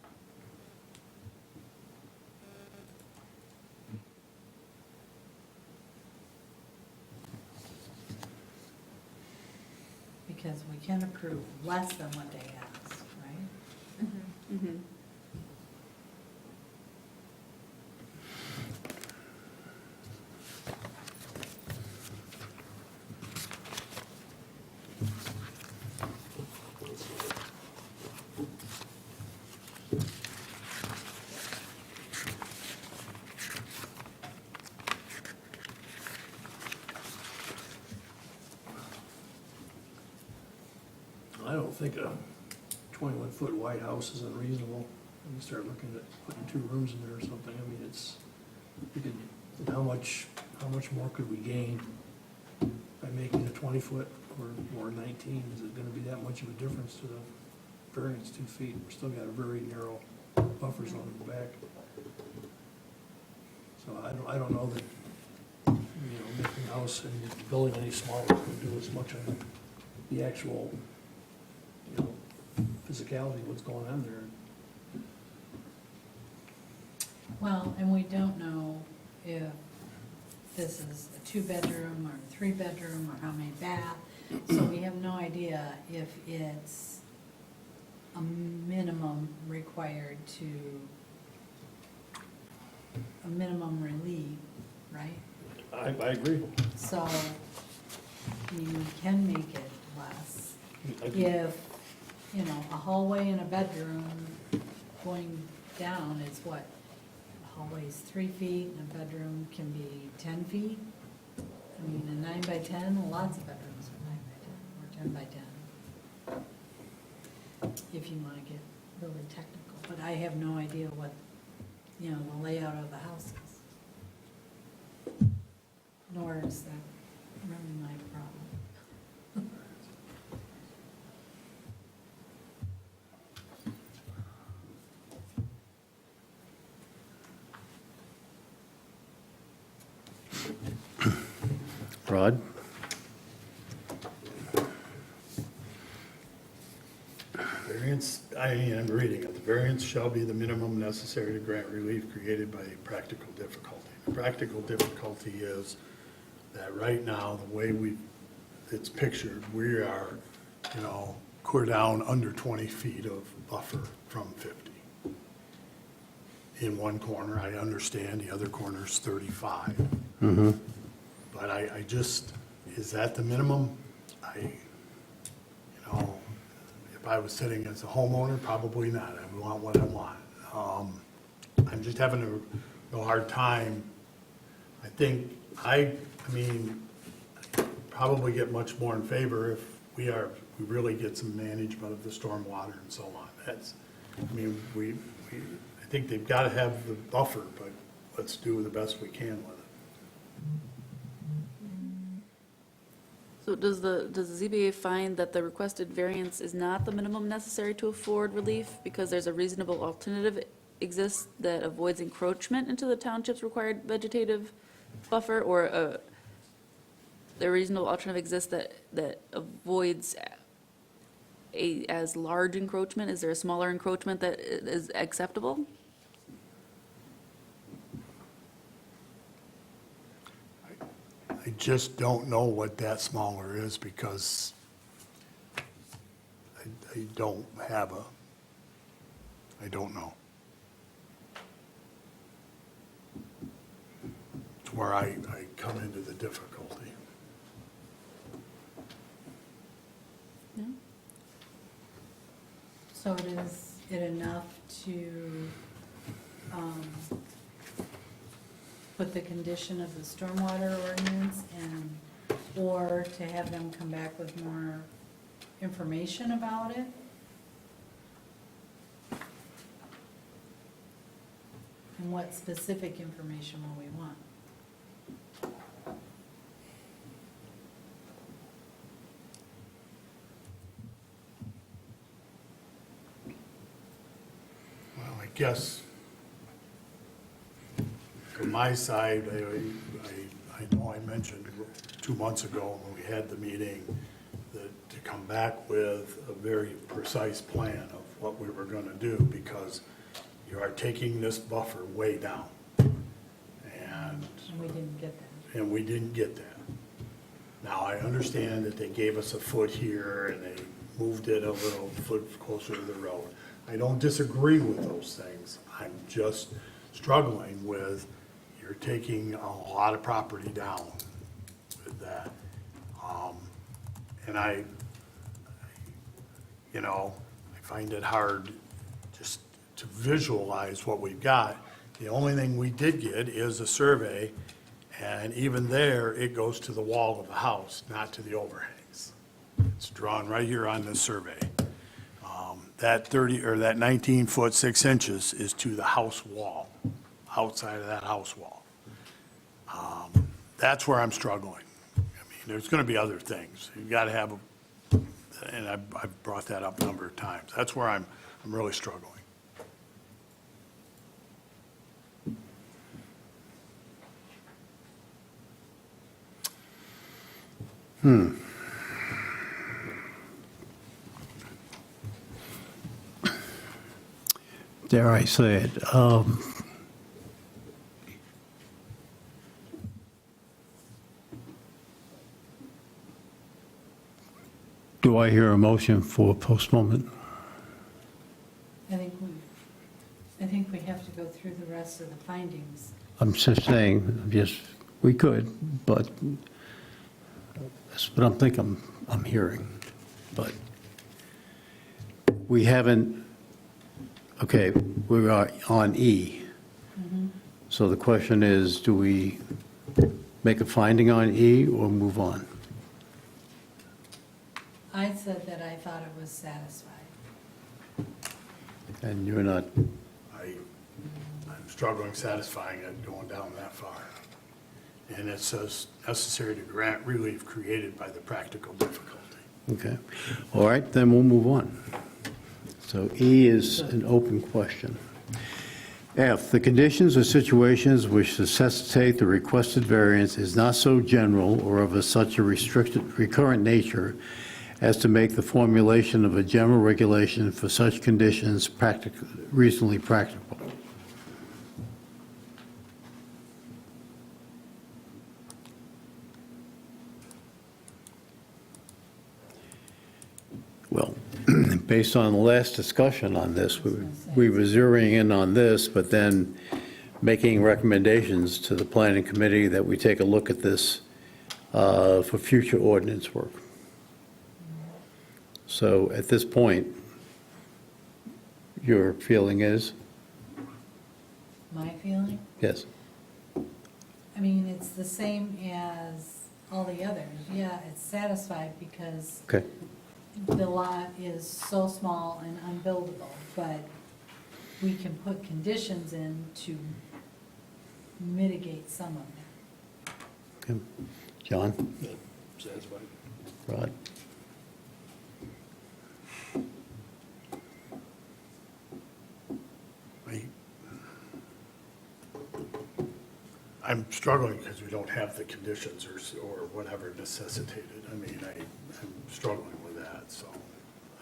Because we can approve less than what they ask, right? Mhm. I don't think a 21-foot wide house is unreasonable. When you start looking at putting 2 rooms in there or something, I mean, how much more could we gain by making a 20-foot or 19? Is it gonna be that much of a difference to the variance 2 feet? We're still got a very narrow buffer zone in the back. So I don't know that, making the house and building any smaller would do as much on the actual, physicality of what's going on there. Well, and we don't know if this is a 2-bedroom or 3-bedroom or how many bath. So we have no idea if it's a minimum required to, a minimum relief, right? I agree. So you can make it less. If, a hallway and a bedroom going down is what? A hallway is 3 feet and a bedroom can be 10 feet? I mean, a 9 by 10, lots of bedrooms are 9 by 10 or 10 by 10. If you want to get really technical, but I have no idea what, the layout of the house is. Nor is that really my problem. Rod? Variance, I'm reading it. The variance shall be the minimum necessary to grant relief created by practical difficulty. The practical difficulty is that right now, the way it's pictured, we are, we're down under 20 feet of buffer from 50. In one corner, I understand, the other corner's 35. But I just, is that the minimum? If I was sitting as a homeowner, probably not. I want what I want. I'm just having a hard time. I think, probably get much more in favor if we really get some management of the stormwater and so on. I think they've got to have the buffer, but let's do the best we can with it. So does the ZBA find that the requested variance is not the minimum necessary to afford relief because there's a reasonable alternative exists that avoids encroachment into the township's required vegetative buffer, or the reasonable alternative exists that avoids as large encroachment? Is there a smaller encroachment that is acceptable? I just don't know what that smaller is because I don't have I don't know. It's where I come into the difficulty. No? So is it enough to put the condition of the stormwater ordinance and, or to have them come back with more information about it? And what specific information will we want? Well, I guess from my side, I know I mentioned 2 months ago when we had the meeting that to come back with a very precise plan of what we were going to do because you are taking this buffer way down. And And we didn't get that. and we didn't get that. Now, I understand that they gave us a foot here and they moved it a little foot closer to the road. I don't disagree with those things. I'm just struggling with, you're taking a lot of property down with that. And I find it hard just to visualize what we've got. The only thing we did get is a survey, and even there, it goes to the wall of the house, not to the overhangs. It's drawn right here on this survey. That 19 foot 6 inches is to the house wall, outside of that house wall. That's where I'm struggling. I mean, there's gonna be other things. You've gotta have, and I've brought that up a number of times. That's where I'm really struggling. Dare I say it, do I hear a motion for postponement? I think we have to go through the rest of the findings. I'm just saying, yes, we could, but that's what I'm thinking, I'm hearing. But we haven't, okay, we're on E. So the question is, do we make a finding on E or move on? I said that I thought it was satisfied. And you're not, I'm struggling satisfying it going down that far. And it says necessary to grant relief created by the practical difficulty. okay. All right, then we'll move on. So E is an open question. F, the conditions or situations which necessitate the requested variance is not so general or of such a restricted, recurrent nature as to make the formulation of a general regulation for such conditions reasonably practicable. Well, based on the last discussion on this, we were zeroing in on this, but then making recommendations to the planning committee that we take a look at this for future ordinance work. So at this point, your feeling is? My feeling? Yes. I mean, it's the same as all the others. Yeah, it's satisfied because Okay. the lot is so small and unbuildable, but we can put conditions in to mitigate some of that. Okay. John? Satisfied. Rod? I'm struggling because we don't have the conditions or whatever necessitated. I mean, I'm struggling with that, so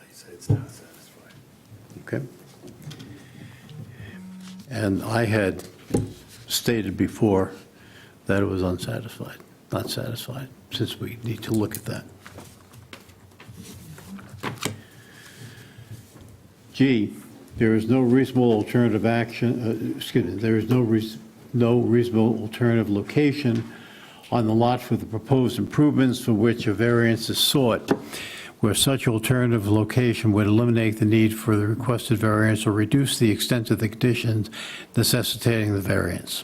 I say it's not satisfied. Okay. And I had stated before that it was unsatisfied, not satisfied, since we need to look at that. G, there is no reasonable alternative action, there is no reasonable alternative location on the lot for the proposed improvements for which a variance is sought, where such alternative location would eliminate the need for the requested variance or reduce the extent of the conditions necessitating the variance.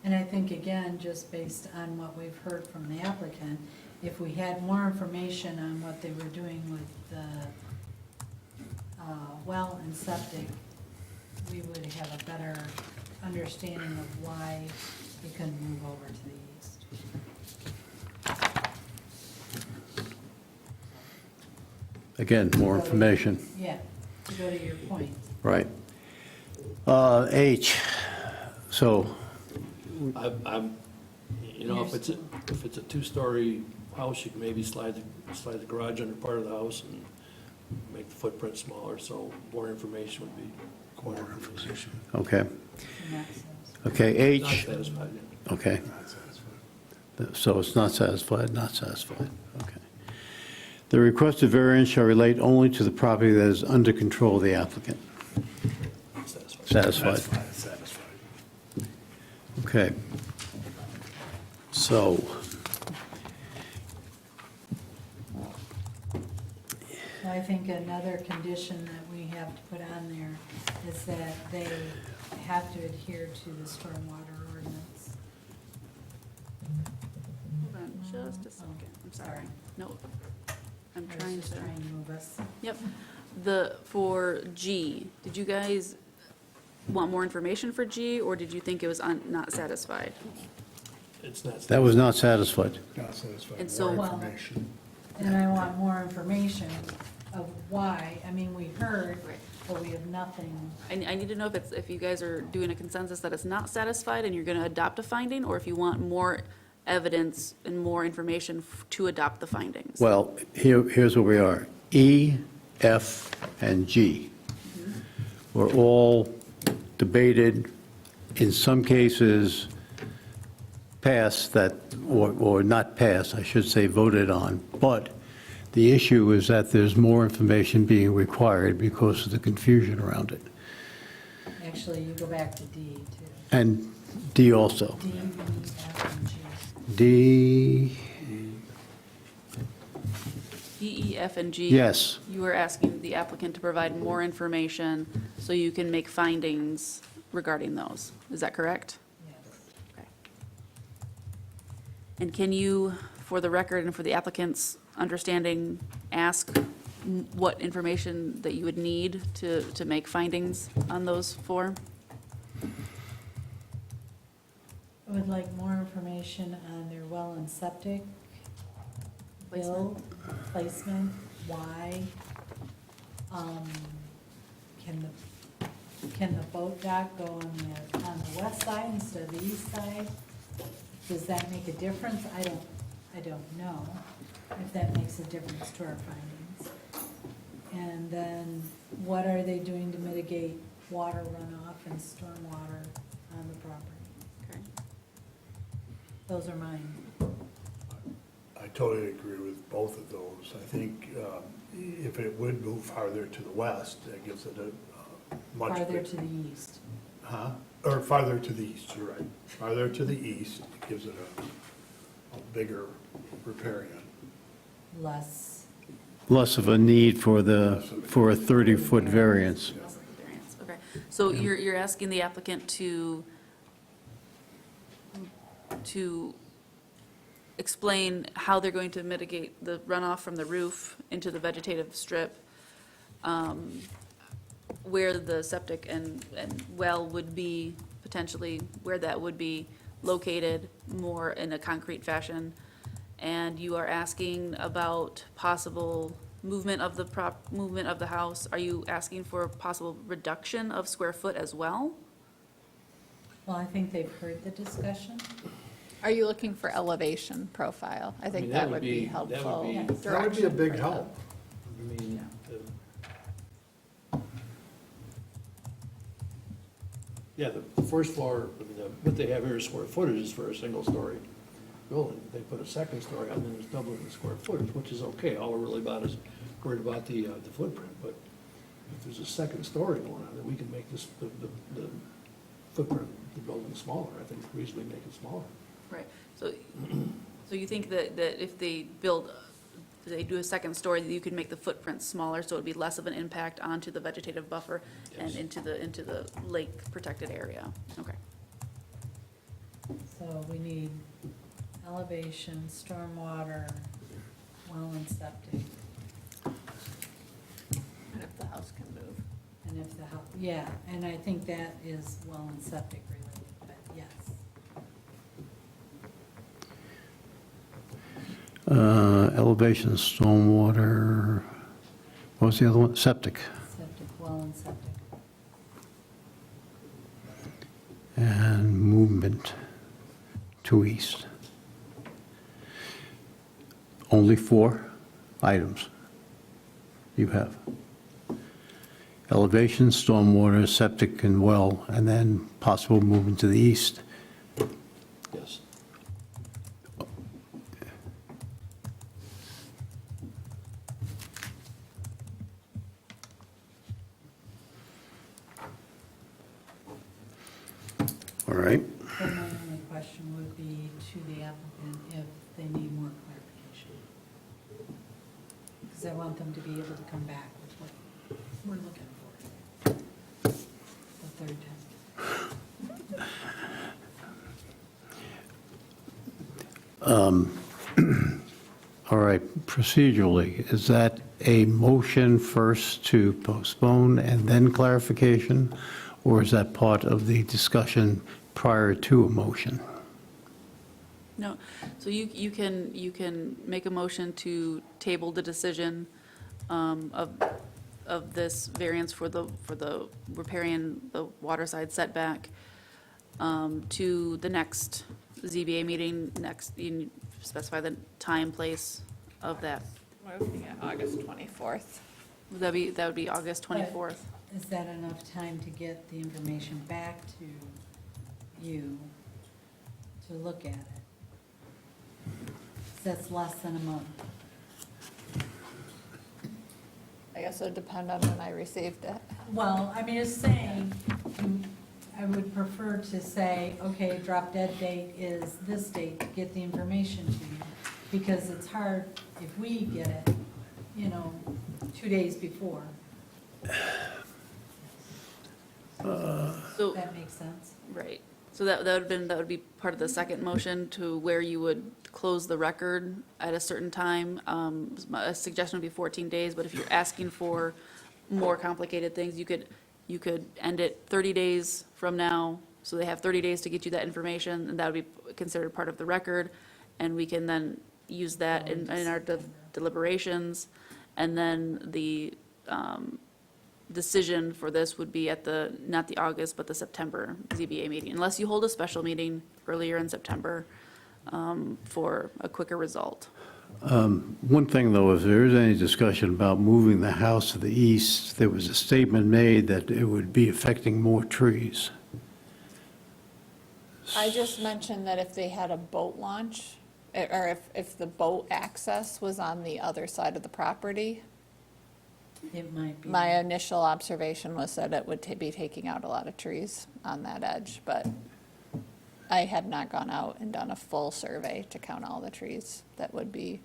And I think, again, just based on what we've heard from the applicant, if we had more information on what they were doing with the well and septic, we would have a better understanding of why we couldn't move over to the east. Again, more information, Yeah, to go to your point. right. H, so, I'm, you know, if it's a two-story house, you can maybe slide the garage under part of the house and make the footprint smaller, so more information would be. More information. okay. And that's- Okay, Not H, satisfied yet. okay. So it's not satisfied, not satisfied, okay. The requested variance shall relate only to the property that is under control of the applicant. Satisfied. Satisfied, That's fine, it's satisfied. okay. So, I think another condition that we have to put on there is that they have to adhere to the stormwater ordinance. Hold on just a second, I'm sorry. No, I'm I was trying just to, trying to move us. yep. For G, did you guys want more information for G, or did you think it was not satisfied? It's not. that was not satisfied. Not satisfied. And so- More information. And I want more information of why. I mean, we heard, Right. but we have nothing. I need to know if you guys are doing a consensus that it's not satisfied and you're going to adopt a finding, or if you want more evidence and more information to adopt the findings. Well, here's where we are. E, F, and G were all debated, in some cases passed that, or not passed, I should say voted on, but the issue is that there's more information being required because of the confusion around it. Actually, you go back to D too. And D also. D, E, F, and G. D, D, E, F, and G. yes, You are asking the applicant to provide more information so you can make findings regarding those. Is that correct? Yes. Okay. And can you, for the record and for the applicant's understanding, ask what information that you would need to make findings on those four? I would like more information on their well and septic, build, placement, why. Can the boat dock go on the west side instead of the east side? Does that make a difference? I don't know if that makes a difference to our findings. And then what are they doing to mitigate water runoff and stormwater on the property? Okay. Those are mine. I totally agree with both of those. I think if it would move farther to the west, that gives it a much. Farther big- to the east. Huh? Or farther to the east, you're right. Farther to the east, it gives it a bigger riparian. Less, less of a need for a 30-foot variance. Variance, okay. So you're asking the applicant to explain how they're going to mitigate the runoff from the roof into the vegetative strip, where the septic and well would be, potentially, where that would be located more in a concrete fashion. And you are asking about possible movement of movement of the house, are you asking for a possible reduction of square foot as well? Well, I think they've heard the discussion. Are you looking for elevation profile? I think that would be that would helpful. be- That would be a direction big for help. I mean, yeah, the first floor, I mean, what they have here is square footage is for a single-story building. They put a second story on, then it's doubling the square footage, which is okay. All we're really about is worried about the footprint. But if there's a second story going on, then we can make this, the footprint of the building smaller. I think reasonably make it smaller. Right, so you think that if they do a second story, that you could make the footprint smaller, so it'd be less of an impact onto the vegetative buffer and Yes. into the lake protected area? Okay. So we need elevation, stormwater, well and septic, And if the house can move. and if the house, yeah, and I think that is well and septic related, but yes. Elevation, stormwater, what was the other one? Septic. Septic, well and septic. And movement to east. Only 4 items you have. Elevation, stormwater, septic, and well, and then possible movement to the east. Yes. All right. Then my only question would be to the applicant if they need more clarification. Because I want them to be able to come back with what we're looking for the third time. All right, procedurally, is that a motion first to postpone and then clarification? Or is that part of the discussion prior to a motion? No, so you can make a motion to table the decision of this variance for the riparian, the waterside setback to the next ZBA meeting, you can specify the time, place of that. We're looking at August 24th. That would be August 24th. Is that enough time to get the information back to you to look at it? That's less than a month. I guess it would depend on when I received it. Well, I mean, it's saying, I would prefer to say, okay, drop dead date is this date, to get the information to you. Because it's hard if we get it, 2 days before. So, That makes sense? right, so that would be part of the second motion to where you would close the record at a certain time. A suggestion would be 14 days, but if you're asking for more complicated things, you could end it 30 days from now, so they have 30 days to get you that information, and that would be considered part of the record, and we can then use that in our deliberations, and then the decision for this would be at not the August, but the September ZBA meeting, unless you hold a special meeting earlier in September for a quicker result. One thing, though, if there is any discussion about moving the house to the east, there was a statement made that it would be affecting more trees. I just mentioned that if they had a boat launch, or if the boat access was on the other side of the property, It might be. my initial observation was that it would be taking out a lot of trees on that edge, but I have not gone out and done a full survey to count all the trees that would be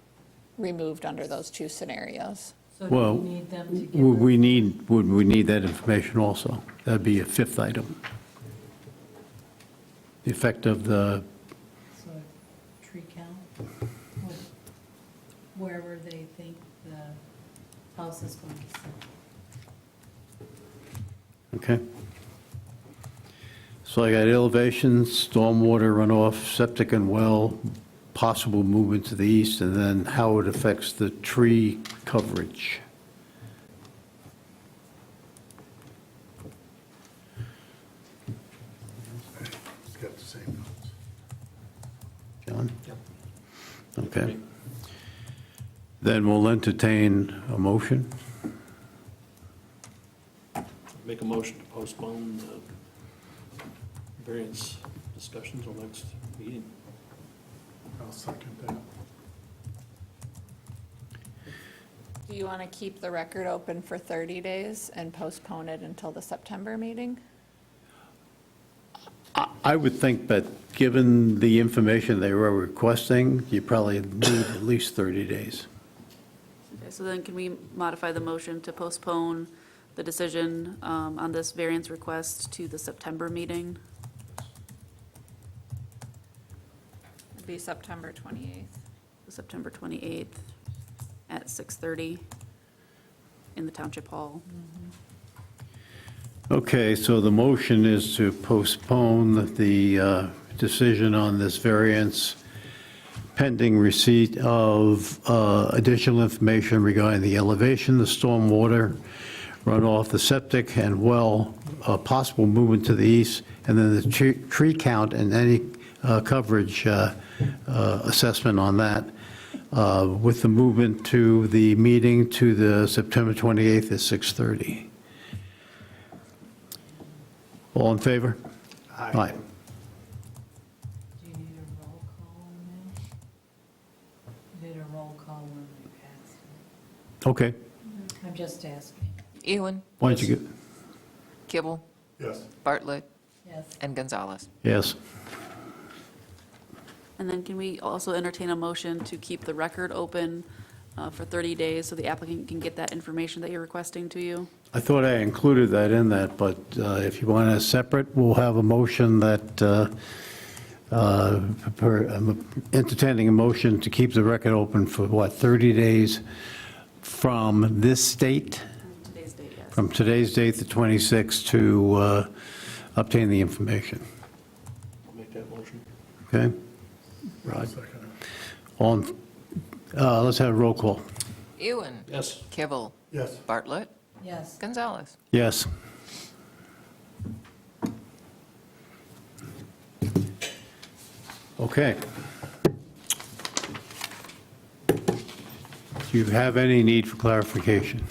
removed under those 2 scenarios. So do Well, you need them to give would us? we need that information also? That'd be a 5th item. The effect of the, So tree count, wherever they think the house is going to sit. okay? So I got elevations, stormwater runoff, septic and well, possible movement to the east, and then how it affects the tree coverage. It's got the same notes. John? Okay. Then we'll entertain a motion. Make a motion to postpone the variance discussions till next meeting. I'll second that. Do you want to keep the record open for 30 days and postpone it until the September meeting? I would think that, given the information they were requesting, you probably need at least 30 days. Okay, so then can we modify the motion to postpone the decision on this variance request to the September meeting? It'd be September 28th. September 28th at 6:30 in the Township Hall. Okay, so the motion is to postpone the decision on this variance pending receipt of additional information regarding the elevation, the stormwater runoff, the septic and well, possible movement to the east, and then the tree count and any coverage assessment on that, with the movement to the meeting to the September 28th at 6:30. All in favor? Aye. Do you need a roll call on that? You did a roll call when we passed it. Okay. I'm just asking. Ewan, Why don't you get, Kibble, Yes. Bartlett, Yes. and Gonzalez. yes. And then can we also entertain a motion to keep the record open for 30 days so the applicant can get that information that you're requesting to you? I thought I included that in that, but if you want a separate, we'll have a motion that, I'm entertaining a motion to keep the record open for, what, 30 days from this date? Today's date, yes. From today's date, the 26th, to obtain the information. I'll make that motion. Okay? Rod? On, let's have a roll call. Ewan. Yes. Kibble, Yes. Bartlett, Yes. Gonzalez. Yes. Okay. Do you have any need for clarification?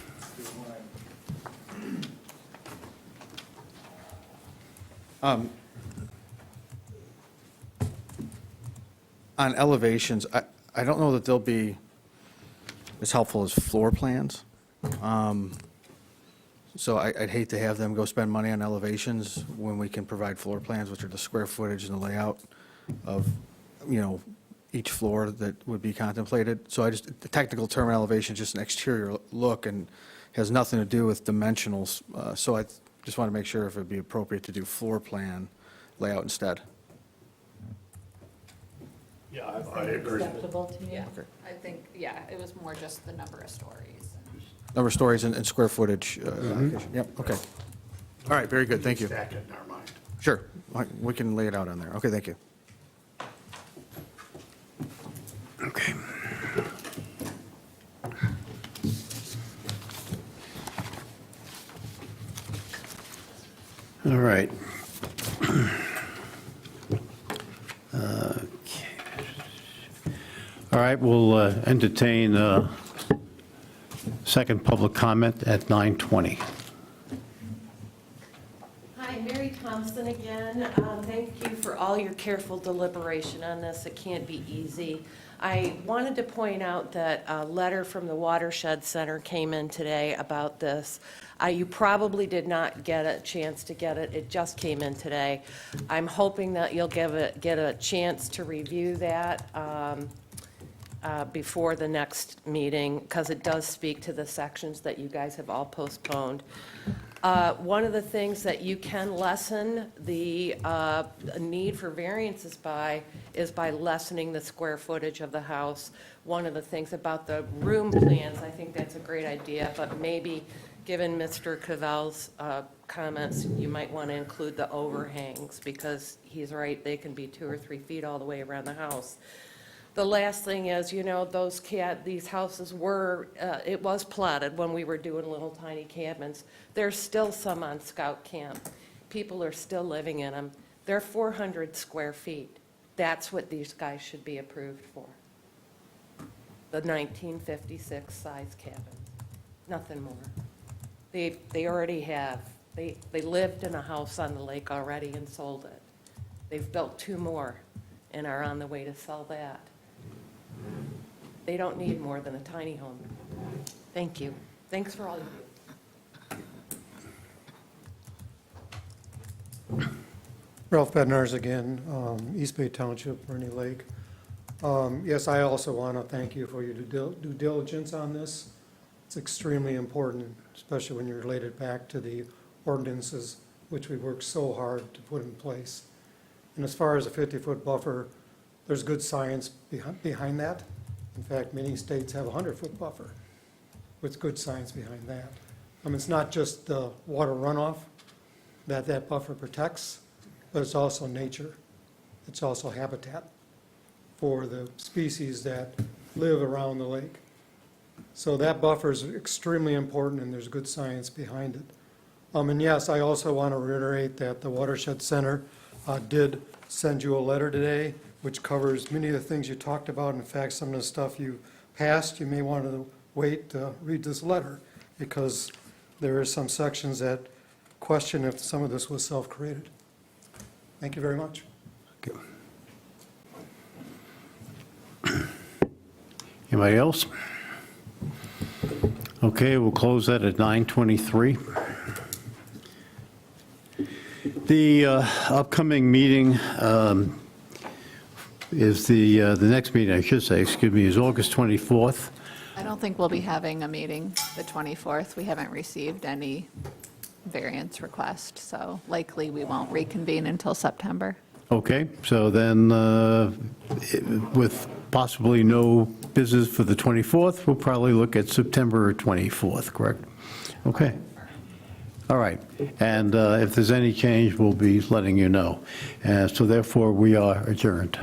On elevations, I don't know that they'll be as helpful as floor plans. So I'd hate to have them go spend money on elevations when we can provide floor plans, which are the square footage and the layout of, each floor that would be contemplated. So the technical term elevation is just an exterior look and has nothing to do with dimensionals. So I just want to make sure if it'd be appropriate to do floor plan layout instead. Yeah, I agree. Acceptable to you? Yeah, I think, it was more just the number of stories. Number of stories and square footage. Allocation. Yep, okay. All right, very good, thank you. Stack it in our mind. Sure, we can lay it out on there. Okay, thank you. Okay. All right. Okay. All right, we'll entertain second public comment at 9:20. Hi, Mary Thompson again. Thank you for all your careful deliberation on this. It can't be easy. I wanted to point out that a letter from the Watershed Center came in today about this. You probably did not get a chance to get it. It just came in today. I'm hoping that you'll get a chance to review that before the next meeting, because it does speak to the sections that you guys have all postponed. One of the things that you can lessen the need for variances by is by lessening the square footage of the house. One of the things about the room plans, I think that's a great idea, but maybe, given Mr. Cavell's comments, you might want to include the overhangs, because he's right, they can be 2 or 3 feet all the way around the house. The last thing is, these houses were, it was platted when we were doing little tiny cabins. There's still some on Scout Camp. People are still living in them. They're 400 square feet. That's what these guys should be approved for. The 1956 size cabin, nothing more. They already have, they lived in a house on the lake already and sold it. They've built 2 more and are on the way to sell that. They don't need more than a tiny home. Thank you. Thanks for all you do. Ralph Bednarz again, East Bay Township, Rainy Lake. Yes, I also want to thank you for your due diligence on this. It's extremely important, especially when you relate it back to the ordinances which we worked so hard to put in place. And as far as a 50-foot buffer, there's good science behind that. In fact, many states have a 100-foot buffer with good science behind that. It's not just the water runoff that buffer protects, but it's also nature. It's also habitat for the species that live around the lake. So that buffer is extremely important, and there's good science behind it. And yes, I also want to reiterate that the Watershed Center did send you a letter today, which covers many of the things you talked about. In fact, some of the stuff you passed, you may want to wait to read this letter, because there are some sections that question if some of this was self-created. Thank you very much. Anybody else? Okay, we'll close that at 9:23. The upcoming meeting is the next meeting, I should say, excuse me, is August 24th. I don't think we'll be having a meeting the 24th. We haven't received any variance request, so likely we won't reconvene until September. Okay, so then with possibly no business for the 24th, we'll probably look at September 24th, correct? Okay. All right. And if there's any change, we'll be letting you know. So therefore, we are adjourned.